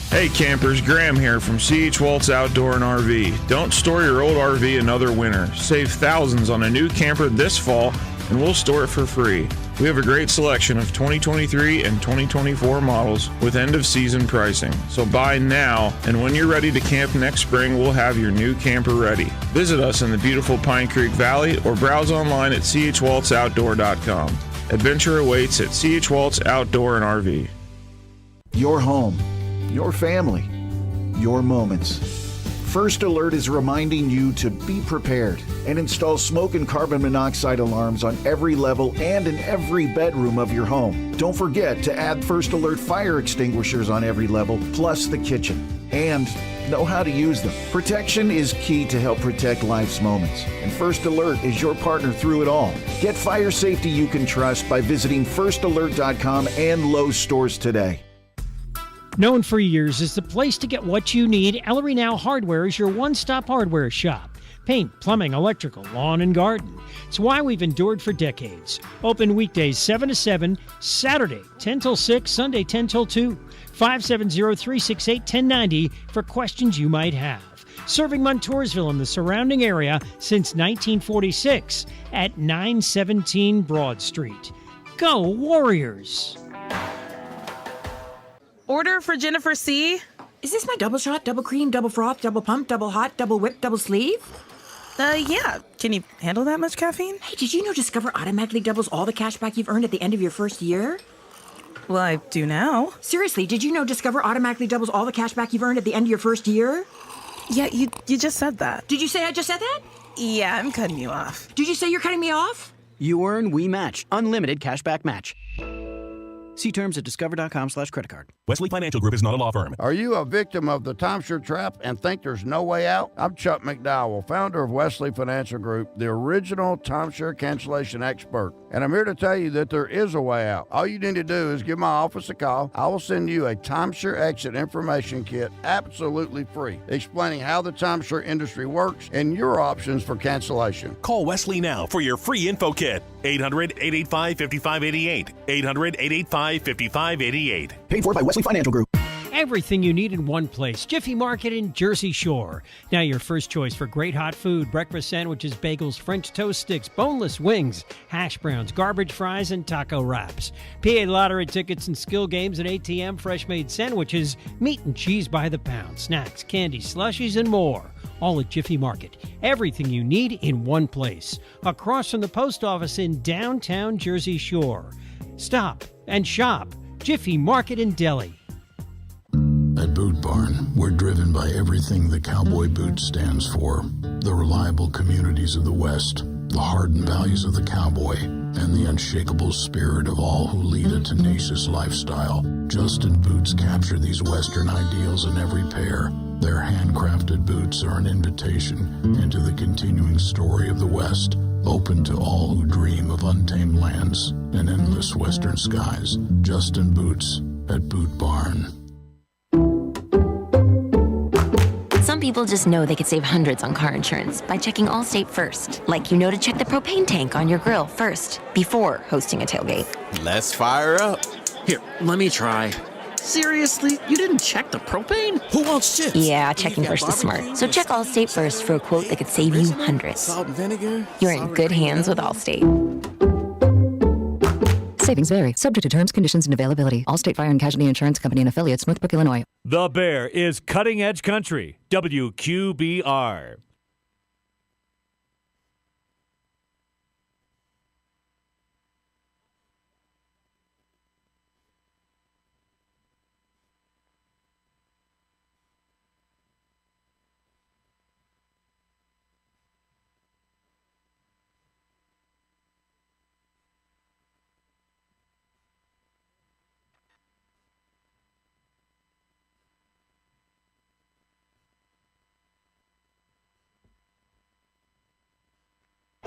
Hey campers, Graham here from C.H. Waltz Outdoor and RV. Don't store your old RV another winter. Save thousands on a new camper this fall, and we'll store it for free. We have a great selection of 2023 and 2024 models with end-of-season pricing. So buy now, and when you're ready to camp next spring, we'll have your new camper ready. Visit us in the beautiful Pine Creek Valley or browse online at chwaltzoutdoor.com. Adventure awaits at C.H. Waltz Outdoor and RV. Your home. Your family, your moments. First Alert is reminding you to be prepared and install smoke and carbon monoxide alarms on every level and in every bedroom of your home. Don't forget to add First Alert fire extinguishers on every level, plus the kitchen. And know how to use them. Protection is key to help protect life's moments, and First Alert is your partner through it all. Get fire safety you can trust by visiting firstalert.com and Lowe's stores today. Known for years as the place to get what you need, Ellery Now Hardware is your one-stop hardware shop. Paint, plumbing, electrical, lawn, and garden. It's why we've endured for decades. Open weekdays 7 to 7, Saturday 10 till 6, Sunday 10 till 2. 570-368-1090 for questions you might have. Serving Montoursville and the surrounding area since 1946 at 917 Broad Street. Go Warriors! Order for Jennifer C. Is this my double shot, double cream, double froth, double pump, double hot, double whip, double sleeve? Yeah. Can you handle that much caffeine? Hey, did you know Discover automatically doubles all the cash back you've earned at the end of your first year? Well, I do now. Seriously, did you know Discover automatically doubles all the cash back you've earned at the end of your first year? Yeah, you just said that. Did you say I just said that? Yeah, I'm cutting you off. Did you say you're cutting me off? You earn, we match. Unlimited cashback match. See terms at discover.com/creditcard. Wesley Financial Group is not a law firm. Are you a victim of the timeshare trap and think there's no way out? I'm Chuck McDowell, founder of Wesley Financial Group, the original timeshare cancellation expert. And I'm here to tell you that there is a way out. All you need to do is give my office a call. I will send you a timeshare exit information kit absolutely free, explaining how the timeshare industry works and your options for cancellation. Call Wesley now for your free info kit. 800-885-5588. 800-885-5588. Paid for by Wesley Financial Group. Everything you need in one place. Jiffy Market in Jersey Shore. Now your first choice for great hot food, breakfast sandwiches, bagels, French toast sticks, boneless wings, hash browns, garbage fries, and taco wraps. PA lottery tickets and skill games and ATM fresh-made sandwiches, meat and cheese by the pound, snacks, candy, slushies, and more. All at Jiffy Market. Everything you need in one place. Across from the post office in downtown Jersey Shore. Stop and shop. Jiffy Market in Delhi. At Boot Barn, we're driven by everything the cowboy boot stands for. The reliable communities of the West, the hardened values of the cowboy, and the unshakable spirit of all who lead a tenacious lifestyle. Justin Boots capture these Western ideals in every pair. Their handcrafted boots are an invitation into the continuing story of the West, open to all who dream of untamed lands and endless Western skies. Justin Boots at Boot Barn. Some people people just know they could save hundreds on car insurance by checking Allstate first. Like you know to check the propane tank on your grill first, before hosting a tailgate. Let's fire up. Here, let me try. Seriously? You didn't check the propane? Who wants chips? Yeah, checking first is smart. So check Allstate first for a quote that could save you hundreds. Salt and vinegar? You're in good hands with Allstate. Savings vary, subject to terms, conditions, and availability. Allstate Fire and Casualty Insurance Company and Affiliates, Northbrook, Illinois. The Bear is Cutting Edge Country, WQBR.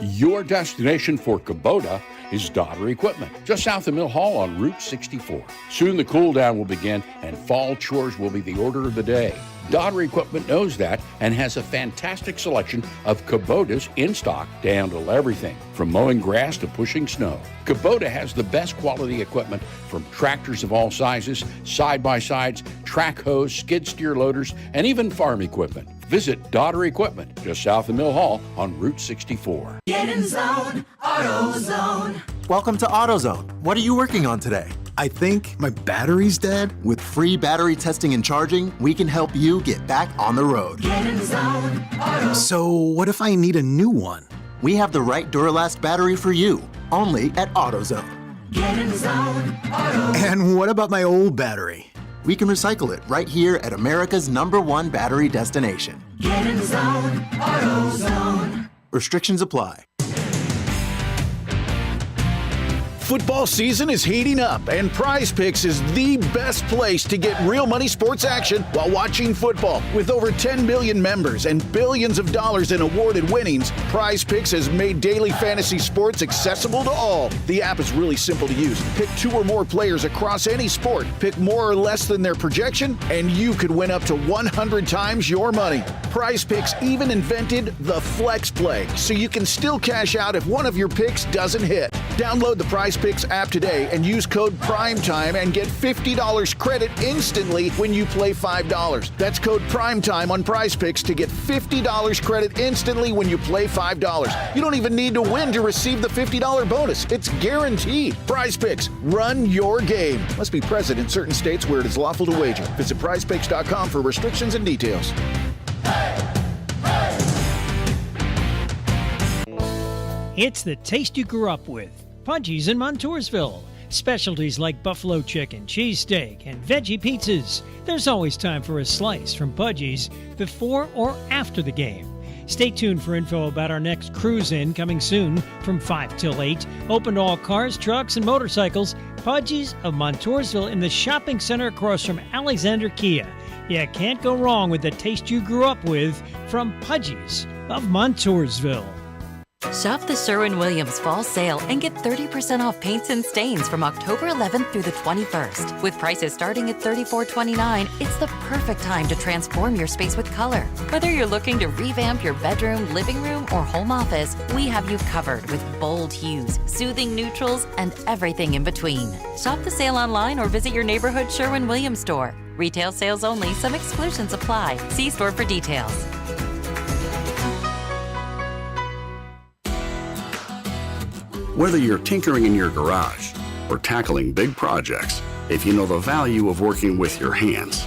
Your destination for Kubota is Daughter Equipment, just south of Mill Hall on Route 64. Soon the cool down will begin and fall chores will be the order of the day. Daughter Equipment knows that and has a fantastic selection of Kubotas in stock to handle everything from mowing grass to pushing snow. Kubota has the best quality equipment from tractors of all sizes, side-by-sides, track hoes, skid steer loaders, and even farm equipment. Visit Daughter Equipment, just south of Mill Hall on Route 64. Get in zone, AutoZone. Welcome to AutoZone. What are you working on today? I think my battery's dead. With free battery testing and charging, we can help you get back on the road. Get in zone, AutoZone. So what if I need a new one? We have the right Duralast battery for you, only at AutoZone. Get in zone, AutoZone. And what about my old battery? We can recycle it right here at America's #1 battery destination. Get in zone, AutoZone. Restrictions apply. Football season is heating up, and Prize Picks is the best place to get real money sports action while watching football. With over 10 million members and billions of dollars in awarded winnings, Prize Picks has made daily fantasy sports accessible to all. The app is really simple to use. Pick 2 or more players across any sport, pick more or less than their projection, and you could win up to 100 times your money. Prize Picks even invented the Flex Play, so you can still cash out if one of your picks doesn't hit. Download the Prize Picks app today and use code PRIMETIME and get $50 credit instantly when you play $5. That's code PRIMETIME on Prize Picks to get $50 credit instantly when you play $5. You don't even need to win to receive the $50 bonus. It's guaranteed. Prize Picks, run your game. Must be present in certain states where it is lawful to wager. Visit prizepicks.com for restrictions and details. It's the taste you grew up with. Pudgy's in Montousville. Specialties like buffalo chicken, cheesesteak, and veggie pizzas. There's always time for a slice from Pudgy's before or after the game. Stay tuned for info about our next cruise-in coming soon from 5 till 8. Open to all cars, trucks, and motorcycles. Pudgy's of Montousville in the shopping center across from Alexander Kia. You can't go wrong with the taste you grew up with from Pudgy's of Montousville. Shop the Sherwin-Williams Fall Sale and get 30% off paints and stains from October 11th through the 21st. With prices starting at $34.29, it's the perfect time to transform your space with color. Whether you're looking to revamp your bedroom, living room, or home office, we have you covered with bold hues, soothing neutrals, and everything in between. Shop the sale online or visit your neighborhood Sherwin-Williams store. Retail sales only. Some exclusions apply. See store for details. Whether you're tinkering in your garage or tackling big projects, if you know the value of working with your hands,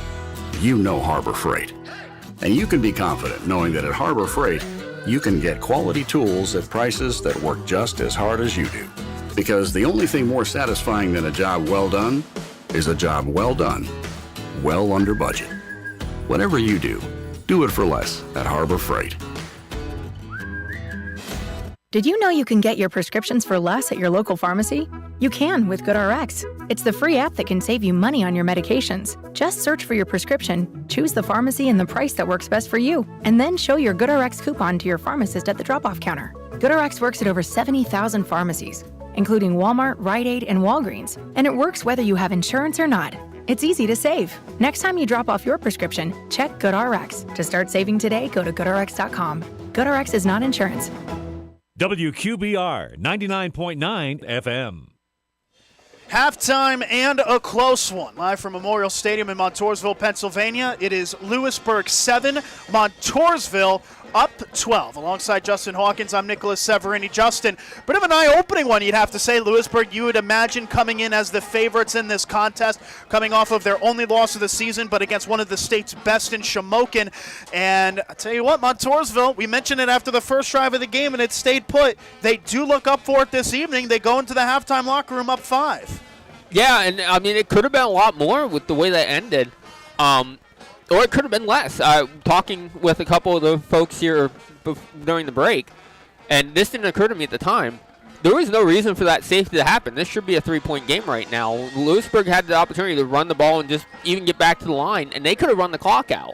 you know Harbor Freight. And you can be confident knowing that at Harbor Freight, you can get quality tools at prices that work just as hard as you do. Because the only thing more satisfying than a job well done is a job well done, well under budget. Whatever you do, do it for less at Harbor Freight. Did you know you can get your prescriptions for less at your local pharmacy? You can with GoodRx. It's the free app that can save you money on your medications. Just search for your prescription, choose the pharmacy and the price that works best for you, and then show your GoodRx coupon to your pharmacist at the drop-off counter. GoodRx works at over 70,000 pharmacies, including Walmart, Rite Aid, and Walgreens, and it works whether you have insurance or not. It's easy to save. Next time you drop off your prescription, check GoodRx. To start saving today, go to GoodRx.com. GoodRx is not insurance. WQBR 99.9 FM. Halftime and a close one. Live from Memorial Stadium in Montousville, Pennsylvania. It is Lewisburg 7, Montousville up 12. Alongside Justin Hawkins, I'm Nicholas Severini. Justin, bit of an eye-opening one, you'd have to say. Lewisburg, you would imagine, coming in as the favorites in this contest, coming off of their only loss of the season, but against one of the state's best in Shamokin. And I tell you what, Montousville, we mentioned it after the first drive of the game, and it stayed put. They do look up for it this evening. They go into the halftime locker room up 5. Yeah, and I mean, it could have been a lot more with the way that ended. Or it could have been less. Talking with a couple of the folks here during the break, and this didn't occur to me at the time, there was no reason for that safety to happen. This should be a 3-point game right now. Lewisburg had the opportunity to run the ball and just even get back to the line, and they could have run the clock out.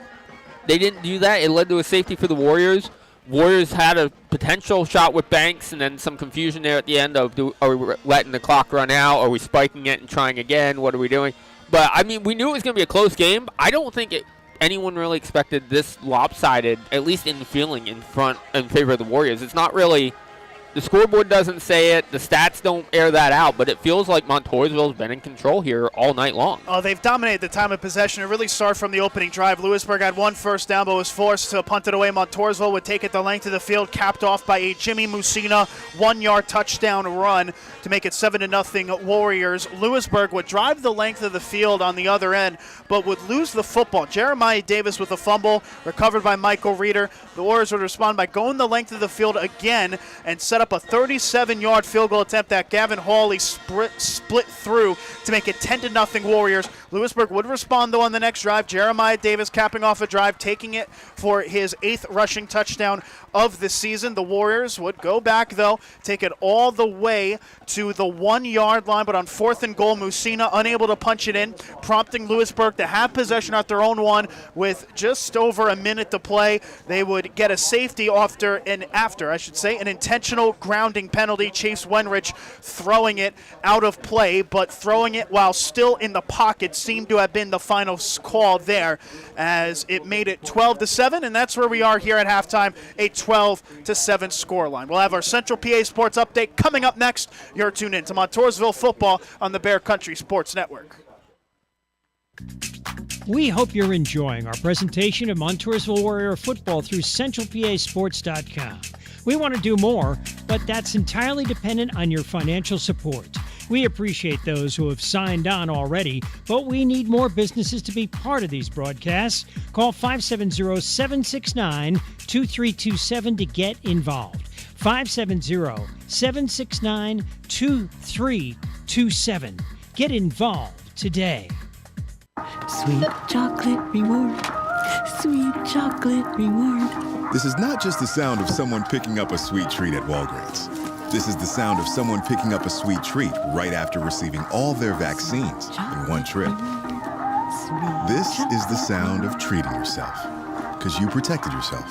They didn't do that. It led to a safety for the Warriors. Warriors had a potential shot with Banks, and then some confusion there at the end of, are we letting the clock run out? Are we spiking it and trying again? What are we doing? But, I mean, we knew it was going to be a close game. I don't think anyone really expected this lopsided, at least in the feeling, in favor of the Warriors. It's not really, the scoreboard doesn't say it, the stats don't air that out, but it feels like Montousville's been in control here all night long. Oh, they've dominated the time of possession. It really started from the opening drive. Lewisburg had one first down, but was forced to punt it away. Montousville would take it the length of the field, capped off by a Jimmy Musina 1-yard touchdown run to make it 7-0 Warriors. Lewisburg would drive the length of the field on the other end, but would lose the football. Jeremiah Davis with a fumble, recovered by Michael Reeder. The Warriors would respond by going the length of the field again and set up a 37-yard field goal attempt that Gavin Hawley split through to make it 10-0 Warriors. Lewisburg would respond, though, on the next drive. Jeremiah Davis capping off a drive, taking it for his 8th rushing touchdown of the season. The Warriors would go back, though, take it all the way to the 1-yard line, but on 4th and goal, Musina unable to punch it in, prompting Lewisburg to have possession at their own one with just over a minute to play. They would get a safety after an intentional grounding penalty. Chase Wenrich throwing it out of play, but throwing it while still in the pocket seemed to have been the final call there, as it made it 12-7, and that's where we are here at halftime, a 12-7 scoreline. We'll have our Central PA Sports Update coming up next. You're tuned in to Montousville football on the Bear Country Sports Network. We hope you're enjoying our presentation of Montousville Warrior football through CentralPASports.com. We want to do more, but that's entirely dependent on your financial support. We appreciate those who have signed on already, but we need more businesses to be part of these broadcasts. Call 570-769-2327 to get involved. 570-769-2327. Get involved today. Sweet chocolate reward. Sweet chocolate reward. This is not just the sound of someone picking up a sweet treat at Walgreens. This is the sound of someone picking up a sweet treat right after receiving all their vaccines in one trip. This is the sound of treating yourself, because you protected yourself.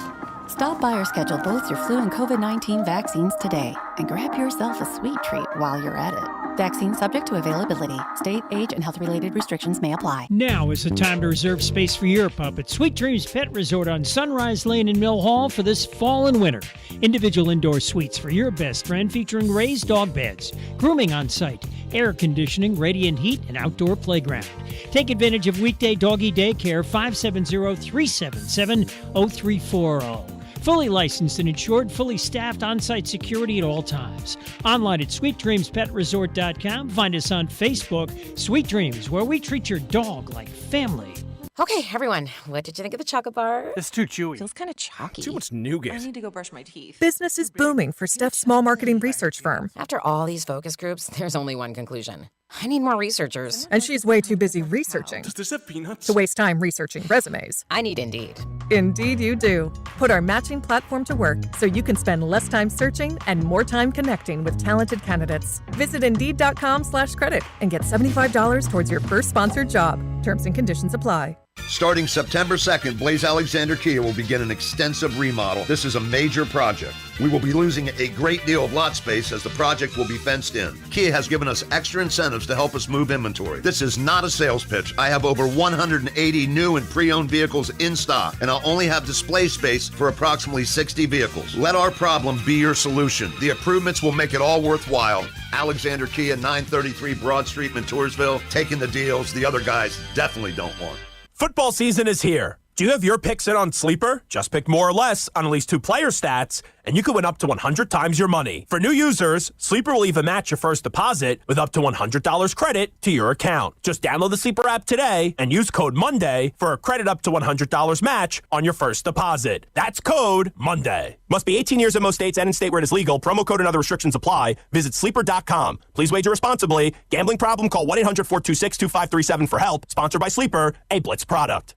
Stop by or schedule both your flu and COVID-19 vaccines today and grab yourself a sweet treat while you're at it. Vaccine subject to availability. State, age, and health-related restrictions may apply. Now is the time to reserve space for your pup at Sweet Dreams Pet Resort on Sunrise Lane in Mill Hall for this fall and winter. Individual indoor suites for your best friend featuring raised dog beds, grooming on site, air conditioning, radiant heat, and outdoor playground. Take advantage of weekday doggy daycare 570-377-0340. Fully licensed and insured, fully staffed on-site security at all times. Online at SweetDreamsPetResort.com. Find us on Facebook, Sweet Dreams, where we treat your dog like family. Okay, everyone, what did you think of the chocolate bar? It's too chewy. Feels kind of chalky. Too much nougat. I need to go brush my teeth. Business is booming for Steph's small marketing research firm. After all these focus groups, there's only one conclusion. I need more researchers. And she's way too busy researching. Does this have peanuts? To waste time researching resumes. I need Indeed. Indeed you do. Put our matching platform to work so you can spend less time searching and more time connecting with talented candidates. Visit Indeed.com/credit and get $75 towards your first sponsored job. Terms and conditions apply. Starting September 2nd, Blaze Alexander Kia will begin an extensive remodel. This is a major project. We will be losing a great deal of lot space as the project will be fenced in. Kia has given us extra incentives to help us move inventory. This is not a sales pitch. I have over 180 new and pre-owned vehicles in stock, and I'll only have display space for approximately 60 vehicles. Let our problem be your solution. The improvements will make it all worthwhile. Alexander Kia, 933 Broad Street, Montousville, taking the deals the other guys definitely don't want. Football season is here. Do you have your picks in on Sleeper? Just pick more or less on at least 2 player stats, and you could win up to 100 times your money. For new users, Sleeper will even match your first deposit with up to $100 credit to your account. Just download the Sleeper app today and use code MONDAY for a credit up to $100 match on your first deposit. That's code MONDAY. Must be 18 years in most states and in state where it is legal. Promo code and other restrictions apply. Visit sleeper.com. Please wager responsibly. Gambling problem? Call 1-800-426-2537 for help. Sponsored by Sleeper, a Blitz product.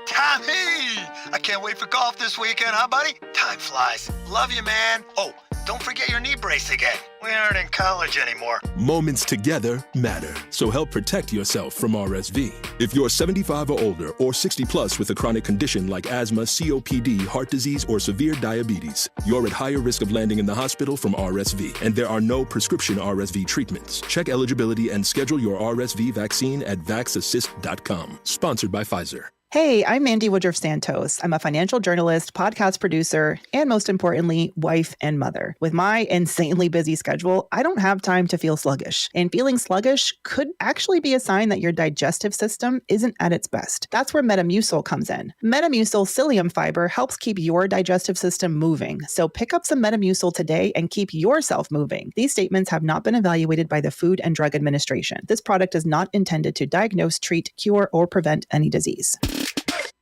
Tommy! I can't wait for golf this weekend, huh, buddy? Time flies. Love you, man. Oh, don't forget your knee brace again. We aren't in college anymore. Moments together matter, so help protect yourself from RSV. If you're 75 or older or 60 plus with a chronic condition like asthma, COPD, heart disease, or severe diabetes, you're at higher risk of landing in the hospital from RSV, and there are no prescription RSV treatments. Check eligibility and schedule your RSV vaccine at vaxassist.com. Sponsored by Pfizer. Hey, I'm Mandy Woodruff-Santos. I'm a financial journalist, podcast producer, and most importantly, wife and mother. With my insanely busy schedule, I don't have time to feel sluggish. And feeling sluggish could actually be a sign that your digestive system isn't at its best. That's where Metamucil comes in. Metamucil psyllium fiber helps keep your digestive system moving. So pick up some Metamucil today and keep yourself moving. These statements have not been evaluated by the Food and Drug Administration. This product is not intended to diagnose, treat, cure, or prevent any disease.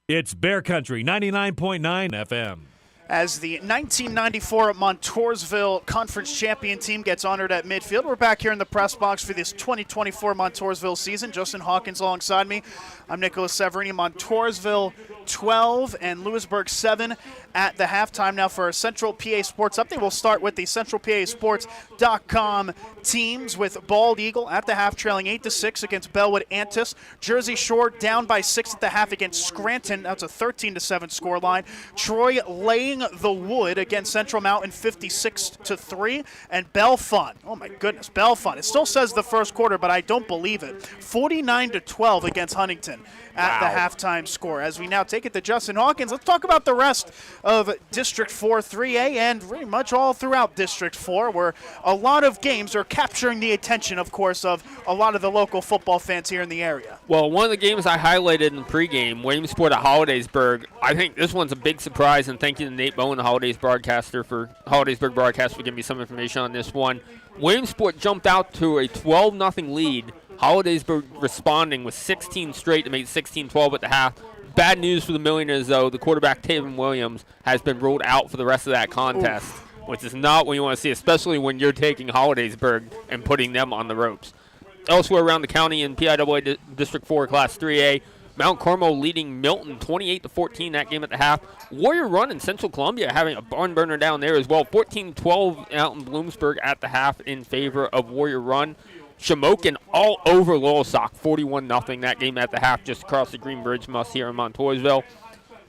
It's Bear Country 99.9 FM. As the 1994 Montousville Conference Champion team gets honored at midfield, we're back here in the press box for this 2024 Montousville season. Justin Hawkins alongside me. I'm Nicholas Severini. Montousville 12 and Lewisburg 7 at the halftime. Now for our Central PA Sports update, we'll start with the CentralPASports.com teams with Bald Eagle at the half trailing 8-6 against Bellwood Antis. Jersey Shore down by 6 at the half against Scranton. That's a 13-7 scoreline. Troy laying the wood against Central Mountain 56-3. And Bellefonte, oh my goodness, Bellefonte. It still says the first quarter, but I don't believe it. 49-12 against Huntington at the halftime score. As we now take it to Justin Hawkins, let's talk about the rest of District 4 3A and pretty much all throughout District 4, where a lot of games are capturing the attention, of course, of a lot of the local football fans here in the area. Well, one of the games I highlighted in the pregame, Williamsport at Hollidaysburg, I think this one's a big surprise, and thank you to Nate Bowen, the Hollidaysburg broadcaster for giving me some information on this one. Williamsport jumped out to a 12-0 lead. Hollidaysburg responding with 16 straight to make 16-12 at the half. Bad news for the Millionaires, though. The quarterback, Taven Williams, has been ruled out for the rest of that contest, which is not what you want to see, especially when you're taking Hollidaysburg and putting them on the ropes. Elsewhere around the county in PIAA District 4 Class 3A, Mount Carmel leading Milton 28-14 that game at the half. Warrior Run in Central Columbia having a barn burner down there as well. 14-12 out in Bloomsburg at the half in favor of Warrior Run. Shamokin all over Loyalsock, 41-0 that game at the half just across the Green Bridge Muss here in Montousville.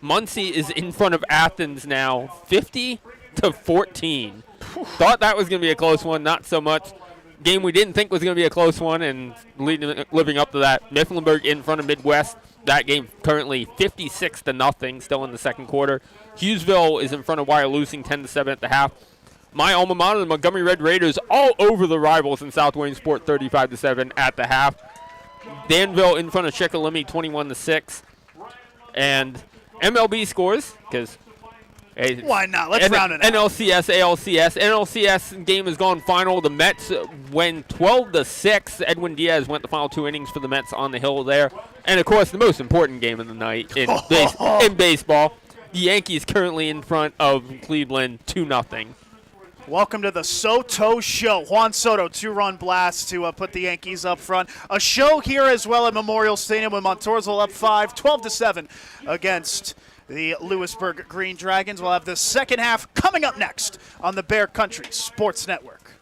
Muncie is in front of Athens now, 50-14. Thought that was going to be a close one, not so much. Game we didn't think was going to be a close one, and living up to that. Mifflinburg in front of Midwest. That game currently 56-0, still in the second quarter. Hughesville is in front of Wyalusing 10-7 at the half. My alma mater, the Montgomery Red Raiders, all over the rivals in South Williamsport, 35-7 at the half. Danville in front of Shikellamy, 21-6. And MLB scores, because why not? Let's round it out. NLCS, ALCS. NLCS game has gone final. The Mets win 12-6. Edwin Diaz went the final 2 innings for the Mets on the hill there. And, of course, the most important game of the night in baseball. The Yankees currently in front of Cleveland, 2-0. Welcome to the Soto Show. Juan Soto, 2-run blast to put the Yankees up front. A show here as well at Memorial Stadium with Montousville up 5, 12-7 against the Lewisburg Green Dragons. We'll have the second half coming up next on the Bear Country Sports Network.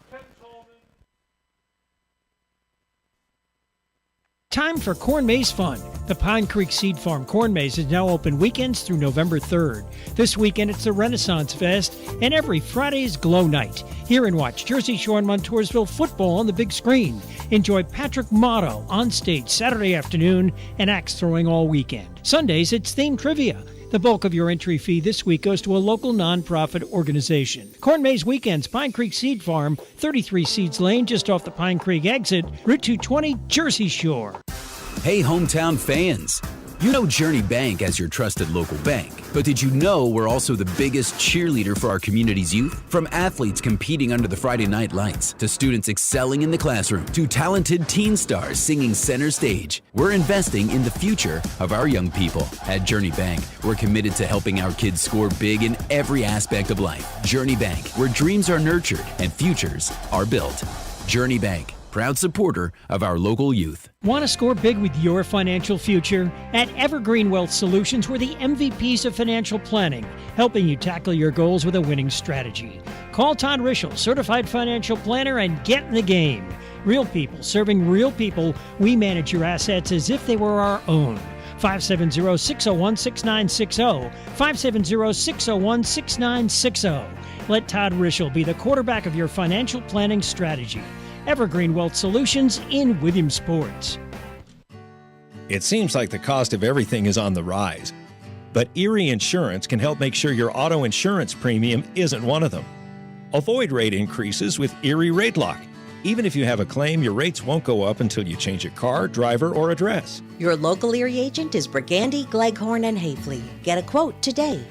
Time for Corn Maze Fun. The Pine Creek Seed Farm Corn Maze is now open weekends through November 3rd. This weekend it's the Renaissance Fest, and every Friday is Glow Night. Hear and watch Jersey Shore and Montousville football on the big screen. Enjoy Patrick Motto on stage Saturday afternoon and axe throwing all weekend. Sundays it's theme trivia. The bulk of your entry fee this week goes to a local nonprofit organization. Corn Maze Weekends, Pine Creek Seed Farm, 33 Seeds Lane, just off the Pine Creek exit, Route 220, Jersey Shore. Hey, hometown fans. You know Journey Bank as your trusted local bank. But did you know we're also the biggest cheerleader for our community's youth? From athletes competing under the Friday night lights, to students excelling in the classroom, to talented teen stars singing center stage, we're investing in the future of our young people. At Journey Bank, we're committed to helping our kids score big in every aspect of life. Journey Bank, where dreams are nurtured and futures are built. Journey Bank, proud supporter of our local youth. Want to score big with your financial future? At Evergreen Wealth Solutions, we're the MVPs of financial planning, helping you tackle your goals with a winning strategy. Call Todd Rischel, certified financial planner, and get in the game. Real people serving real people, we manage your assets as if they were our own. 570-601-6960, 570-601-6960. Let Todd Rischel be the quarterback of your financial planning strategy. Evergreen Wealth Solutions in Williamsport. It seems like the cost of everything is on the rise, but Erie Insurance can help make sure your auto insurance premium isn't one of them. Avoid rate increases with Erie Rate Lock. Even if you have a claim, your rates won't go up until you change a car, driver, or address. Your local Erie agent is Brigandy, Gleghorn, and Hafley. Get a quote today.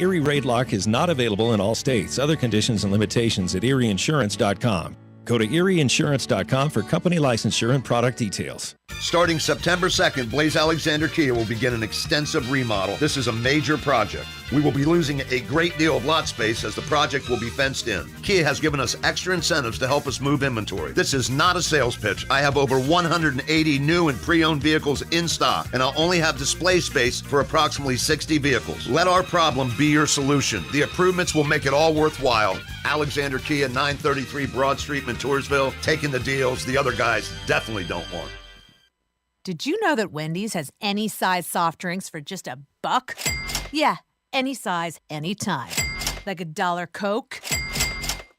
Erie Rate Lock is not available in all states. Other conditions and limitations at erieinsurance.com. Go to erieinsurance.com for company licensure and product details. Starting September 2nd, Blaze Alexander Kia will begin an extensive remodel. This is a major project. We will be losing a great deal of lot space as the project will be fenced in. Kia has given us extra incentives to help us move inventory. This is not a sales pitch. I have over 180 new and pre-owned vehicles in stock, and I'll only have display space for approximately 60 vehicles. Let our problem be your solution. The improvements will make it all worthwhile. Alexander Kia, 933 Broad Street, Montousville, taking the deals the other guys definitely don't want. Did you know that Wendy's has any size soft drinks for just $1? Yeah, any size, anytime. Like $1 Coke,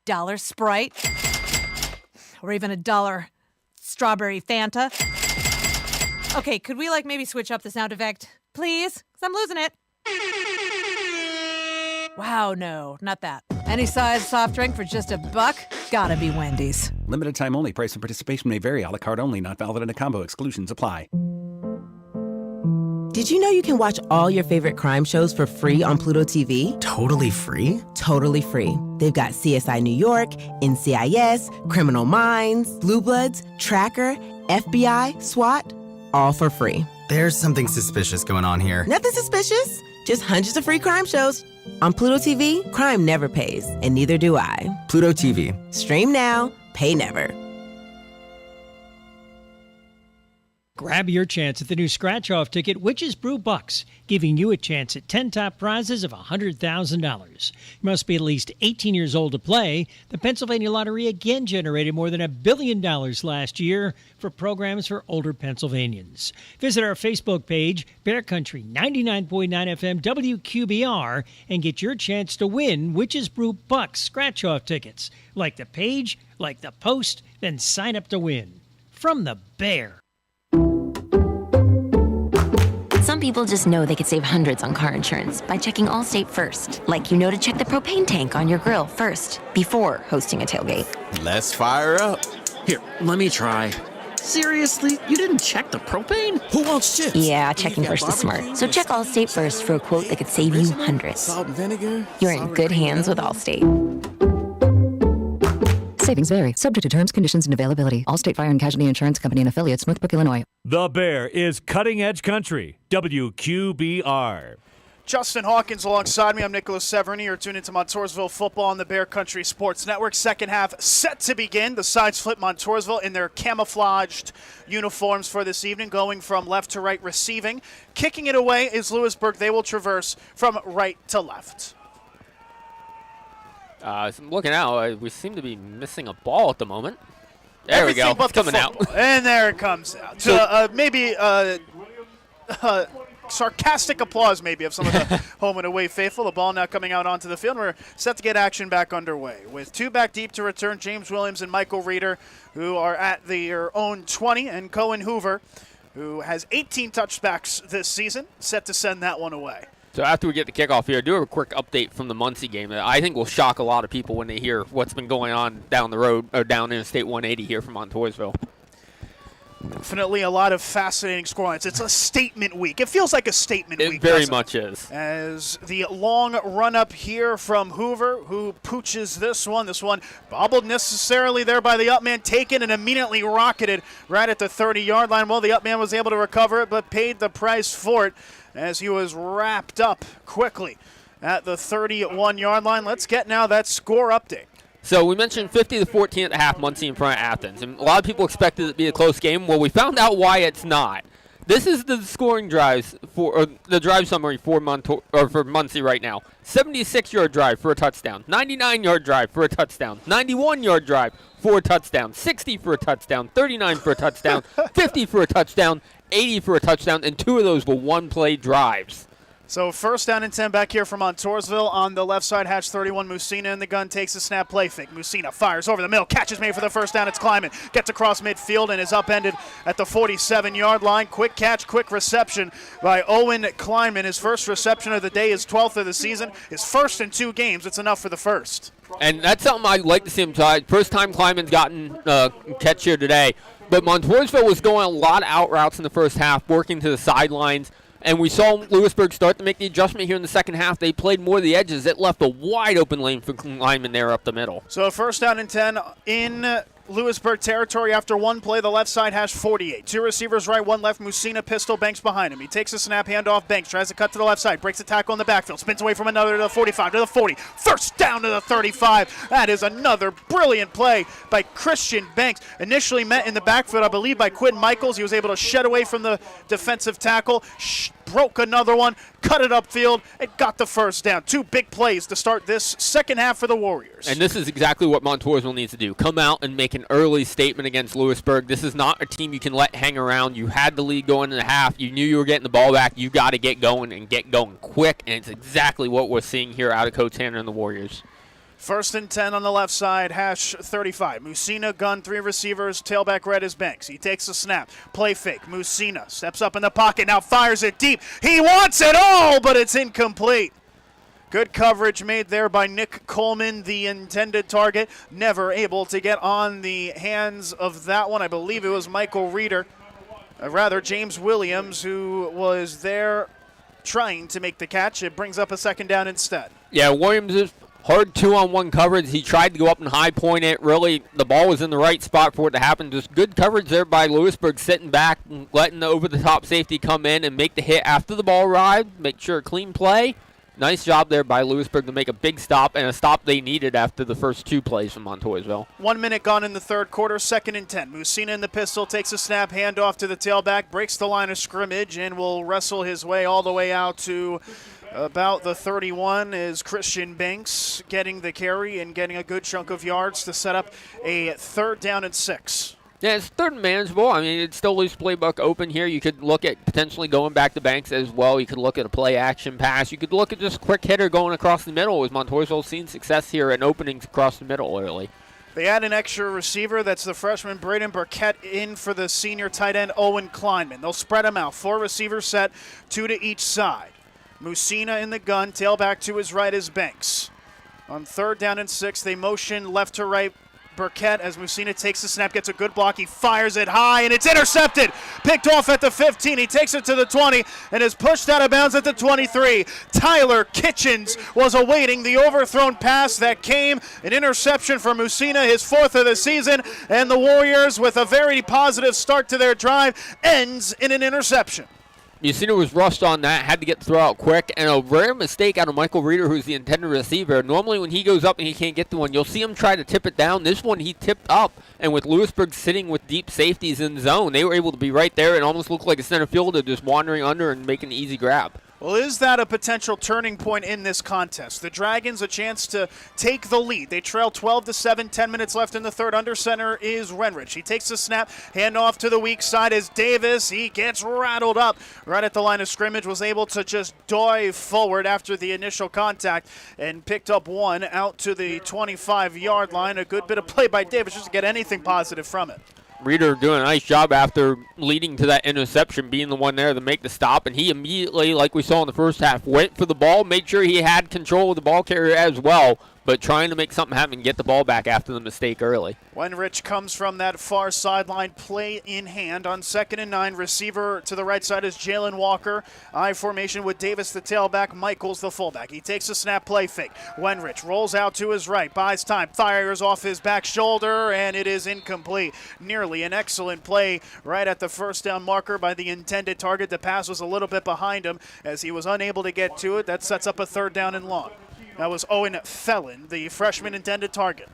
$1 Sprite, or even $1 strawberry Fanta. Okay, could we maybe switch up the sound effect, please? Because I'm losing it. Wow, no, not that. Any size soft drink for just $1? Gotta be Wendy's. Limited time only. Price and participation may vary. A la carte only. Not valid in a combo. Exclusions apply. Did you know you can watch all your favorite crime shows for free on Pluto TV? Totally free? Totally free. They've got CSI New York, NCIS, Criminal Minds, Blue Bloods, Tracker, FBI, SWAT, all for free. There's something suspicious going on here. Nothing suspicious. Just hundreds of free crime shows. On Pluto TV, crime never pays, and neither do I. Pluto TV. Stream now, pay never. Grab your chance at the new scratch-off ticket, Witch's Brew Bucks, giving you a chance at 10 top prizes of $100,000. You must be at least 18 years old to play. The Pennsylvania Lottery again generated more than $1 billion last year for programs for older Pennsylvanians. Visit our Facebook page, Bear Country 99.9 FM WQBR, and get your chance to win Witch's Brew Bucks scratch-off tickets. Like the page, like the post, then sign up to win. From the Bear. Some people just know they could save hundreds on car insurance by checking Allstate first. Like you know to check the propane tank on your grill first, before hosting a tailgate. Let's fire up. Here, let me try. Seriously? You didn't check the propane? Who wants chips? Yeah, checking first is smart. So check Allstate first for a quote that could save you hundreds. Salt and vinegar? You're in good hands with Allstate. Savings vary, subject to terms, conditions, and availability. Allstate Fire and Casualty Insurance Company and Affiliates, Northbrook, Illinois. The Bear is Cutting Edge Country, WQBR. Justin Hawkins alongside me. I'm Nicholas Severini. You're tuned into Montousville football on the Bear Country Sports Network. Second half set to begin. The sides flip Montousville in their camouflaged uniforms for this evening, going from left to right receiving. Kicking it away is Lewisburg. They will traverse from right to left. Looking out, we seem to be missing a ball at the moment. There we go. Everything but It's the coming out. football. And there it comes out. Maybe sarcastic applause maybe of some of the home and away faithful. The ball now coming out onto the field. We're set to get action back underway with two back deep to return, James Williams and Michael Reeder, who are at their own 20, and Cohen Hoover, who has 18 touchbacks this season, set to send that one away. So after we get the kickoff here, do a quick update from the Muncie game that I think will shock a lot of people when they hear what's been going on down the road, or down Interstate 180 here from Montousville. Definitely a lot of fascinating scorelines. It's a statement week. It feels like a statement week. It very much is. As the long run-up here from Hoover, who pooches this one. This one bobbled necessarily there by the up man, taken and immediately rocketed right at the 30-yard line. Well, the up man was able to recover it, but paid the price for it as he was wrapped up quickly at the 31-yard line. Let's get now that score update. So we mentioned 50-14 at the half, Muncie in front of Athens. And a lot of people expected it to be a close game. Well, we found out why it's not. This is the scoring drives or the drive summary for Muncie right now. 76-yard drive for a touchdown, 99-yard drive for a touchdown, 91-yard drive for a touchdown, 60 for a touchdown, 39 for a touchdown, 50 for a touchdown, 80 for a touchdown, and two of those were one-play drives. So first down and 10 back here from Montousville on the left side. Hatch 31, Musina in the gun, takes a snap, play fake. Musina fires over the middle, catch is made for the first down. It's Kleiman, gets across midfield and is upended at the 47-yard line. Quick catch, quick reception by Owen Kleiman. His first reception of the day, his 12th of the season. His first in 2 games. It's enough for the first. And that's something I'd like to see him try. First time Kleiman's gotten catch here today. But Montousville was going a lot of out routes in the first half, working to the sidelines. And we saw Lewisburg start to make the adjustment here in the second half. They played more of the edges. It left a wide open lane for Kleiman there up the middle. So first down and 10 in Lewisburg territory after one play. The left side hash 48. 2 receivers right, 1 left. Musina pistol, Banks behind him. He takes a snap, handoff, Banks tries to cut to the left side, breaks a tackle in the backfield, spins away from another to the 45, to the 40. First down to the 35. That is another brilliant play by Christian Banks. Initially met in the backfield, I believe, by Quinn Michaels. He was able to shed away from the defensive tackle, broke another one, cut it upfield, and got the first down. 2 big plays to start this second half for the Warriors. And this is exactly what Montousville needs to do. Come out and make an early statement against Lewisburg. This is not a team you can let hang around. You had the lead going in the half. You knew you were getting the ball back. You got to get going and get going quick, and it's exactly what we're seeing here out of Coach Tanner and the Warriors. First and 10 on the left side, hash 35. Musina gun, 3 receivers, tailback red is Banks. He takes a snap, play fake. Musina steps up in the pocket, now fires it deep. He wants it all, but it's incomplete. Good coverage made there by Nick Coleman, the intended target. Never able to get on the hands of that one. I believe it was Michael Reeder, James Williams, who was there trying to make the catch. It brings up a second down instead. Yeah, Williams is hard 2-on-1 coverage. He tried to go up and high point it. Really, the ball was in the right spot for it to happen. Just good coverage there by Lewisburg, sitting back and letting the over-the-top safety come in and make the hit after the ball arrived. Make sure a clean play. Nice job there by Lewisburg to make a big stop, and a stop they needed after the first 2 plays from Montousville. 1 minute gone in the third quarter, second and 10. Musina in the pistol, takes a snap, handoff to the tailback, breaks the line of scrimmage, and will wrestle his way all the way out to about the 31 is Christian Banks getting the carry and getting a good chunk of yards to set up a 3rd down and 6. Yeah, it's 3rd and manageable. I mean, it's still loose playbook open here. You could look at potentially going back to Banks as well. You could look at a play action pass. You could look at just quick hitter going across the middle, as Montousville's seen success here in openings across the middle early. They add an extra receiver. That's the freshman Braden Burkett in for the senior tight end Owen Kleinman. They'll spread them out. 4 receivers set, 2 to each side. Musina in the gun, tailback to his right is Banks. On 3rd down and 6, they motion left to right Burkett as Musina takes the snap, gets a good block. He fires it high, and it's intercepted. Picked off at the 15. He takes it to the 20 and is pushed out of bounds at the 23. Tyler Kitchens was awaiting the overthrown pass that came. An interception for Musina, his 4th of the season, and the Warriors, with a very positive start to their drive, ends in an interception. Musina was rushed on that, had to get the throw out quick, and a rare mistake out of Michael Reeder, who's the intended receiver. Normally when he goes up and he can't get the one, you'll see him try to tip it down. This one he tipped up, and with Lewisburg sitting with deep safeties in zone, they were able to be right there and almost look like a center fielder just wandering under and making an easy grab. Well, is that a potential turning point in this contest? The Dragons a chance to take the lead. They trail 12-7, 10 minutes left in the third. Under center is Wenrich. He takes the snap, hand off to the weak side is Davis. He gets rattled up right at the line of scrimmage, was able to just dive forward after the initial contact and picked up one out to the 25-yard line. A good bit of play by Davis just to get anything positive from it. Reeder doing a nice job after leading to that interception, being the one there to make the stop, and he immediately, like we saw in the first half, went for the ball, made sure he had control of the ball carrier as well, but trying to make something happen and get the ball back after the mistake early. Wenrich comes from that far sideline, play in hand on 2nd and 9. Receiver to the right side is Jalen Walker. I formation with Davis the tailback, Michaels the fullback. He takes a snap, play fake. Wenrich rolls out to his right, buys time, fires off his back shoulder, and it is incomplete. Nearly an excellent play right at the first down marker by the intended target. The pass was a little bit behind him as he was unable to get to it. That sets up a 3rd down and long. That was Owen Felon, the freshman intended target.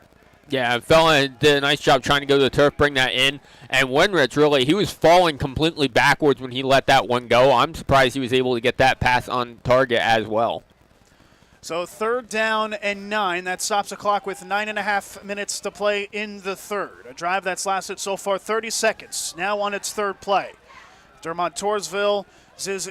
Yeah, Felon did a nice job trying to go to the turf, bring that in. And Wenrich, really, he was falling completely backwards when he let that one go. I'm surprised he was able to get that pass on target as well. So 3rd down and 9. That stops the clock with 9.5 minutes to play in the third. A drive that's lasted so far 30 seconds. Now on its 3rd play. After Montousville,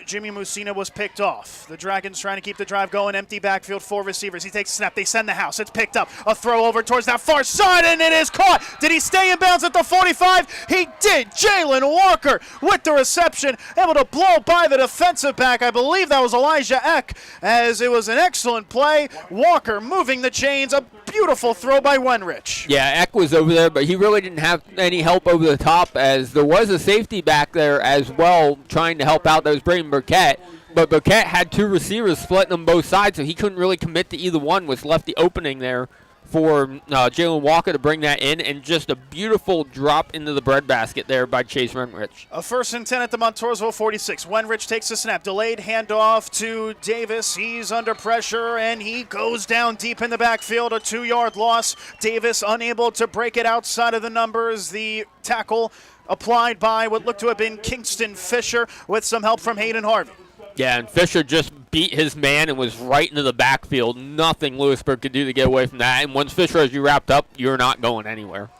Jimmy Musina was picked off. The Dragons trying to keep the drive going. Empty backfield, 4 receivers. He takes a snap. They send the house. It's picked up. A throw over towards that far side, and it is caught. Did he stay in bounds at the 45? He did. Jalen Walker with the reception, able to blow by the defensive back. I believe that was Elijah Eck, as it was an excellent play. Walker moving the chains. A beautiful throw by Wenrich. Yeah, Eck was over there, but he really didn't have any help over the top, as there was a safety back there as well trying to help out. That was Brayden Burkett, but Burkett had 2 receivers splitting them both sides, so he couldn't really commit to either one, which left the opening there for Jalen Walker to bring that in, and just a beautiful drop into the breadbasket there by Chase Wenrich. A 1st and 10 at the Montousville 46. Wenrich takes the snap. Delayed handoff to Davis. He's under pressure, and he goes down deep in the backfield. A 2-yard loss. Davis unable to break it outside of the numbers. The tackle applied by what looked to have been Kingston Fisher with some help from Hayden Harvey. Yeah, and Fisher just beat his man and was right into the backfield. Nothing Lewisburg could do to get away from that. And once Fisher has you wrapped up, you're not going anywhere.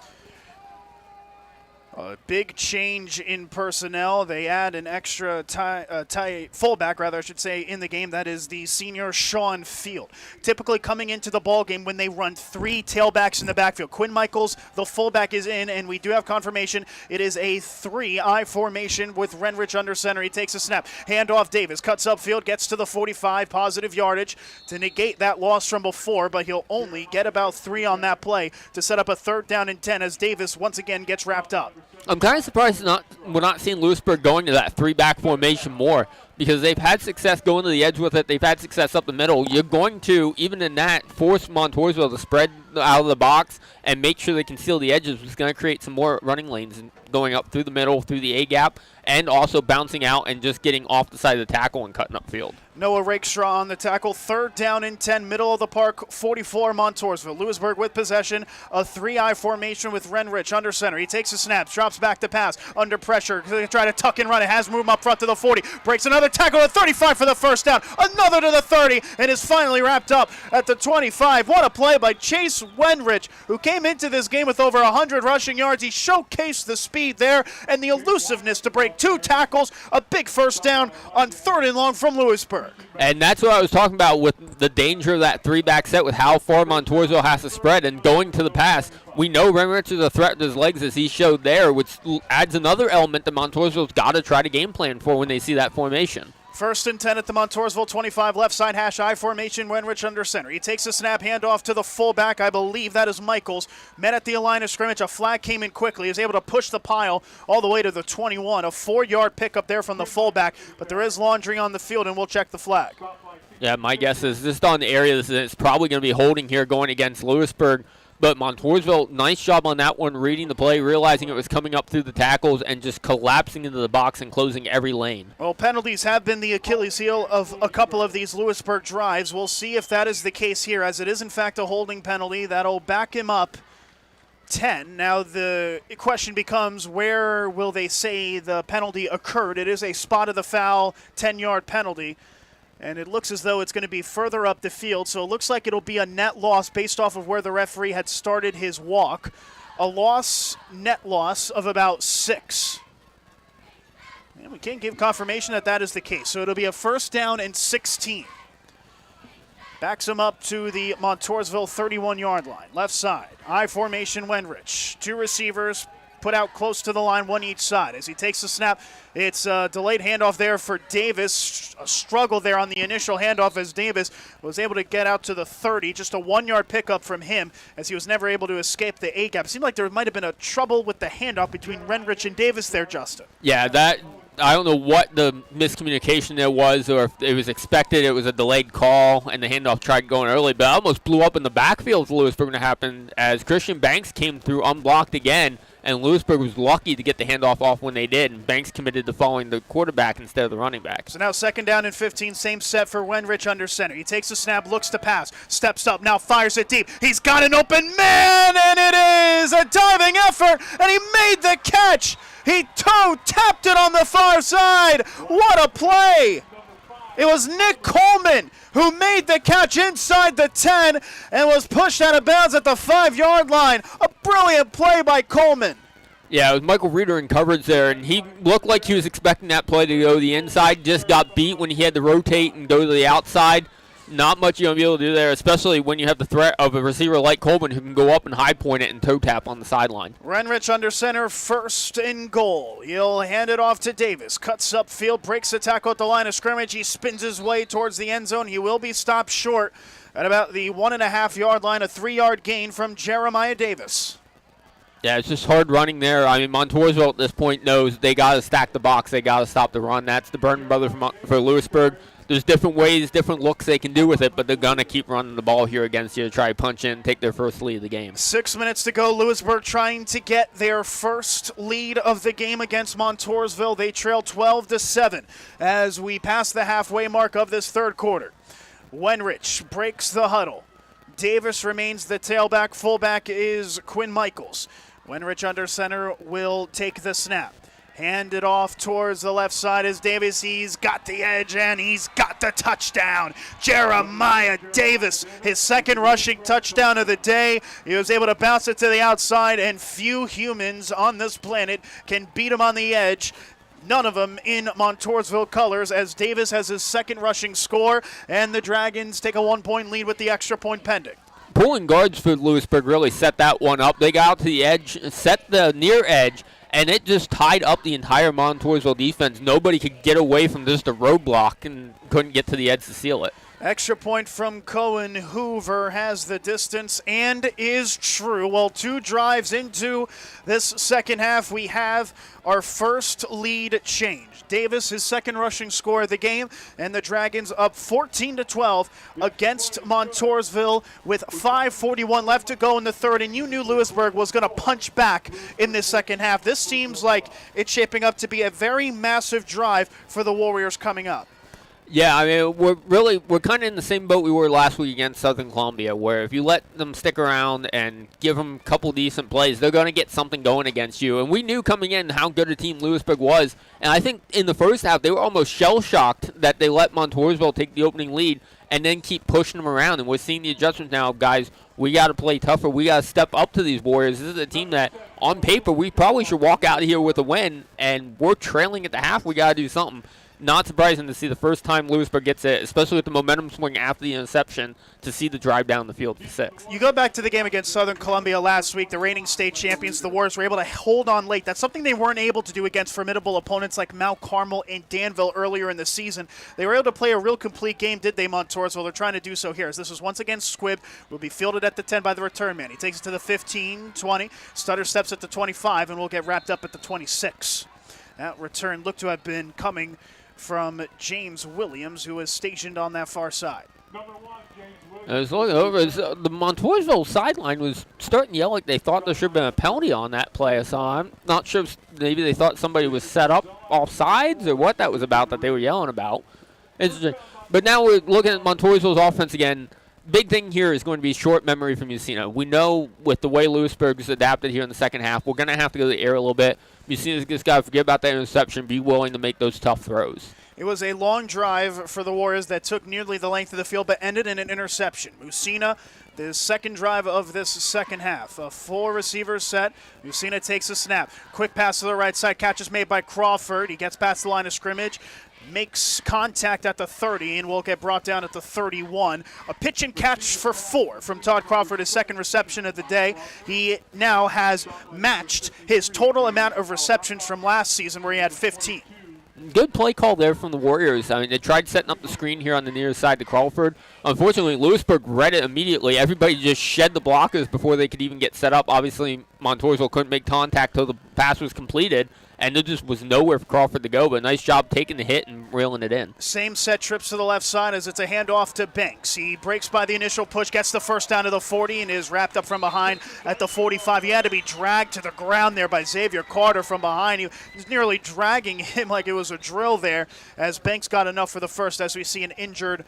A big change in personnel. They add an extra fullback, in the game. That is the senior Sean Field. Typically coming into the ball game when they run 3 tailbacks in the backfield. Quinn Michaels, the fullback, is in, and we do have confirmation. It is a 3-eye formation with Wenrich under center. He takes a snap. Handoff Davis. Cuts upfield, gets to the 45. Positive yardage to negate that loss from before, but he'll only get about 3 on that play to set up a 3rd down and 10 as Davis once again gets wrapped up. I'm kind of surprised we're not seeing Lewisburg going to that 3-back formation more, because they've had success going to the edge with it. They've had success up the middle. You're going to, even in that, force Montousville to spread out of the box and make sure they can seal the edges, which is going to create some more running lanes and going up through the middle, through the A-gap, and also bouncing out and just getting off the side of the tackle and cutting upfield. Noah Rakestraw on the tackle. 3rd down and 10, middle of the park, 44 Montousville. Lewisburg with possession, a 3-eye formation with Wenrich under center. He takes a snap, drops back to pass, under pressure. They try to tuck and run. It has moved up front to the 40. Breaks another tackle at 35 for the 1st down. Another to the 30, and is finally wrapped up at the 25. What a play by Chase Wenrich, who came into this game with over 100 rushing yards. He showcased the speed there and the elusiveness to break 2 tackles. A big 1st down on 3rd and long from Lewisburg. And that's what I was talking about with the danger of that 3-back set, with how far Montousville has to spread and going to the pass. We know Wenrich is a threat to his legs, as he showed there, which adds another element that Montousville's got to try to game plan for when they see that formation. 1st and 10 at the Montousville 25, left side hash I formation, Wenrich under center. He takes a snap, handoff to the fullback. I believe that is Michaels. Met at the line of scrimmage. A flag came in quickly. He was able to push the pile all the way to the 21. A 4-yard pickup there from the fullback, but there is laundry on the field, and we'll check the flag. Yeah, my guess is just on the area, it's probably going to be holding here going against Lewisburg. But Montousville, nice job on that one, reading the play, realizing it was coming up through the tackles, and just collapsing into the box and closing every lane. Well, penalties have been the Achilles heel of a couple of these Lewisburg drives. We'll see if that is the case here, as it is, in fact, a holding penalty. That'll back him up 10. Now the question becomes, where will they say the penalty occurred? It is a spot of the foul, 10-yard penalty. And it looks as though it's going to be further up the field, so it looks like it'll be a net loss based off of where the referee had started his walk. A net loss of about 6. And we can't give confirmation that that is the case, so it'll be a first down and 16. Backs him up to the Montousville 31-yard line. Left side, I formation Wenrich. 2 receivers put out close to the line, one each side. As he takes the snap, it's a delayed handoff there for Davis. A struggle there on the initial handoff as Davis was able to get out to the 30. Just a 1-yard pickup from him as he was never able to escape the A-gap. It seemed like there might have been a trouble with the handoff between Wenrich and Davis there, Justin. Yeah, I don't know what the miscommunication there was, or if it was expected, it was a delayed call, and the handoff tried going early, but it almost blew up in the backfield for Lewisburg when it happened, as Christian Banks came through unblocked again, and Lewisburg was lucky to get the handoff off when they did, and Banks committed to following the quarterback instead of the running back. So now second down and 15, same set for Wenrich under center. He takes the snap, looks to pass, steps up, now fires it deep. He's got an open man, and it is a diving effort, and he made the catch. He toe-tapped it on the far side. What a play. It was Nick Coleman who made the catch inside the 10 and was pushed out of bounds at the 5-yard line. A brilliant play by Coleman. Yeah, it was Michael Reeder in coverage there, and he looked like he was expecting that play to go to the inside. Just got beat when he had to rotate and go to the outside. Not much you're going to be able to do there, especially when you have the threat of a receiver like Coleman who can go up and high point it and toe tap on the sideline. Wenrich under center, first and goal. He'll hand it off to Davis. Cuts upfield, breaks the tackle at the line of scrimmage. He spins his way towards the end zone. He will be stopped short at about the 1.5-yard line, a 3-yard gain from Jeremiah Davis. Yeah, it's just hard running there. I mean, Montousville at this point knows they got to stack the box. They got to stop the run. That's the Burton brother for Lewisburg. There's different ways, different looks they can do with it, but they're going to keep running the ball here against you to try to punch in and take their first lead of the game. 6 minutes to go. Lewisburg trying to get their first lead of the game against Montousville. They trail 12-7 as we pass the halfway mark of this third quarter. Wenrich breaks the huddle. Davis remains the tailback. Fullback is Quinn Michaels. Wenrich under center will take the snap. Hand it off towards the left side as Davis. He's got the edge and he's got the touchdown. Jeremiah Davis, his second rushing touchdown of the day. He was able to bounce it to the outside, and few humans on this planet can beat him on the edge. None of them in Montousville colors, as Davis has his second rushing score, and the Dragons take a 1-point lead with the extra point pending. Pulling guards for Lewisburg really set that one up. They got out to the edge, set the near edge, and it just tied up the entire Montousville defense. Nobody could get away from just a roadblock and couldn't get to the edge to seal it. Extra point from Cohen. Hoover has the distance and is true. Well, 2 drives into this second half, we have our first lead change. Davis, his second rushing score of the game, and the Dragons up 14-12 against Montousville with 5:41 left to go in the third, and you knew Lewisburg was going to punch back in this second half. This seems like it's shaping up to be a very massive drive for the Warriors coming up. Yeah, I mean, we're kind of in the same boat we were last week against Southern Columbia, where if you let them stick around and give them a couple decent plays, they're going to get something going against you. And we knew coming in how good a team Lewisburg was. And I think in the first half, they were almost shell-shocked that they let Montousville take the opening lead and then keep pushing them around. And we're seeing the adjustments now, guys. We got to play tougher. We got to step up to these Warriors. This is a team that, on paper, we probably should walk out here with a win, and we're trailing at the half. We got to do something. Not surprising to see the first time Lewisburg gets it, especially with the momentum swing after the interception, to see the drive down the field for 6. You go back to the game against Southern Columbia last week, the reigning state champions, the Warriors were able to hold on late. That's something they weren't able to do against formidable opponents like Mount Carmel and Danville earlier in the season. They were able to play a real complete game, did they, Montousville? They're trying to do so here. As this was once again Squibb, will be fielded at the 10 by the return man. He takes it to the 15, 20. Stutter steps at the 25, and will get wrapped up at the 26. That return looked to have been coming from James Williams, who is stationed on that far side. I was looking over. The Montousville sideline was starting to yell like they thought there should have been a penalty on that play. I saw. I'm not sure if maybe they thought somebody was set up off sides or what that was about that they were yelling about. But now we're looking at Montousville's offense again. Big thing here is going to be short memory from Mussina. We know with the way Lewisburg is adapted here in the second half, we're going to have to go to the air a little bit. Mussina's just got to forget about that interception, be willing to make those tough throws. It was a long drive for the Warriors that took nearly the length of the field but ended in an interception. Musina, the second drive of this second half. A 4-receiver set. Musina takes a snap. Quick pass to the right side. Catch is made by Crawford. He gets past the line of scrimmage. Makes contact at the 30 and will get brought down at the 31. A pitch and catch for 4 from Todd Crawford, his second reception of the day. He now has matched his total amount of receptions from last season where he had 15. Good play call there from the Warriors. I mean, they tried setting up the screen here on the near side to Crawford. Unfortunately, Lewisburg read it immediately. Everybody just shed the blockers before they could even get set up. Obviously, Montousville couldn't make contact till the pass was completed, and there just was nowhere for Crawford to go, but nice job taking the hit and reeling it in. Same set trips to the left side as it's a handoff to Banks. He breaks by the initial push, gets the first down to the 40, and is wrapped up from behind at the 45. He had to be dragged to the ground there by Xavier Carter from behind. He was nearly dragging him like it was a drill there as Banks got enough for the first. As we see an injured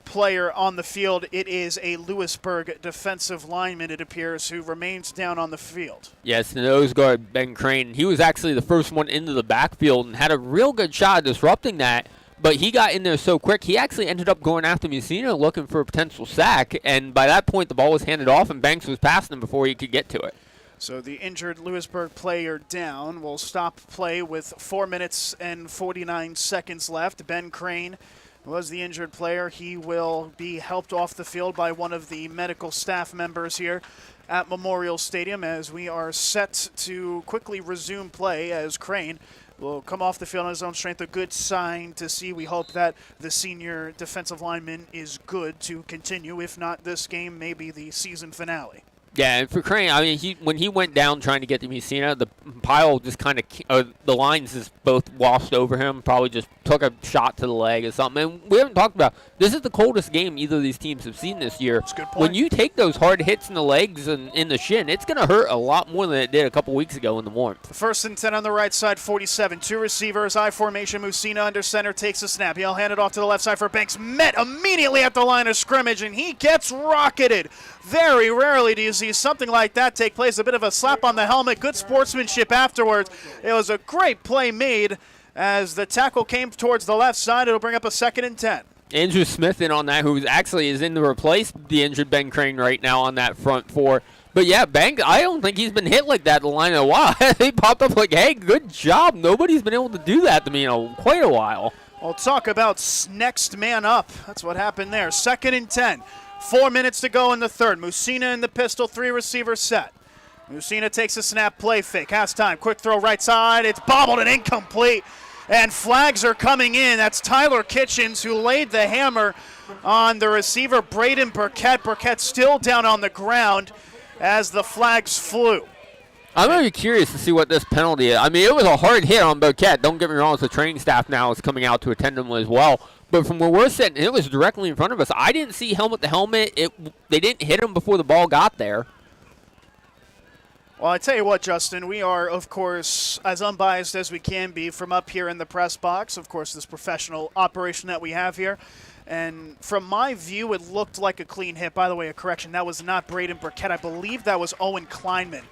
player on the field, it is a Lewisburg defensive lineman, it appears, who remains down on the field. Yes, the nose guard, Ben Crane. He was actually the first one into the backfield and had a real good shot disrupting that, but he got in there so quick, he actually ended up going after Musina looking for a potential sack, and by that point the ball was handed off and Banks was passing him before he could get to it. So the injured Lewisburg player down will stop play with 4 minutes and 49 seconds left. Ben Crane was the injured player. He will be helped off the field by one of the medical staff members here at Memorial Stadium as we are set to quickly resume play as Crane will come off the field on his own strength. A good sign to see. We hope that the senior defensive lineman is good to continue. If not this game, maybe the season finale. Yeah, and for Crane, I mean, when he went down trying to get to Musina, the pile just kind of, the lines just both washed over him, probably just took a shot to the leg or something. And we haven't talked about, this is the coldest game either of these teams have seen this year. That's a good point. When you take those hard hits in the legs and in the shin, it's going to hurt a lot more than it did a couple weeks ago in the warmth. The 1st and 10 on the right side, 47. 2 receivers, I formation. Musina under center takes a snap. He'll hand it off to the left side for Banks. Met immediately at the line of scrimmage, and he gets rocketed. Very rarely do you see something like that take place. A bit of a slap on the helmet. Good sportsmanship afterwards. It was a great play made as the tackle came towards the left side. It'll bring up a 2nd and 10. Andrew Smith in on that, who actually is in to replace the injured Ben Crane right now on that front 4. But yeah, Banks, I don't think he's been hit like that in the line in a while. He popped up like, hey, good job. Nobody's been able to do that to me in quite a while. We'll talk about next man up. That's what happened there. 2nd and 10. 4 minutes to go in the third. Musina in the pistol, 3 receiver set. Musina takes a snap, play fake, has time, quick throw right side. It's bobbled and incomplete. And flags are coming in. That's Tyler Kitchens who laid the hammer on the receiver, Braden Burkett. Burkett still down on the ground as the flags flew. I'm really curious to see what this penalty is. I mean, it was a hard hit on Burkett. Don't get me wrong, the training staff now is coming out to attend him as well. But from where we're sitting, it was directly in front of us. I didn't see helmet to helmet. They didn't hit him before the ball got there. Well, I tell you what, Justin, we are, of course, as unbiased as we can be from up here in the press box. Of course, this professional operation that we have here. And from my view, it looked like a clean hit. By the way, a correction, that was not Braden Burkett. I believe that was Owen Kleinman,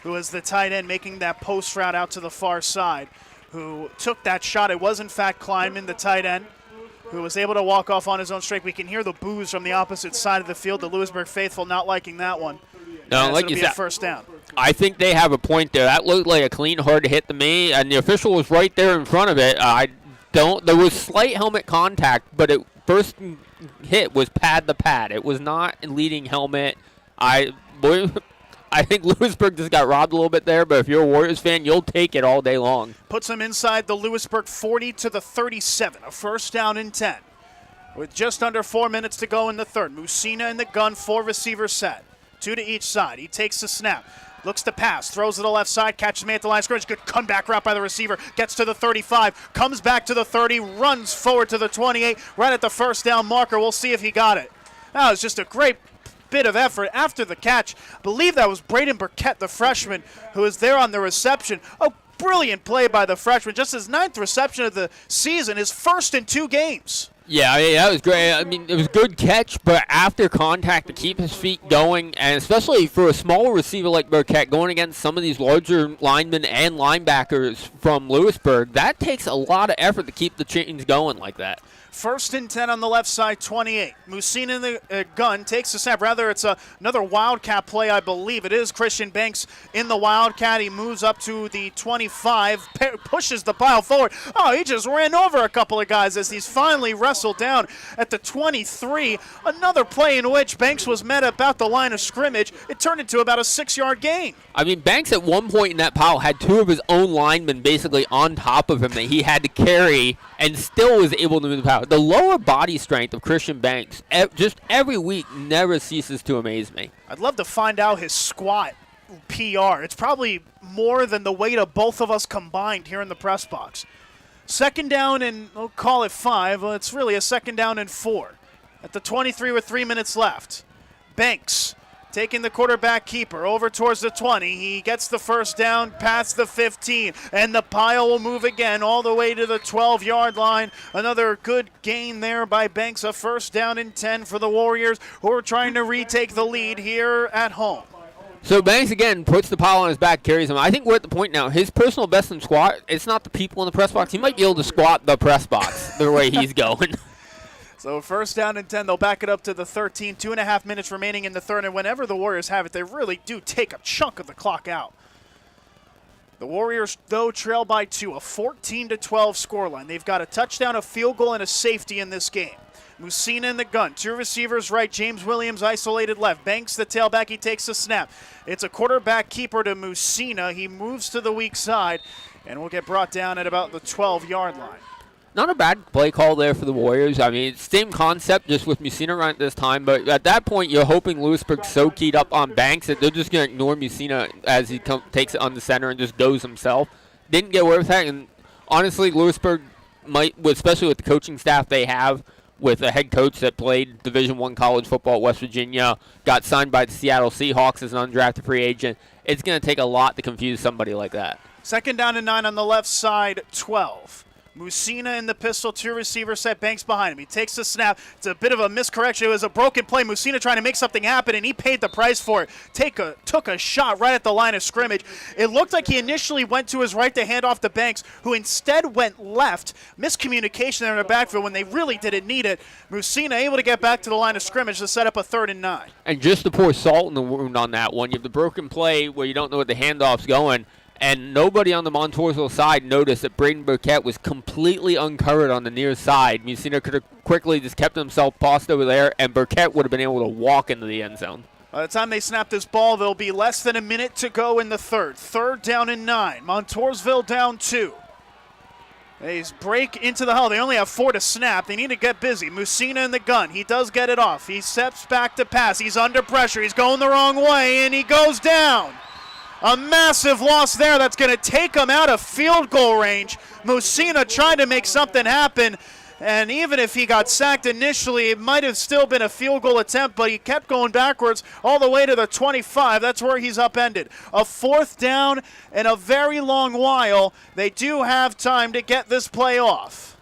who was the tight end making that post route out to the far side, who took that shot. It was, in fact, Kleinman, the tight end, who was able to walk off on his own strength. We can hear the boos from the opposite side of the field. The Lewisburg faithful not liking that one. No, like you said, first down. I think they have a point there. That looked like a clean, hard hit to me, and the official was right there in front of it. There was slight helmet contact, but it first hit was pad to pad. It was not leading helmet. I think Lewisburg just got robbed a little bit there, but if you're a Warriors fan, you'll take it all day long. Puts them inside the Lewisburg 40 to the 37, a 1st down and 10. With just under 4 minutes to go in the third. Musina in the gun, 4 receivers set. 2 to each side. He takes the snap. Looks to pass. Throws to the left side. Catches me at the line of scrimmage. Good comeback route by the receiver. Gets to the 35. Comes back to the 30. Runs forward to the 28. Right at the 1st down marker. We'll see if he got it. That was just a great bit of effort after the catch. I believe that was Braden Burkett, the freshman, who was there on the reception. Oh, brilliant play by the freshman. Just his 9th reception of the season. His first in 2 games. Yeah, that was great. I mean, it was a good catch, but after contact to keep his feet going, and especially for a smaller receiver like Burkett going against some of these larger linemen and linebackers from Lewisburg, that takes a lot of effort to keep the chains going like that. 1st and 10 on the left side, 28. Musina in the gun takes the snap. Rather, it's another Wildcat play, I believe. It is Christian Banks in the Wildcat. He moves up to the 25, pushes the pile forward. Oh, he just ran over a couple of guys as he's finally wrestled down at the 23. Another play in which Banks was met about the line of scrimmage. It turned into about a 6-yard gain. I mean, Banks at one point in that pile had 2 of his own linemen basically on top of him that he had to carry and still was able to move the pile. The lower body strength of Christian Banks just every week never ceases to amaze me. I'd love to find out his squat PR. It's probably more than the weight of both of us combined here in the press box. 2nd down and we'll call it 5. Well, it's really a 2nd down and 4. At the 23 with 3 minutes left. Banks taking the quarterback keeper over towards the 20. He gets the 1st down past the 15, and the pile will move again all the way to the 12-yard line. Another good gain there by Banks, a 1st down and 10 for the Warriors, who are trying to retake the lead here at home. So Banks, again, puts the pile on his back, carries him. I think we're at the point now. His personal best in squat, it's not the people in the press box. He might be able to squat the press box the way he's going. So 1st down and 10, they'll back it up to the 13. 2.5 minutes remaining in the 3rd, and whenever the Warriors have it, they really do take a chunk of the clock out. The Warriors, though, trail by 2, a 14-12 scoreline. They've got a touchdown, a field goal, and a safety in this game. Musina in the gun. 2 receivers right. James Williams isolated left. Banks the tailback. He takes the snap. It's a quarterback keeper to Musina. He moves to the weak side and will get brought down at about the 12-yard line. Not a bad play call there for the Warriors. I mean, same concept, just with Musina right at this time. But at that point, you're hoping Lewisburg's so keyed up on Banks that they're just going to ignore Musina as he takes it on the center and just goes himself. Didn't get away with that. And honestly, Lewisburg might, especially with the coaching staff they have, with a head coach that played Division I college football at West Virginia, got signed by the Seattle Seahawks as an undrafted free agent. It's going to take a lot to confuse somebody like that. 2nd down and 9 on the left side, 12. Musina in the pistol, 2 receivers set, Banks behind him. He takes the snap. It's a bit of a miscorrection. It was a broken play. Musina trying to make something happen, and he paid the price for it. Took a shot right at the line of scrimmage. It looked like he initially went to his right to hand off to Banks, who instead went left. Miscommunication there in the backfield when they really didn't need it. Musina able to get back to the line of scrimmage to set up a 3rd and 9. And just to pour salt in the wound on that one, you have the broken play where you don't know where the handoff's going. And nobody on the Montousville side noticed that Braden Burkett was completely uncovered on the near side. Musina could have quickly just kept himself paused over there, and Burkett would have been able to walk into the end zone. By the time they snap this ball, there'll be less than a minute to go in the 3rd. 3rd down and 9. Montousville down 2. They break into the huddle. They only have 4 to snap. They need to get busy. Musina in the gun. He does get it off. He steps back to pass. He's under pressure. He's going the wrong way, and he goes down. A massive loss there that's going to take him out of field goal range. Musina tried to make something happen, and even if he got sacked initially, it might have still been a field goal attempt, but he kept going backwards all the way to the 25. That's where he's upended. A 4th down in a very long while. They do have time to get this play off.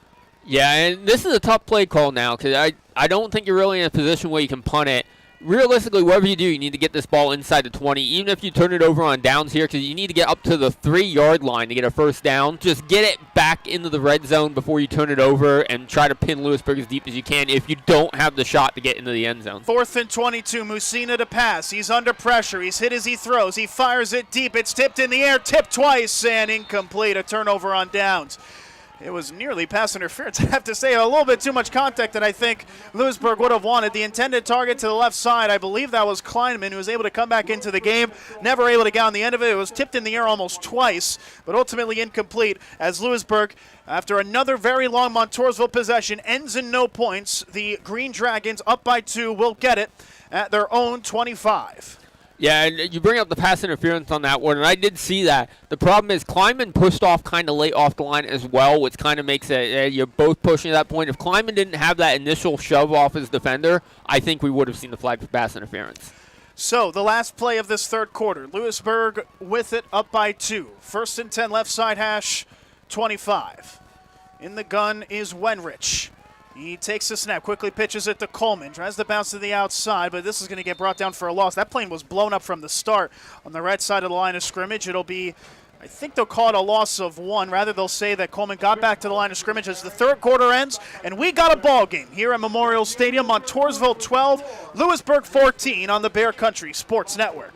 Yeah, and this is a tough play call now because I don't think you're really in a position where you can punt it. Realistically, whatever you do, you need to get this ball inside the 20, even if you turn it over on downs here, because you need to get up to the 3-yard line to get a 1st down. Just get it back into the red zone before you turn it over and try to pin Lewisburg as deep as you can if you don't have the shot to get into the end zone. 4th and 22, Musina to pass. He's under pressure. He's hit as he throws. He fires it deep. It's tipped in the air, tipped twice, and incomplete. A turnover on downs. It was nearly pass interference. I have to say, a little bit too much contact that I think Lewisburg would have wanted. The intended target to the left side, I believe that was Kleinman, who was able to come back into the game. Never able to get on the end of it. It was tipped in the air almost twice, but ultimately incomplete as Lewisburg, after another very long Montousville possession, ends in no points. The Green Dragons, up by 2, will get it at their own 25. Yeah, and you bring up the pass interference on that one, and I did see that. The problem is Kleinman pushed off kind of late off the line as well, which kind of makes it you're both pushing at that point. If Kleinman didn't have that initial shove off his defender, I think we would have seen the flag for pass interference. So the last play of this 3rd quarter, Lewisburg with it up by 2. 1st and 10, left side hash, 25. In the gun is Wenrich. He takes the snap, quickly pitches it to Coleman, tries to bounce to the outside, but this is going to get brought down for a loss. That plane was blown up from the start on the right side of the line of scrimmage. It'll be, I think they'll call it a loss of 1. Rather, they'll say that Coleman got back to the line of scrimmage as the third quarter ends, and we got a ball game here at Memorial Stadium. Montousville 12, Lewisburg 14 on the Bear Country Sports Network.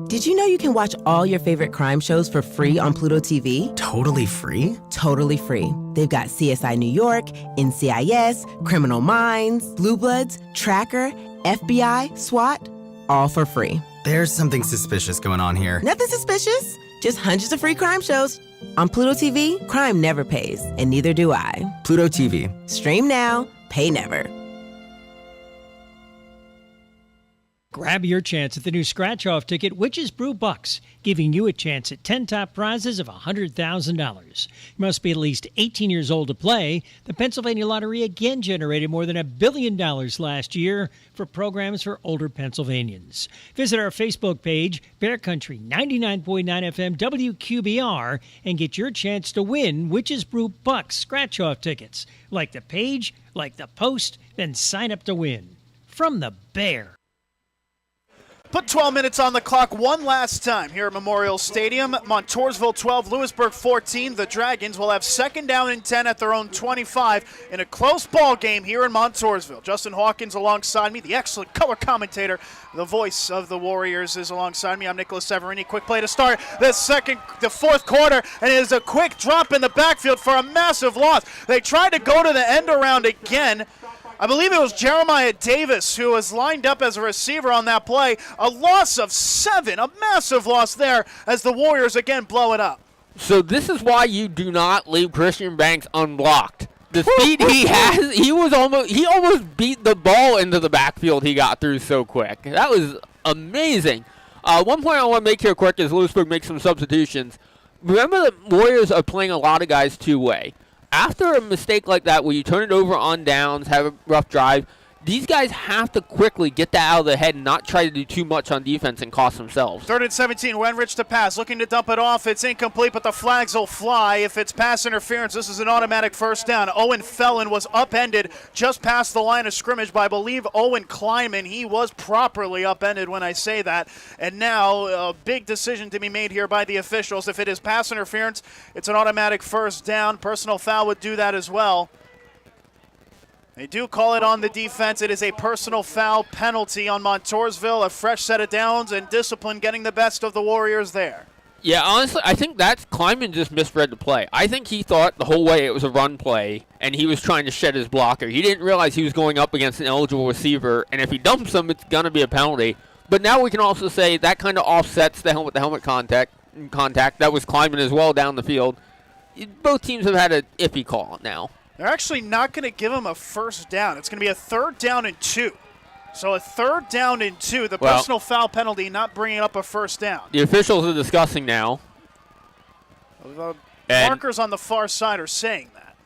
Did you know you can watch all your favorite crime shows for free on Pluto TV? Totally free? Totally free. They've got CSI New York, NCIS, Criminal Minds, Blue Bloods, Tracker, FBI, SWAT, all for free. There's something suspicious going on here. Nothing suspicious. Just hundreds of free crime shows. On Pluto TV, crime never pays, and neither do I. Pluto TV. Stream now, pay never. Grab your chance at the new scratch-off ticket, Witch's Brew Bucks, giving you a chance at 10 top prizes of $100,000. You must be at least 18 years old to play. The Pennsylvania Lottery again generated more than $1 billion last year for programs for older Pennsylvanians. Visit our Facebook page, Bear Country 99.9 FM WQBR, and get your chance to win Witch's Brew Bucks scratch-off tickets. Like the page, like the post, then sign up to win. From the Bear. Put 12 minutes on the clock one last time here at Memorial Stadium. Montousville 12, Lewisburg 14. The Dragons will have second down and 10 at their own 25 in a close ball game here in Montousville. Justin Hawkins alongside me, the excellent color commentator, the voice of the Warriors is alongside me. I'm Nicholas Severini. Quick play to start the fourth quarter, and it is a quick drop in the backfield for a massive loss. They tried to go to the end around again. I believe it was Jeremiah Davis who was lined up as a receiver on that play. A loss of 7, a massive loss there as the Warriors again blow it up. So this is why you do not leave Christian Banks unblocked. The speed he has, he almost beat the ball into the backfield he got through so quick. That was amazing. One point I want to make here quick is Lewisburg makes some substitutions. Remember the Warriors are playing a lot of guys two-way. After a mistake like that where you turn it over on downs, have a rough drive, these guys have to quickly get that out of their head and not try to do too much on defense and cost themselves. 3rd and 17, Wenrich to pass, looking to dump it off. It's incomplete, but the flags will fly. If it's pass interference, this is an automatic first down. Owen Felon was upended just past the line of scrimmage by, I believe, Owen Kleiman. He was properly upended when I say that. And now a big decision to be made here by the officials. If it is pass interference, it's an automatic first down. Personal foul would do that as well. They do call it on the defense. It is a personal foul penalty on Montousville. A fresh set of downs and discipline getting the best of the Warriors there. Yeah, honestly, I think Kleiman just misread the play. I think he thought the whole way it was a run play, and he was trying to shed his blocker. He didn't realize he was going up against an eligible receiver, and if he dumps him, it's going to be a penalty. But now we can also say that kind of offsets the helmet-to-helmet contact. That was Kleiman as well down the field. Both teams have had an iffy call now. They're actually not going to give him a first down. It's going to be a 3rd down and 2. So a 3rd down and 2. The personal foul penalty not bringing up a first down. The officials are discussing now. The markers on the far side are saying that.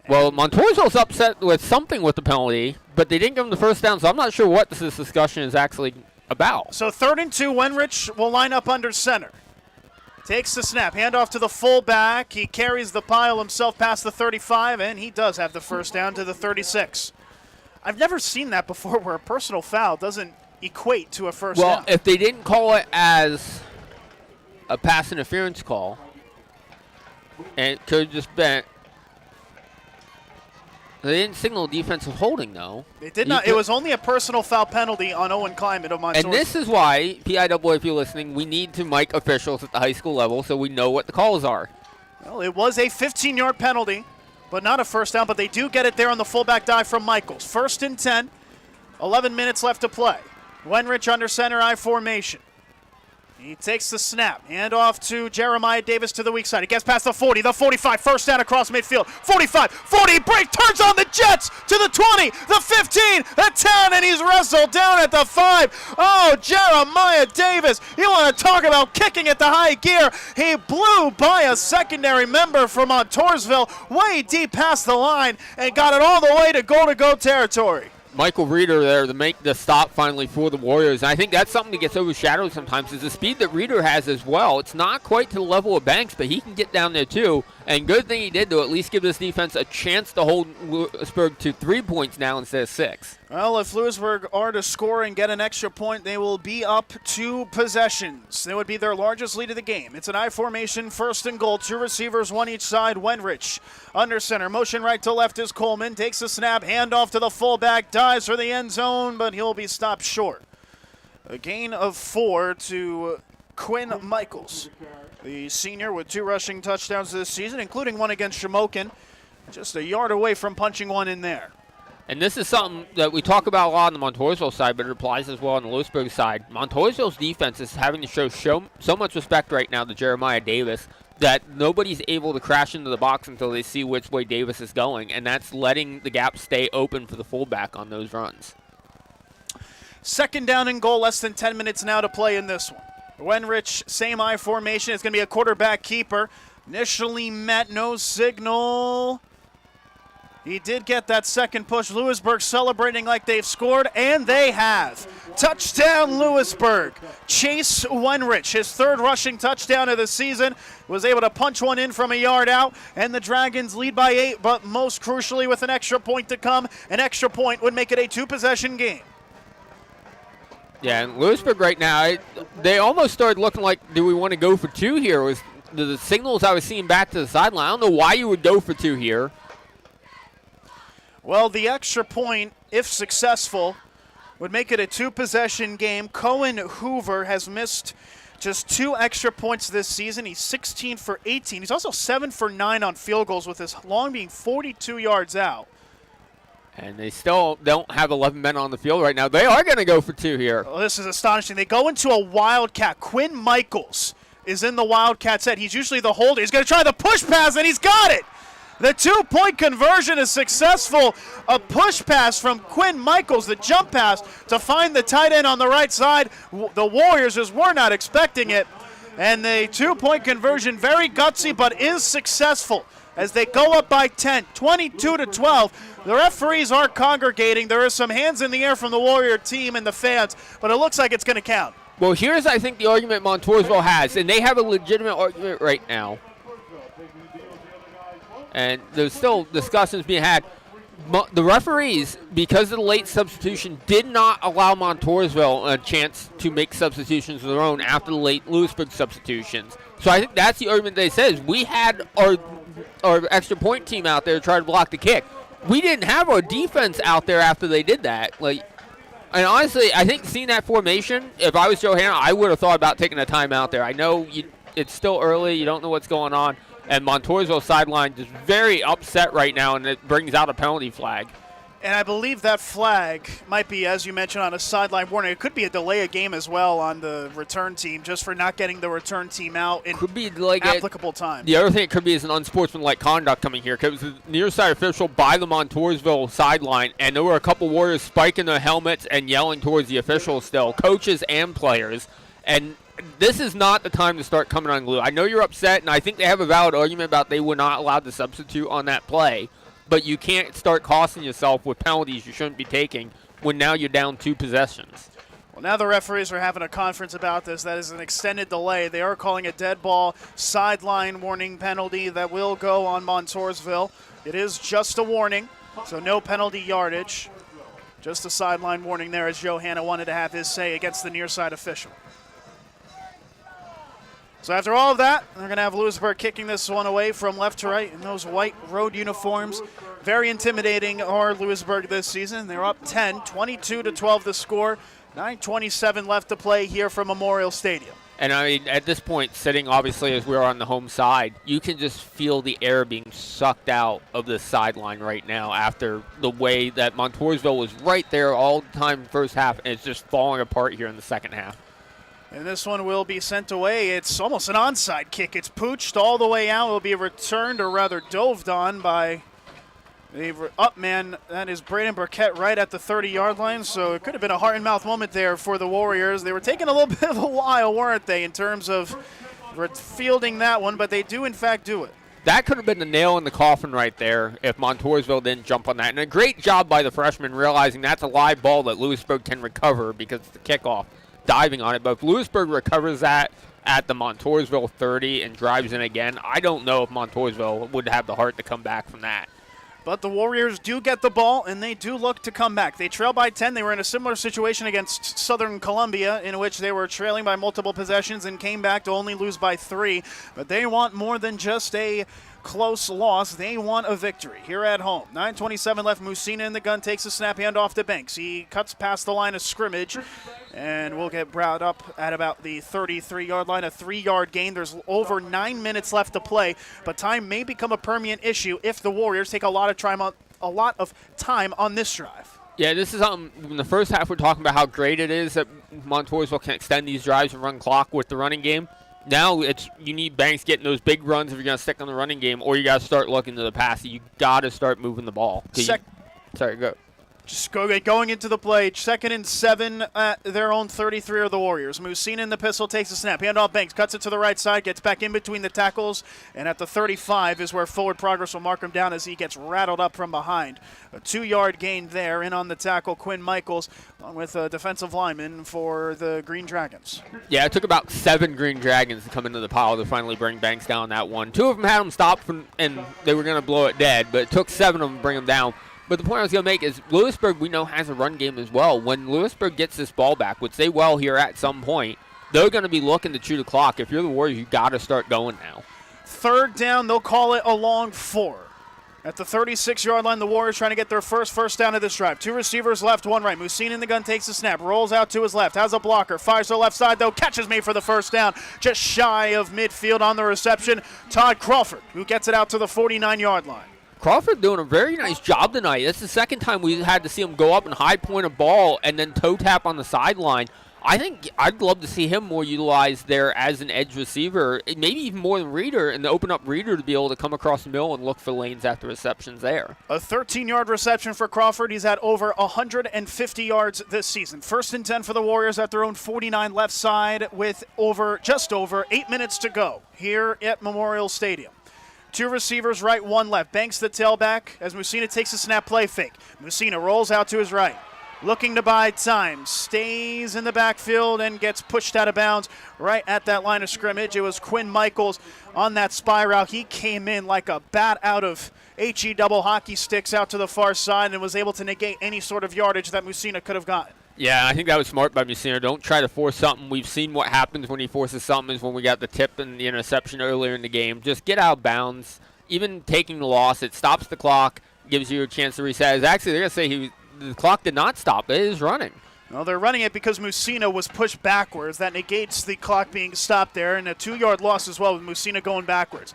Well, Montousville's upset with something with the penalty, but they didn't give him the first down, so I'm not sure what this discussion is actually about. So 3rd and 2, Wenrich will line up under center. Takes the snap, handoff to the fullback. He carries the pile himself past the 35, and he does have the first down to the 36. I've never seen that before where a personal foul doesn't equate to a first down. Well, if they didn't call it as a pass interference call, and it could have just been. They didn't signal defensive holding, though. They did not. It was only a personal foul penalty on Owen Kleiman of Montousville. And this is why, PIAA, if you're listening, we need to mic officials at the high school level so we know what the calls are. Well, it was a 15-yard penalty, but not a first down. But they do get it there on the fullback dive from Michaels. 1st and 10, 11 minutes left to play. Wenrich under center I formation. He takes the snap. Hand off to Jeremiah Davis to the weak side. He gets past the 40, the 45, first down across midfield. 45, 40, break, turns on the Jets to the 20, the 15, the 10, and he's wrestled down at the 5. Oh, Jeremiah Davis. You want to talk about kicking at the high gear. He blew by a secondary member from Montousville way deep past the line and got it all the way to go territory. Michael Reeder there to make the stop finally for the Warriors. And I think that's something that gets overshadowed sometimes is the speed that Reeder has as well. It's not quite to the level of Banks, but he can get down there too. And good thing he did to at least give this defense a chance to hold Lewisburg to 3 points now instead of 6. Well, if Lewisburg are to score and get an extra point, they will be up 2 possessions. That would be their largest lead of the game. It's an I formation, first and goal. 2 receivers, 1 each side. Wenrich under center. Motion right to left is Coleman. Takes the snap, handoff to the fullback. Dives for the end zone, but he'll be stopped short. A gain of 4 to Quinn Michaels, the senior with 2 rushing touchdowns this season, including one against Shamokin. Just a yard away from punching one in there. And this is something that we talk about a lot on the Montousville side, but it applies as well on the Lewisburg side. Montousville's defense is having to show so much respect right now to Jeremiah Davis that nobody's able to crash into the box until they see which way Davis is going, and that's letting the gap stay open for the fullback on those runs. Second down and goal, less than 10 minutes now to play in this one. Wenrich, same I formation. It's going to be a quarterback keeper. Initially met, no signal. He did get that second push. Lewisburg celebrating like they've scored, and they have. Touchdown, Lewisburg. Chase Wenrich, his 3rd rushing touchdown of the season, was able to punch one in from a yard out, and the Dragons lead by 8, but most crucially with an extra point to come. An extra point would make it a 2-possession game. Yeah, and Lewisburg right now, they almost started looking like, do we want to go for 2 here? Was the signals I was seeing back to the sideline. I don't know why you would go for 2 here. Well, the extra point, if successful, would make it a 2-possession game. Cohen Hoover has missed just 2 extra points this season. He's 16 for 18. He's also 7 for 9 on field goals, with his long being 42 yards out. And they still don't have 11 men on the field right now. They are going to go for 2 here. Well, this is astonishing. They go into a Wildcat. Quinn Michaels is in the Wildcat set. He's usually the holder. He's going to try the push pass, and he's got it. The 2-point conversion is successful. A push pass from Quinn Michaels, the jump pass to find the tight end on the right side. The Warriors just were not expecting it. And the 2-point conversion, very gutsy, but is successful as they go up by 10, 22-12. The referees are congregating. There are some hands in the air from the Warrior team and the fans, but it looks like it's going to count. Well, here's, I think, the argument Montousville has, and they have a legitimate argument right now. And there's still discussions being had. The referees, because of the late substitution, did not allow Montousville a chance to make substitutions of their own after the late Lewisburg substitutions. So I think that's the argument they said. We had our extra point team out there to try to block the kick. We didn't have our defense out there after they did that. And honestly, I think seeing that formation, if I was Joe Hanna, I would have thought about taking a timeout there. I know it's still early. You don't know what's going on. And Montousville sideline is very upset right now, and it brings out a penalty flag. And I believe that flag might be, as you mentioned, on a sideline warning. It could be a delay of game as well on the return team, just for not getting the return team out in applicable time. The other thing it could be is an unsportsmanlike conduct coming here, because it was a near side official by the Montousville sideline, and there were a couple Warriors spiking their helmets and yelling towards the officials still, coaches and players. And this is not the time to start coming unglued. I know you're upset, and I think they have a valid argument about they were not allowed to substitute on that play, but you can't start costing yourself with penalties you shouldn't be taking when now you're down 2 possessions. Well, now the referees are having a conference about this. That is an extended delay. They are calling a dead ball sideline warning penalty that will go on Montousville. It is just a warning, so no penalty yardage. Just a sideline warning there, as Joe Hanna wanted to have his say against the near side official. So after all of that, they're going to have Lewisburg kicking this one away from left to right in those white road uniforms. Very intimidating are Lewisburg this season. They're up 10, 22-12 the score. 9:27 left to play here from Memorial Stadium. And I mean, at this point, sitting obviously as we're on the home side, you can just feel the air being sucked out of the sideline right now after the way that Montousville was right there all the time in the first half, and it's just falling apart here in the second half. And this one will be sent away. It's almost an onside kick. It's pooched all the way out. It will be returned, or rather doved on, by the up man. That is Braden Burkett right at the 30-yard line. So it could have been a heart and mouth moment there for the Warriors. They were taking a little bit of a while, weren't they, in terms of fielding that one, but they do, in fact, do it. That could have been the nail in the coffin right there if Montousville didn't jump on that. And a great job by the freshman realizing that's a live ball that Lewisburg can recover because it's the kickoff. diving on it. But if Lewisburg recovers that at the Montousville 30 and drives in again, I don't know if Montousville would have the heart to come back from that. But the Warriors do get the ball, and they do look to come back. They trail by 10. They were in a similar situation against Southern Columbia, in which they were trailing by multiple possessions and came back to only lose by 3. But they want more than just a close loss. They want a victory here at home. 9:27 left. Musina in the gun takes a snap, hand off to Banks. He cuts past the line of scrimmage, and we'll get brought up at about the 33-yard line, a 3-yard gain. There's over 9 minutes left to play, but time may become a permanent issue if the Warriors take a lot of time on this drive. Yeah, this is in the first half we're talking about how great it is that Montousville can extend these drives and run clock with the running game. Now you need Banks getting those big runs if you're going to stick on the running game, or you got to start looking to the pass. You got to start moving the ball. Sorry, go. Just going into the play. 2nd and 7 at their own 33 of the Warriors. Musina in the pistol, takes a snap. Handoff Banks, cuts it to the right side, gets back in between the tackles, and at the 35 is where forward progress will mark him down as he gets rattled up from behind. A 2-yard gain there. In on the tackle, Quinn Michaels, along with a defensive lineman for the Green Dragons. Yeah, it took about 7 Green Dragons to come into the pile to finally bring Banks down that one. 2 of them had him stopped, and they were going to blow it dead, but it took 7 of them to bring him down. But the point I was going to make is Lewisburg, we know, has a run game as well. When Lewisburg gets this ball back, which they will here at some point, they're going to be looking to chew the clock. If you're the Warriors, you got to start going now. 3rd down, they'll call it a long 4. At the 36-yard line, the Warriors trying to get their first down of this drive. 2 receivers left, 1 right. Musina in the gun takes a snap, rolls out to his left, has a blocker, fires to the left side, though, catches me for the first down. Just shy of midfield on the reception. Todd Crawford, who gets it out to the 49-yard line. Crawford doing a very nice job tonight. That's the second time we had to see him go up and high point a ball and then toe tap on the sideline. I think I'd love to see him more utilized there as an edge receiver, maybe even more than Reeder, and open up Reeder to be able to come across the middle and look for lanes after receptions there. A 13-yard reception for Crawford. He's had over 150 yards this season. 1st and 10 for the Warriors at their own 49 left side with just over 8 minutes to go here at Memorial Stadium. 2 receivers right, 1 left. Banks the tailback as Musina takes a snap, play fake. Musina rolls out to his right. Looking to buy time. Stays in the backfield and gets pushed out of bounds right at that line of scrimmage. It was Quinn Michaels on that spy route. He came in like a bat out of HE double hockey sticks out to the far side and was able to negate any sort of yardage that Musina could have gotten. Yeah, I think that was smart by Musina. Don't try to force something. We've seen what happens when he forces something is when we got the tip and the interception earlier in the game. Just get out of bounds. Even taking the loss, it stops the clock, gives you a chance to reset. Actually, they're going to say the clock did not stop. It is running. Well, they're running it because Musina was pushed backwards. That negates the clock being stopped there, and a 2-yard loss as well with Musina going backwards.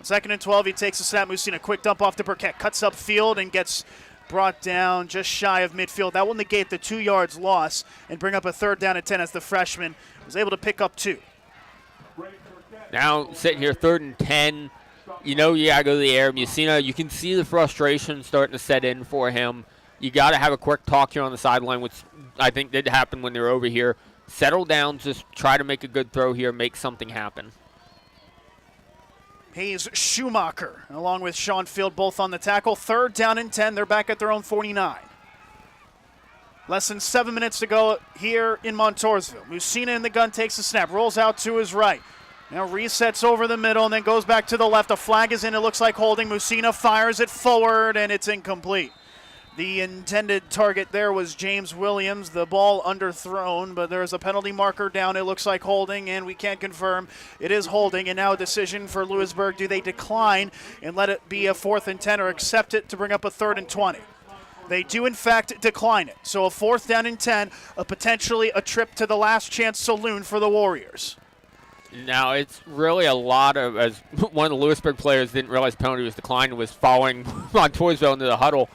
2nd and 12, he takes a snap. Musina, quick dump off to Burkett, cuts up field and gets brought down just shy of midfield. That will negate the 2 yards loss and bring up a 3rd down and 10 as the freshman was able to pick up 2. Now sitting here 3rd and 10. You know you got to go to the air. Musina, you can see the frustration starting to set in for him. You got to have a quick talk here on the sideline, which I think did happen when they were over here. Settle down, just try to make a good throw here, make something happen. Hayes Schumacher, along with Sean Field, both on the tackle. 3rd down and 10. They're back at their own 49. Less than 7 minutes to go here in Montousville. Musina in the gun takes a snap, rolls out to his right. Now resets over the middle and then goes back to the left. A flag is in. It looks like holding. Musina fires it forward, and it's incomplete. The intended target there was James Williams. The ball underthrown, but there is a penalty marker down. It looks like holding, and we can't confirm it is holding. And now a decision for Lewisburg. Do they decline and let it be a 4th and 10 or accept it to bring up a 3rd and 20? They do, in fact, decline it. So a 4th down and 10, potentially a trip to the last chance saloon for the Warriors. Now, it's really a lot of, as one of the Lewisburg players didn't realize the penalty was declined and was following Montousville into the huddle.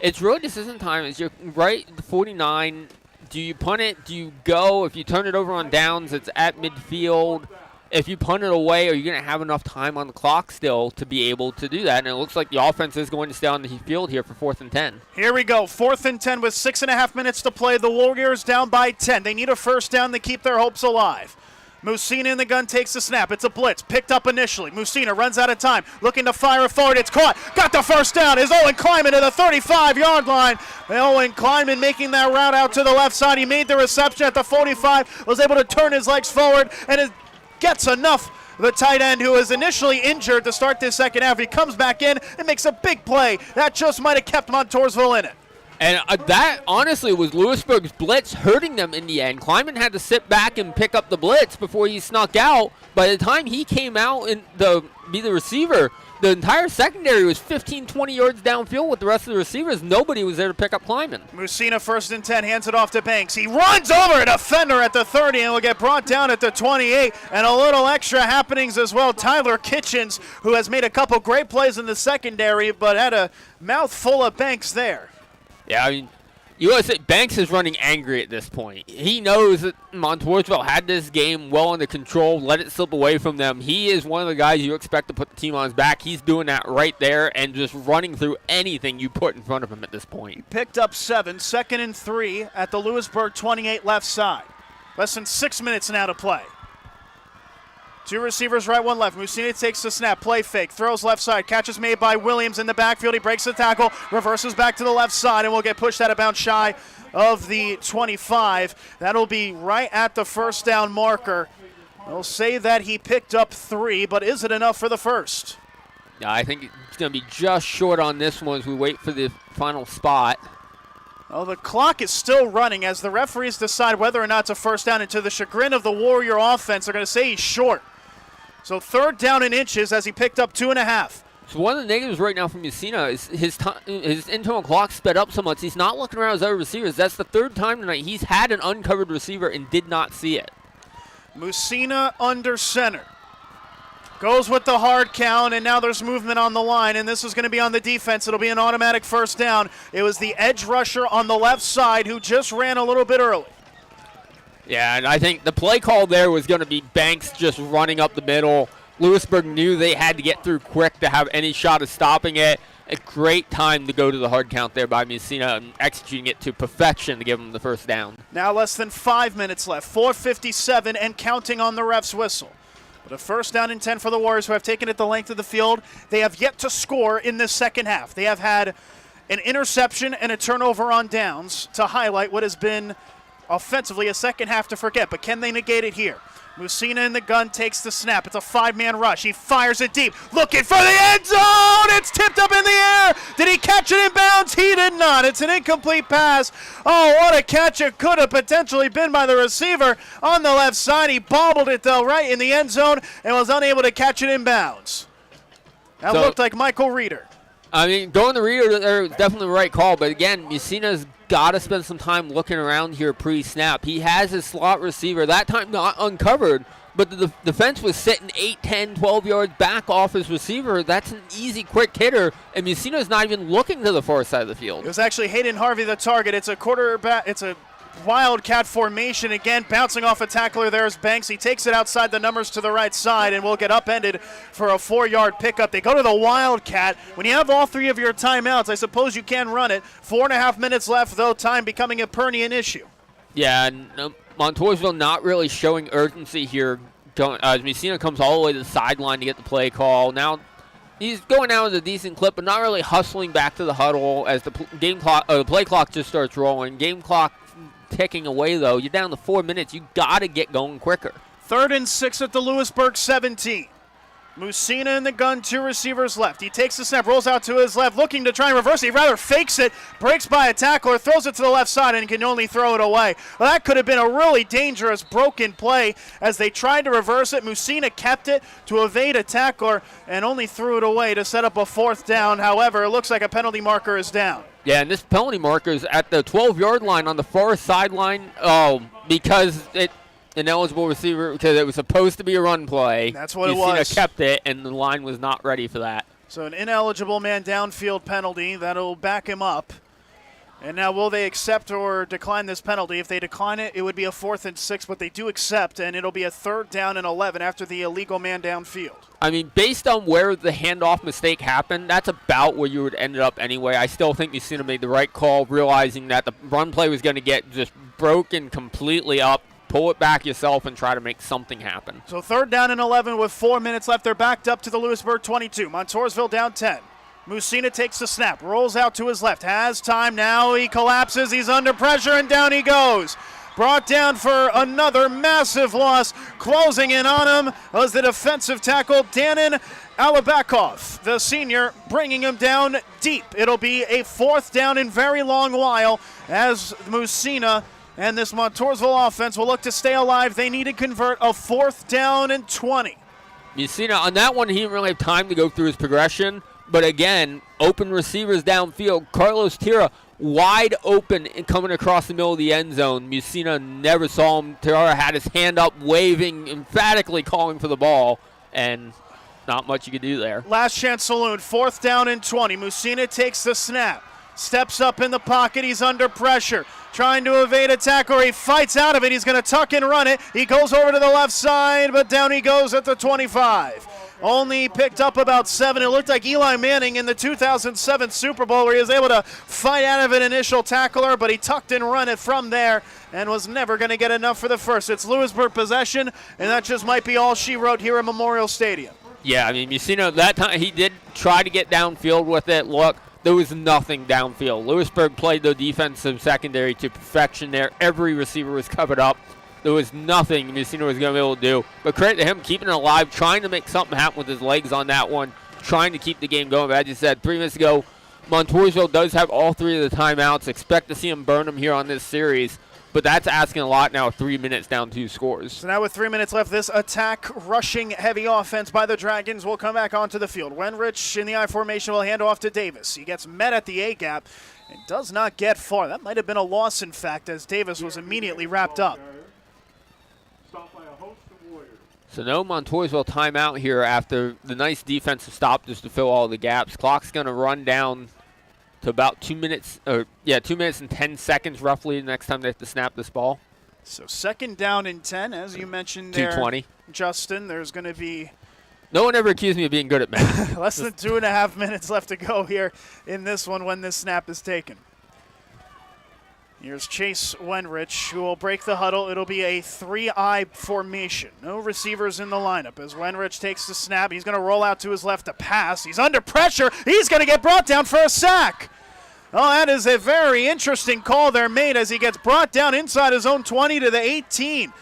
It's really decision time. Is you're right at the 49. Do you punt it? Do you go? If you turn it over on downs, it's at midfield. If you punt it away, are you going to have enough time on the clock still to be able to do that? And it looks like the offense is going to stay on the field here for 4th and 10. Here we go. 4th and 10 with 6.5 minutes to play. The Warriors down by 10. They need a 1st down to keep their hopes alive. Musina in the gun takes the snap. It's a blitz. Picked up initially. Musina runs out of time. Looking to fire it forward. It's caught. Got the first down. Is Owen Kleiman to the 35-yard line. Owen Kleiman making that route out to the left side. He made the reception at the 45. Was able to turn his legs forward. And it gets enough. The tight end who was initially injured to start this second half. He comes back in and makes a big play. That just might have kept Montousville in it. And that, honestly, was Lewisburg's blitz hurting them in the end. Kleiman had to sit back and pick up the blitz before he snuck out. By the time he came out and be the receiver, the entire secondary was 15, 20 yards downfield with the rest of the receivers. Nobody was there to pick up Kleiman. Musina 1st and 10, hands it off to Banks. He runs over a defender at the 30 and will get brought down at the 28. And a little extra happenings as well. Tyler Kitchens, who has made a couple great plays in the secondary, but had a mouthful of Banks there. Yeah, I mean, you want to say Banks is running angry at this point. He knows that Montousville had this game well under control, let it slip away from them. He is one of the guys you expect to put the team on his back. He's doing that right there and just running through anything you put in front of him at this point. He picked up 7, 2nd and 3 at the Lewisburg 28 left side. Less than 6 minutes now to play. 2 receivers right, 1 left. Musina takes the snap, play fake, throws left side. Catch is made by Williams in the backfield. He breaks the tackle, reverses back to the left side, and will get pushed out of bounds shy of the 25. That'll be right at the first down marker. They'll say that he picked up 3, but is it enough for the first? Yeah, I think it's going to be just short on this one as we wait for the final spot. Well, the clock is still running as the referees decide whether or not it's a first down. And to the chagrin of the Warrior offense, they're going to say he's short. So 3rd down in inches as he picked up 2.5. So one of the negatives right now from Musina is his internal clock sped up so much. He's not looking around his other receivers. That's the 3rd time tonight he's had an uncovered receiver and did not see it. Musina under center. Goes with the hard count, and now there's movement on the line, and this is going to be on the defense. It'll be an automatic first down. It was the edge rusher on the left side who just ran a little bit early. Yeah, and I think the play call there was going to be Banks just running up the middle. Lewisburg knew they had to get through quick to have any shot of stopping it. A great time to go to the hard count there by Musina and executing it to perfection to give him the first down. Now less than 5 minutes left. 4:57 and counting on the ref's whistle. But a first down and 10 for the Warriors, who have taken it the length of the field. They have yet to score in this second half. They have had an interception and a turnover on downs to highlight what has been offensively a second half to forget. But can they negate it here? Musina in the gun takes the snap. It's a 5-man rush. He fires it deep. Looking for the end zone. It's tipped up in the air. Did he catch it in bounds? He did not. It's an incomplete pass. Oh, what a catch it could have potentially been by the receiver on the left side. He bobbled it, though, right in the end zone and was unable to catch it in bounds. That looked like Michael Reeder. I mean, going to Reeder there is definitely the right call. But, again, Musina's got to spend some time looking around here pre-snap. He has his slot receiver, that time not uncovered, but the defense was sitting 8, 10, 12 yards back off his receiver. That's an easy, quick hitter, and Musina's not even looking to the far side of the field. It was actually Hayden Harvey the target. It's a quarterback. It's a wildcat formation again, bouncing off a tackler. There's Banks. He takes it outside the numbers to the right side and will get upended for a 4-yard pickup. They go to the wildcat. When you have all 3 of your timeouts, I suppose you can run it. 4.5 minutes left, though, time becoming a perennial issue. Yeah, and Montousville not really showing urgency here. Musina comes all the way to the sideline to get the play call. Now he's going out with a decent clip, but not really hustling back to the huddle as the play clock just starts rolling. Game clock ticking away, though. You're down to 4 minutes. You got to get going quicker. 3rd and 6 at the Lewisburg 17. Musina in the gun, 2 receivers left. He takes the snap, rolls out to his left, looking to try and reverse it. He rather fakes it, breaks by a tackler, throws it to the left side, and can only throw it away. Well, that could have been a really dangerous broken play as they tried to reverse it. Musina kept it to evade a tackler and only threw it away to set up a 4th down. However, it looks like a penalty marker is down. Yeah, and this penalty marker is at the 12-yard line on the far sideline because ineligible receiver, because it was supposed to be a run play. That's what it was. Kept it, and the line was not ready for that. So an ineligible man downfield penalty. That'll back him up. And now will they accept or decline this penalty? If they decline it, it would be a 4th and 6, but they do accept, and it'll be a 3rd down and 11 after the illegal man downfield. I mean, based on where the handoff mistake happened, that's about where you would end up anyway. I still think Musina made the right call, realizing that the run play was going to get just broken completely up pull it back yourself and try to make something happen. So 3rd down and 11 with 4 minutes left. They're backed up to the Lewisburg 22. Montousville down 10. Musina takes the snap, rolls out to his left, has time now. He collapses, he's under pressure, and down he goes. Brought down for another massive loss. Closing in on him was the defensive tackle, Danon Alabakov, the senior, bringing him down deep. It'll be a 4th down in very long while as Musina and this Montousville offense will look to stay alive. They need to convert a 4th down and 20. Musina, on that one, he didn't really have time to go through his progression. But again, open receivers downfield. Carlos Tira wide open and coming across the middle of the end zone. Musina never saw him. Tira had his hand up, waving, emphatically calling for the ball, and not much you could do there. Last chance saloon, 4th down and 20. Musina takes the snap, steps up in the pocket. He's under pressure, trying to evade a tackle. He fights out of it. He's going to tuck and run it. He goes over to the left side, but down he goes at the 25. Only picked up about 7. It looked like Eli Manning in the 2007 Super Bowl where he was able to fight out of an initial tackler, but he tucked and run it from there and was never going to get enough for the first. It's Lewisburg possession, and that just might be all she wrote here at Memorial Stadium. Yeah, I mean, Musina, that time he did try to get downfield with it. Look, there was nothing downfield. Lewisburg played the defensive secondary to perfection there. Every receiver was covered up. There was nothing Musina was going to be able to do. But credit to him keeping it alive, trying to make something happen with his legs on that one, trying to keep the game going. But as you said, 3 minutes ago, Montousville does have all 3 of the timeouts. Expect to see him burn them here on this series. But that's asking a lot now, 3 minutes down 2 scores. So now with 3 minutes left, this attack, rushing, heavy offense by the Dragons will come back onto the field. Wenrich in the I formation will hand off to Davis. He gets met at the A-gap and does not get far. That might have been a loss, in fact, as Davis was immediately wrapped up. So no Montousville timeout here after the nice defensive stop just to fill all the gaps. Clock's going to run down to about 2 minutes, 2 minutes and 10 seconds roughly next time they have to snap this ball. So 2nd down and 10, as you mentioned there, 2:20. Justin. There's going to be no one ever accused me of being good at math. less than 2.5 minutes left to go here in this one when this snap is taken. Here's Chase Wenrich, who will break the huddle. It'll be a 3-eye formation. No receivers in the lineup. As Wenrich takes the snap, he's going to roll out to his left to pass. He's under pressure. He's going to get brought down for a sack. Oh, that is a very interesting call there made as he gets brought down inside his own 20 to the 18.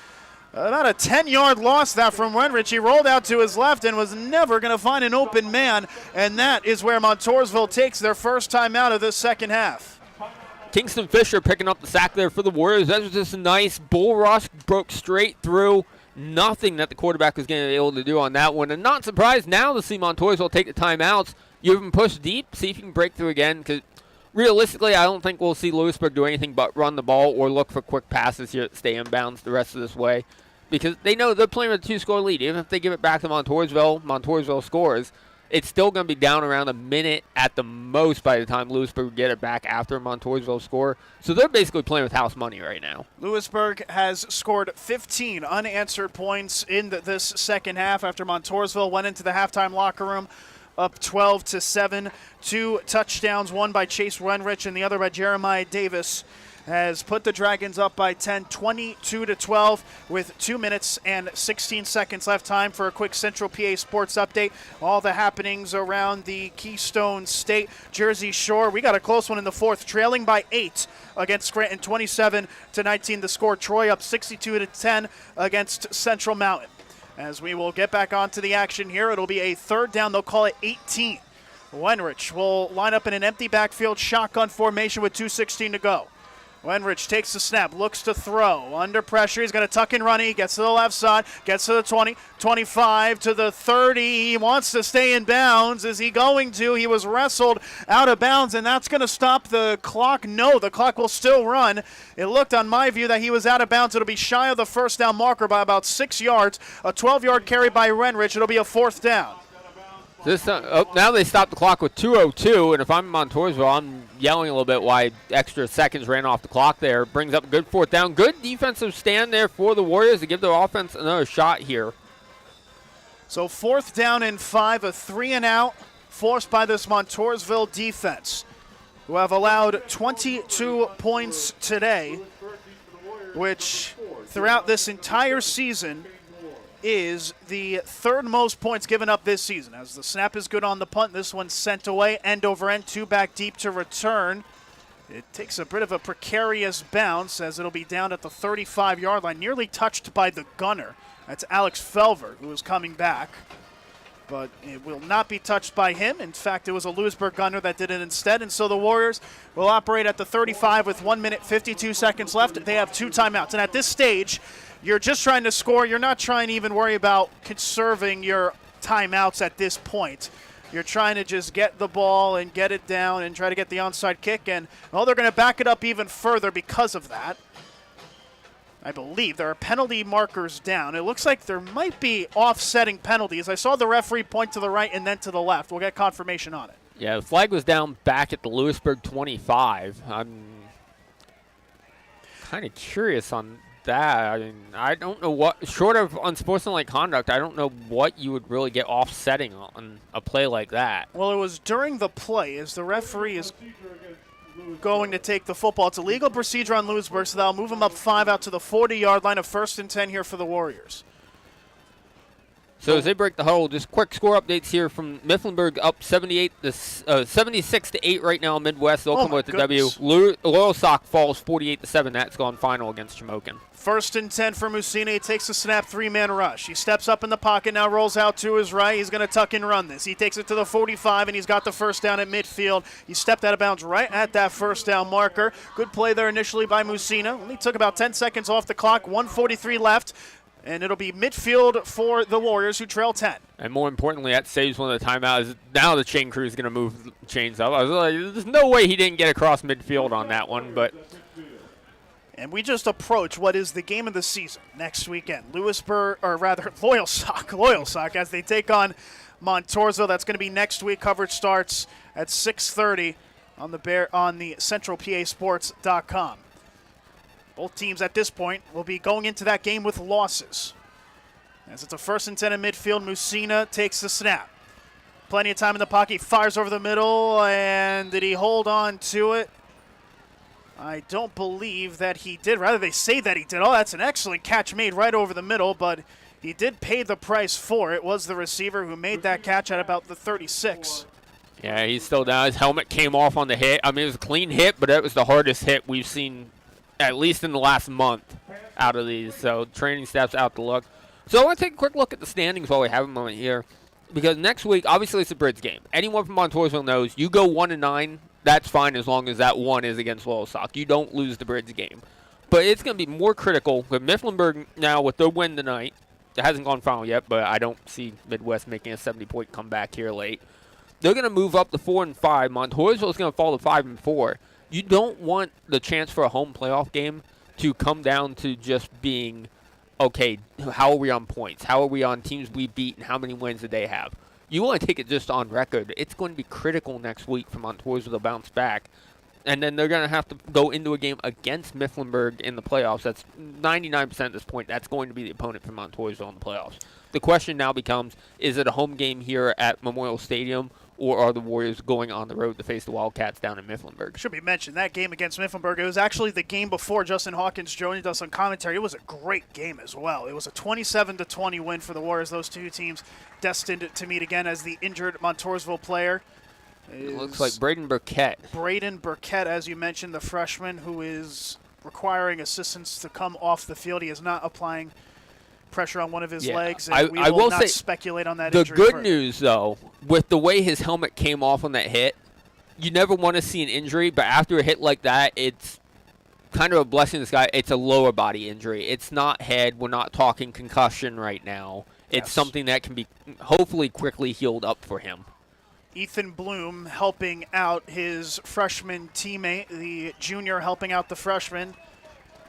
About a 10-yard loss that from Wenrich. He rolled out to his left and was never going to find an open man, and that is where Montousville takes their first time out of this second half. Kingston Fisher picking up the sack there for the Warriors. That was just a nice bull rush, broke straight through. Nothing that the quarterback was going to be able to do on that one. And not surprised now to see Montousville take the timeouts. You even push deep, see if you can break through again. Because realistically, I don't think we'll see Lewisburg do anything but run the ball or look for quick passes here that stay inbounds the rest of this way. Because they know they're playing with a 2-score lead. Even if they give it back to Montousville scores. It's still going to be down around a minute at the most by the time Lewisburg get it back after Montousville score. So they're basically playing with house money right now. Lewisburg has scored 15 unanswered points in this second half after Montousville went into the halftime locker room up 12-7. 2 touchdowns, one by Chase Wenrich and the other by Jeremiah Davis, has put the Dragons up by 10, 22-12 with 2 minutes and 16 seconds left. Time for a quick Central PA sports update. All the happenings around the Keystone State Jersey Shore. We got a close one in the 4th, trailing by 8 against Scranton, 27-19. The score, Troy up 62-10 against Central Mountain. As we will get back onto the action here, it'll be a 3rd down. They'll call it 18. Wenrich will line up in an empty backfield shotgun formation with 2:16 to go. Wenrich takes the snap, looks to throw. Under pressure, he's going to tuck and run. He gets to the left side, gets to the 20, 25, to the 30. He wants to stay in bounds. Is he going to? He was wrestled out of bounds, and that's going to stop the clock. No, the clock will still run. It looked on my view that he was out of bounds. It'll be shy of the first down marker by about 6 yards. A 12-yard carry by Wenrich. It'll be a 4th down. Now they stop the clock with 2:02, and if I'm Montousville, I'm yelling a little bit why extra seconds ran off the clock there. Brings up a good 4th down. Good defensive stand there for the Warriors to give their offense another shot here. So 4th down and 5, a 3-and-out forced by this Montousville defense, who have allowed 22 points today, which throughout this entire season is the third most points given up this season. As the snap is good on the punt, this one's sent away, end over end, 2 back deep to return. It takes a bit of a precarious bounce as it'll be down at the 35-yard line, nearly touched by the gunner. That's Alex Felver, who is coming back. But it will not be touched by him. In fact, it was a Lewisburg gunner that did it instead. And so the Warriors will operate at the 35 with 1 minute, 52 seconds left. They have 2 timeouts. And at this stage, you're just trying to score. You're not trying to even worry about conserving your timeouts at this point. You're trying to just get the ball and get it down and try to get the onside kick. And, well, they're going to back it up even further because of that. I believe there are penalty markers down. It looks like there might be offsetting penalties. I saw the referee point to the right and then to the left. We'll get confirmation on it. Yeah, the flag was down back at the Lewisburg 25. I'm kind of curious on that. I mean, I don't know what, short of unsportsmanlike conduct, I don't know what you would really get offsetting on a play like that. Well, it was during the play as the referee is going to take the football. It's a legal procedure on Lewisburg, so they'll move him up 5 out to the 40-yard line of 1st and 10 here for the Warriors. So as they break the huddle, just quick score updates here from Mifflinburg up 76-8 right now. Midwest, they'll come with the W. Loyalsock falls 48-7. That's gone final against Shamokin. 1st and 10 for Musina. He takes a snap, 3-man rush. He steps up in the pocket, now rolls out to his right. He's going to tuck and run this. He takes it to the 45, and he's got the first down at midfield. He stepped out of bounds right at that first down marker. Good play there initially by Musina. Only took about 10 seconds off the clock, 1:43 left. And it'll be midfield for the Warriors, who trail 10. And more importantly, that saves one of the timeouts. Now the chain crew is going to move chains up. I was like, there's no way he didn't get across midfield on that one. But and we just approach what is the game of the season next weekend. Loyalsock, as they take on Montousville. That's going to be next week. Coverage starts at 6:30 on the CentralPASports.com. Both teams at this point will be going into that game with losses. As it's a 1st and 10 in midfield, Musina takes the snap. Plenty of time in the pocket. He fires over the middle, and did he hold on to it? I don't believe that he did. Rather, they say that he did. Oh, that's an excellent catch made right over the middle, but he did pay the price for it. It was the receiver who made that catch at about the 36. Yeah, he's still down. His helmet came off on the hit. I mean, it was a clean hit, but it was the hardest hit we've seen at least in the last month out of these. So training staff's out to look. So I want to take a quick look at the standings while we have a moment here. Because next week, obviously it's a bridge game. Anyone from Montousville knows you go 1-9, that's fine as long as that 1 is against Loyalsock. You don't lose the bridge game. But it's going to be more critical with Mifflinburg now with their win tonight. It hasn't gone final yet, but I don't see Midwest making a 70-point comeback here late. They're going to move up to 4-5. Montousville is going to fall to 5-4. You don't want the chance for a home playoff game to come down to just being, okay, how are we on points? How are we on teams we beat, and how many wins did they have? You want to take it just on record. It's going to be critical next week for Montousville to bounce back. And then they're going to have to go into a game against Mifflinburg in the playoffs. That's 99% at this point. That's going to be the opponent for Montousville in the playoffs. The question now becomes, is it a home game here at Memorial Stadium, or are the Warriors going on the road to face the Wildcats down in Mifflinburg? Should be mentioned, that game against Mifflinburg, it was actually the game before Justin Hawkins joined us on commentary. It was a great game as well. It was a 27-20 win for the Warriors. Those two teams destined to meet again as the injured Montousville player. It looks like Braden Burkett. Braden Burkett, as you mentioned, the freshman who is requiring assistance to come off the field. He is not applying pressure on one of his legs, and we will not speculate on that injury. The good news, though, with the way his helmet came off on that hit, you never want to see an injury, but after a hit like that, it's kind of a blessing in disguise. It's a lower body injury. It's not head. We're not talking concussion right now. It's something that can be hopefully quickly healed up for him. Ethan Bloom helping out his freshman teammate, the junior helping out the freshman,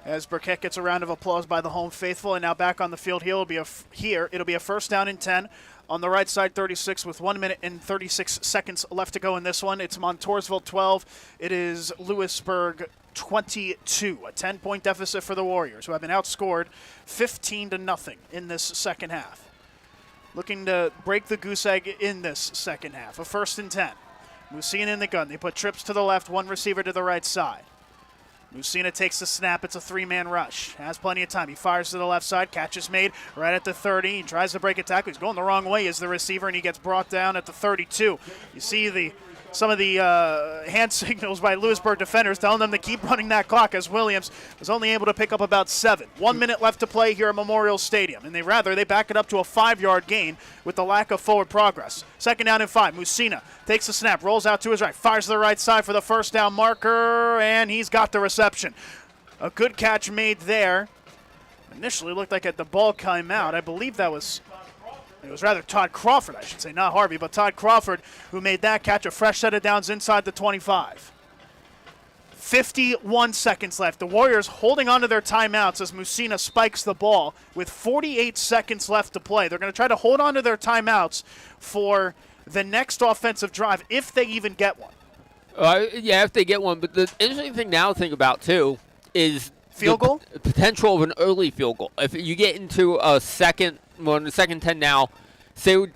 as Burkett gets a round of applause by the home faithful. And now back on the field here, it'll be a 1st down and 10 on the right side, 36 with 1 minute and 36 seconds left to go in this one. It's Montousville 12. It is Lewisburg 22, a 10-point deficit for the Warriors, who have been outscored 15-0 in this second half. Looking to break the goose egg in this second half. A 1st and 10. Musina in the gun. They put trips to the left, one receiver to the right side. Musina takes the snap. It's a three-man rush. Has plenty of time. He fires to the left side. Catch is made right at the 30. He tries to break a tackle. He's going the wrong way as the receiver, and he gets brought down at the 32. You see some of the hand signals by Lewisburg defenders telling them to keep running that clock, as Williams was only able to pick up about 7. 1 minute left to play here at Memorial Stadium, and they back it up to a 5-yard gain with the lack of forward progress. 2nd down and 5. Musina takes the snap, rolls out to his right, fires to the right side for the first down marker, and he's got the reception. A good catch made there. Initially looked like at the ball came out. I believe it was rather Todd Crawford, I should say, not Harvey, but Todd Crawford who made that catch. A fresh set of downs inside the 25. 51 seconds left. The Warriors holding on to their timeouts as Musina spikes the ball with 48 seconds left to play. They're going to try to hold on to their timeouts for the next offensive drive, if they even get one. Yeah, if they get one. But the interesting thing now to think about, too, is field goal? Potential of an early field goal. If you get into a second 10 now, say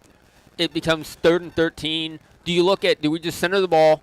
it becomes 3rd and 13, do we just center the ball,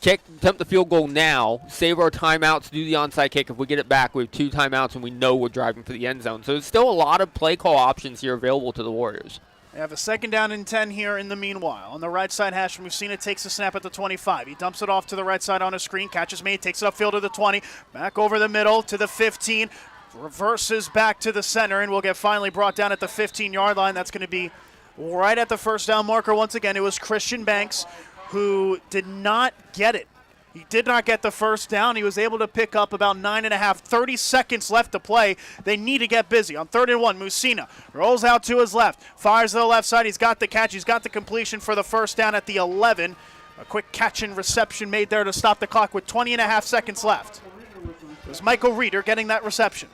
attempt the field goal now, save our timeouts, do the onside kick? If we get it back, we have 2 timeouts, and we know we're driving for the end zone. So there's still a lot of play call options here available to the Warriors. They have a 2nd down and 10 here in the meanwhile. On the right side hash, Musina takes the snap at the 25. He dumps it off to the right side on a screen. Catch is made, takes it upfield to the 20. Back over the middle to the 15. Reverses back to the center, and will get finally brought down at the 15-yard line. That's going to be right at the first down marker once again. It was Christian Banks who did not get it. He did not get the first down. He was able to pick up about 9.5, 30 seconds left to play. They need to get busy. On 3rd and 1, Musina rolls out to his left, fires to the left side. He's got the catch. He's got the completion for the first down at the 11. A quick catch and reception made there to stop the clock with 20.5 seconds left. It was Michael Reeder getting that reception.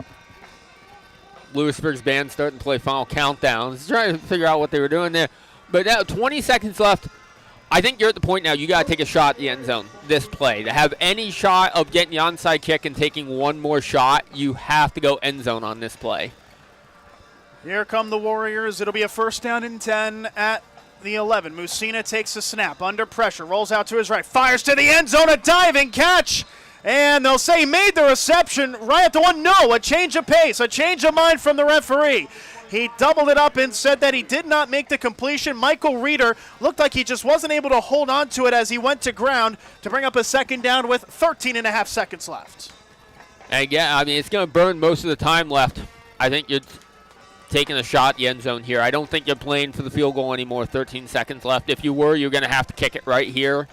Lewisburg's band starting to play Final Countdowns, trying to figure out what they were doing there. But now 20 seconds left. I think you're at the point now you got to take a shot at the end zone this play. To have any shot of getting the onside kick and taking one more shot, you have to go end zone on this play. Here come the Warriors. It'll be a 1st down and 10 at the 11. Musina takes the snap under pressure, rolls out to his right, fires to the end zone, a diving catch. And they'll say he made the reception right at the 1. No, a change of pace, a change of mind from the referee. He doubled it up and said that he did not make the completion. Michael Reeder looked like he just wasn't able to hold on to it as he went to ground to bring up a 2nd down with 13.5 seconds left. And yeah, I mean, it's going to burn most of the time left. I think you're taking a shot at the end zone here. I don't think you're playing for the field goal anymore. 13 seconds left. If you were, you're going to have to kick it right here.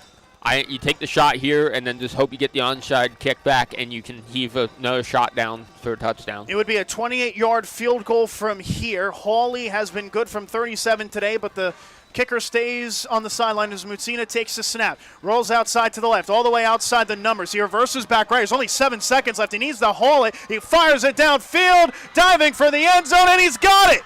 You take the shot here and then just hope you get the onside kick back and you can heave another shot down for a touchdown. It would be a 28-yard field goal from here. Hawley has been good from 37 today, but the kicker stays on the sideline as Musina takes the snap. Rolls outside to the left, all the way outside the numbers. He reverses back right. There's only 7 seconds left. He needs to haul it. He fires it downfield, diving for the end zone, and he's got it.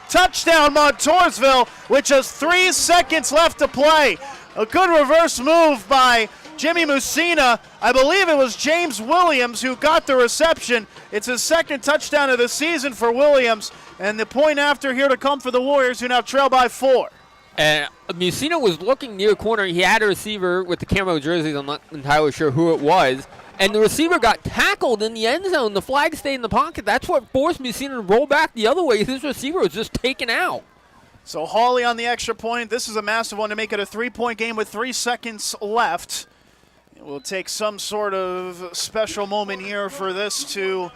Touchdown, Montousville, with just 3 seconds left to play. A good reverse move by Jimmy Musina. I believe it was James Williams who got the reception. It's his 2nd touchdown of the season for Williams, and the point after here to come for the Warriors, who now trail by 4. And Musina was looking near corner. He had a receiver with the camo jerseys. I'm not entirely sure who it was. And the receiver got tackled in the end zone. The flag stayed in the pocket. That's what forced Musina to roll back the other way. His receiver was just taken out. So Hawley on the extra point. This is a massive one to make it a 3-point game with 3 seconds left. It will take some sort of special moment here for this to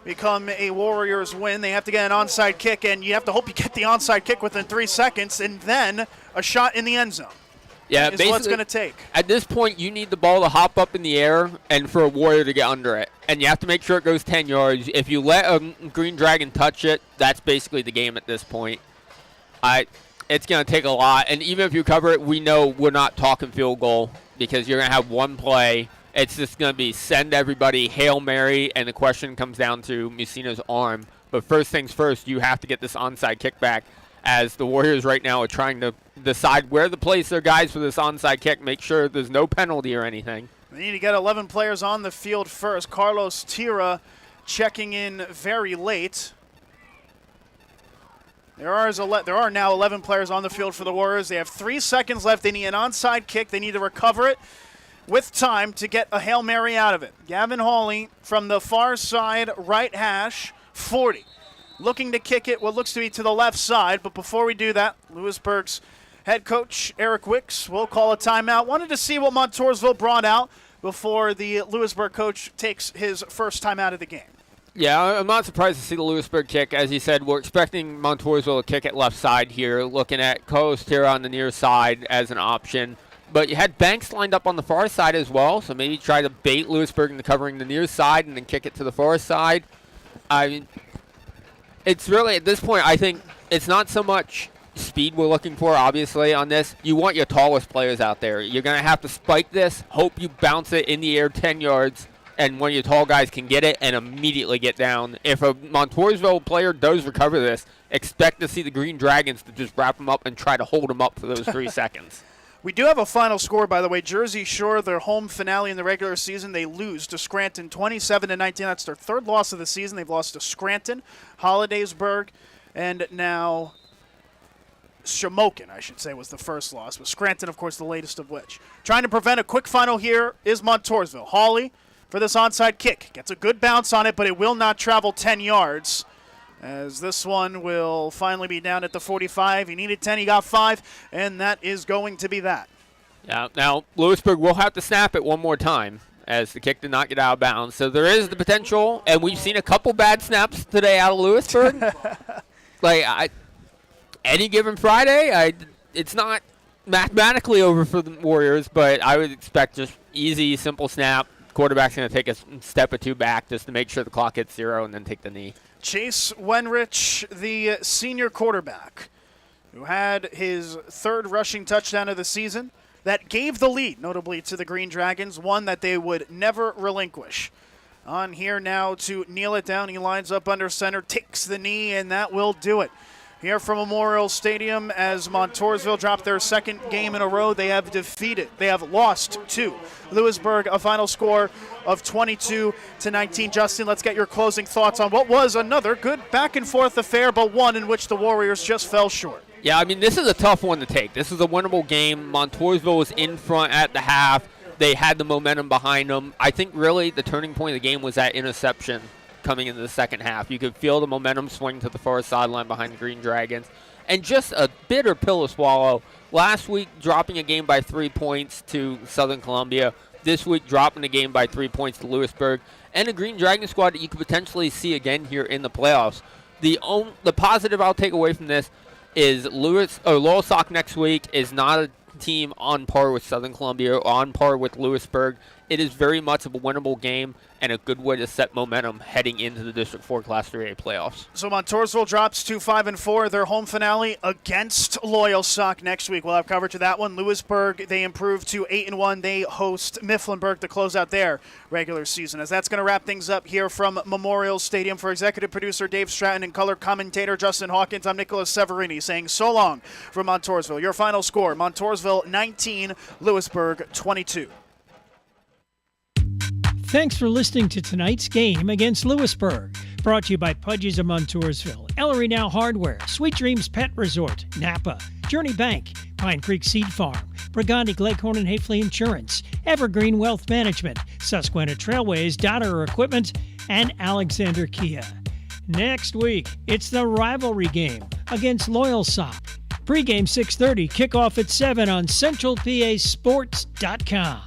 become a Warriors win. They have to get an onside kick, and you have to hope you get the onside kick within 3 seconds, and then a shot in the end zone. Yeah, is what it's going to take. At this point, you need the ball to hop up in the air and for a Warrior to get under it. And you have to make sure it goes 10 yards. If you let a Green Dragon touch it, that's basically the game at this point. It's going to take a lot. And even if you cover it, we know we're not talking field goal because you're going to have one play. It's just going to be send everybody Hail Mary, and the question comes down to Musina's arm. But first things first, you have to get this onside kickback, as the Warriors right now are trying to decide where to place their guys for this onside kick, make sure there's no penalty or anything. They need to get 11 players on the field first. Carlos Tira checking in very late. There are now 11 players on the field for the Warriors. They have 3 seconds left. They need an onside kick. They need to recover it. with time to get a Hail Mary out of it. Gavin Hawley from the far side, right hash, 40. Looking to kick it what looks to be to the left side, but before we do that, Lewisburg's head coach Eric Wicks will call a timeout. Wanted to see what Montousville brought out before the Lewisburg coach takes his first time out of the game. Yeah, I'm not surprised to see the Lewisburg kick. As you said, we're expecting Montousville to kick it left side here, looking at Coast here on the near side as an option. But you had Banks lined up on the far side as well, so maybe try to bait Lewisburg into covering the near side and then kick it to the far side. I mean, it's really, at this point, I think it's not so much speed we're looking for, obviously, on this. You want your tallest players out there. You're going to have to spike this, hope you bounce it in the air 10 yards, and one of your tall guys can get it and immediately get down. If a Montousville player does recover this, expect to see the Green Dragons to just wrap them up and try to hold them up for those 3 seconds. We do have a final score, by the way. Jersey Shore, their home finale in the regular season, they lose to Scranton 27-19. That's their third loss of the season. They've lost to Scranton, Hollidaysburg, and now Shamokin, I should say, was the first loss. But Scranton, of course, the latest of which. Trying to prevent a quick final here is Montousville. Hawley for this onside kick. Gets a good bounce on it, but it will not travel 10 yards. As this one will finally be down at the 45. He needed 10, he got 5, and that is going to be that. Yeah, now Lewisburg will have to snap it one more time as the kick did not get out of bounds. So there is the potential, and we've seen a couple bad snaps today out of Lewisburg. Any given Friday, it's not mathematically over for the Warriors, but I would expect just easy, simple snap. Quarterback's going to take a step or two back just to make sure the clock hits 0 and then take the knee. Chase Wenrich, the senior quarterback, who had his third rushing touchdown of the season, that gave the lead, notably to the Green Dragons, one that they would never relinquish. On here now to kneel it down. He lines up under center, takes the knee, and that will do it. Here from Memorial Stadium as Montousville dropped their second game in a row. They have lost to Lewisburg, a final score of 22-19. Justin, let's get your closing thoughts on what was another good back-and-forth affair, but one in which the Warriors just fell short. Yeah, I mean, this is a tough one to take. This is a winnable game. Montousville was in front at the half. They had the momentum behind them. I think really the turning point of the game was that interception coming into the second half. You could feel the momentum swing to the far sideline behind the Green Dragons. And just a bitter pill to swallow. Last week, dropping a game by 3 points to Southern Columbia. This week, dropping the game by 3 points to Lewisburg. And a Green Dragon squad that you could potentially see again here in the playoffs. The positive I'll take away from this is Loyal Sock next week is not a team on par with Southern Columbia or on par with Lewisburg. It is very much of a winnable game and a good way to set momentum heading into the District 4 Class 3A playoffs. So Montousville drops to 5-4. Their home finale against Loyal Sock next week. We'll have coverage of that one. Lewisburg, they improve to 8-1. They host Mifflinburg to close out their regular season. As that's going to wrap things up here from Memorial Stadium. For executive producer Dave Stratton and color commentator Justin Hawkins, I'm Nicholas Severini saying so long from Montousville. Your final score, Montousville 19, Lewisburg 22. Thanks for listening to tonight's game against Lewisburg. Brought to you by Pudgy's of Montousville, Ellery Now Hardware, Sweet Dreams Pet Resort, Napa, Journey Bank, Pine Creek Seed Farm, Briganti Gleghorn and Hafley Insurance, Evergreen Wealth Management, Susquehanna Trailways, Dotter Equipment, and Alexander Kia. Next week, it's the rivalry game against Loyal Sock. Pre-game 6:30, kickoff at 7 on CentralPASports.com.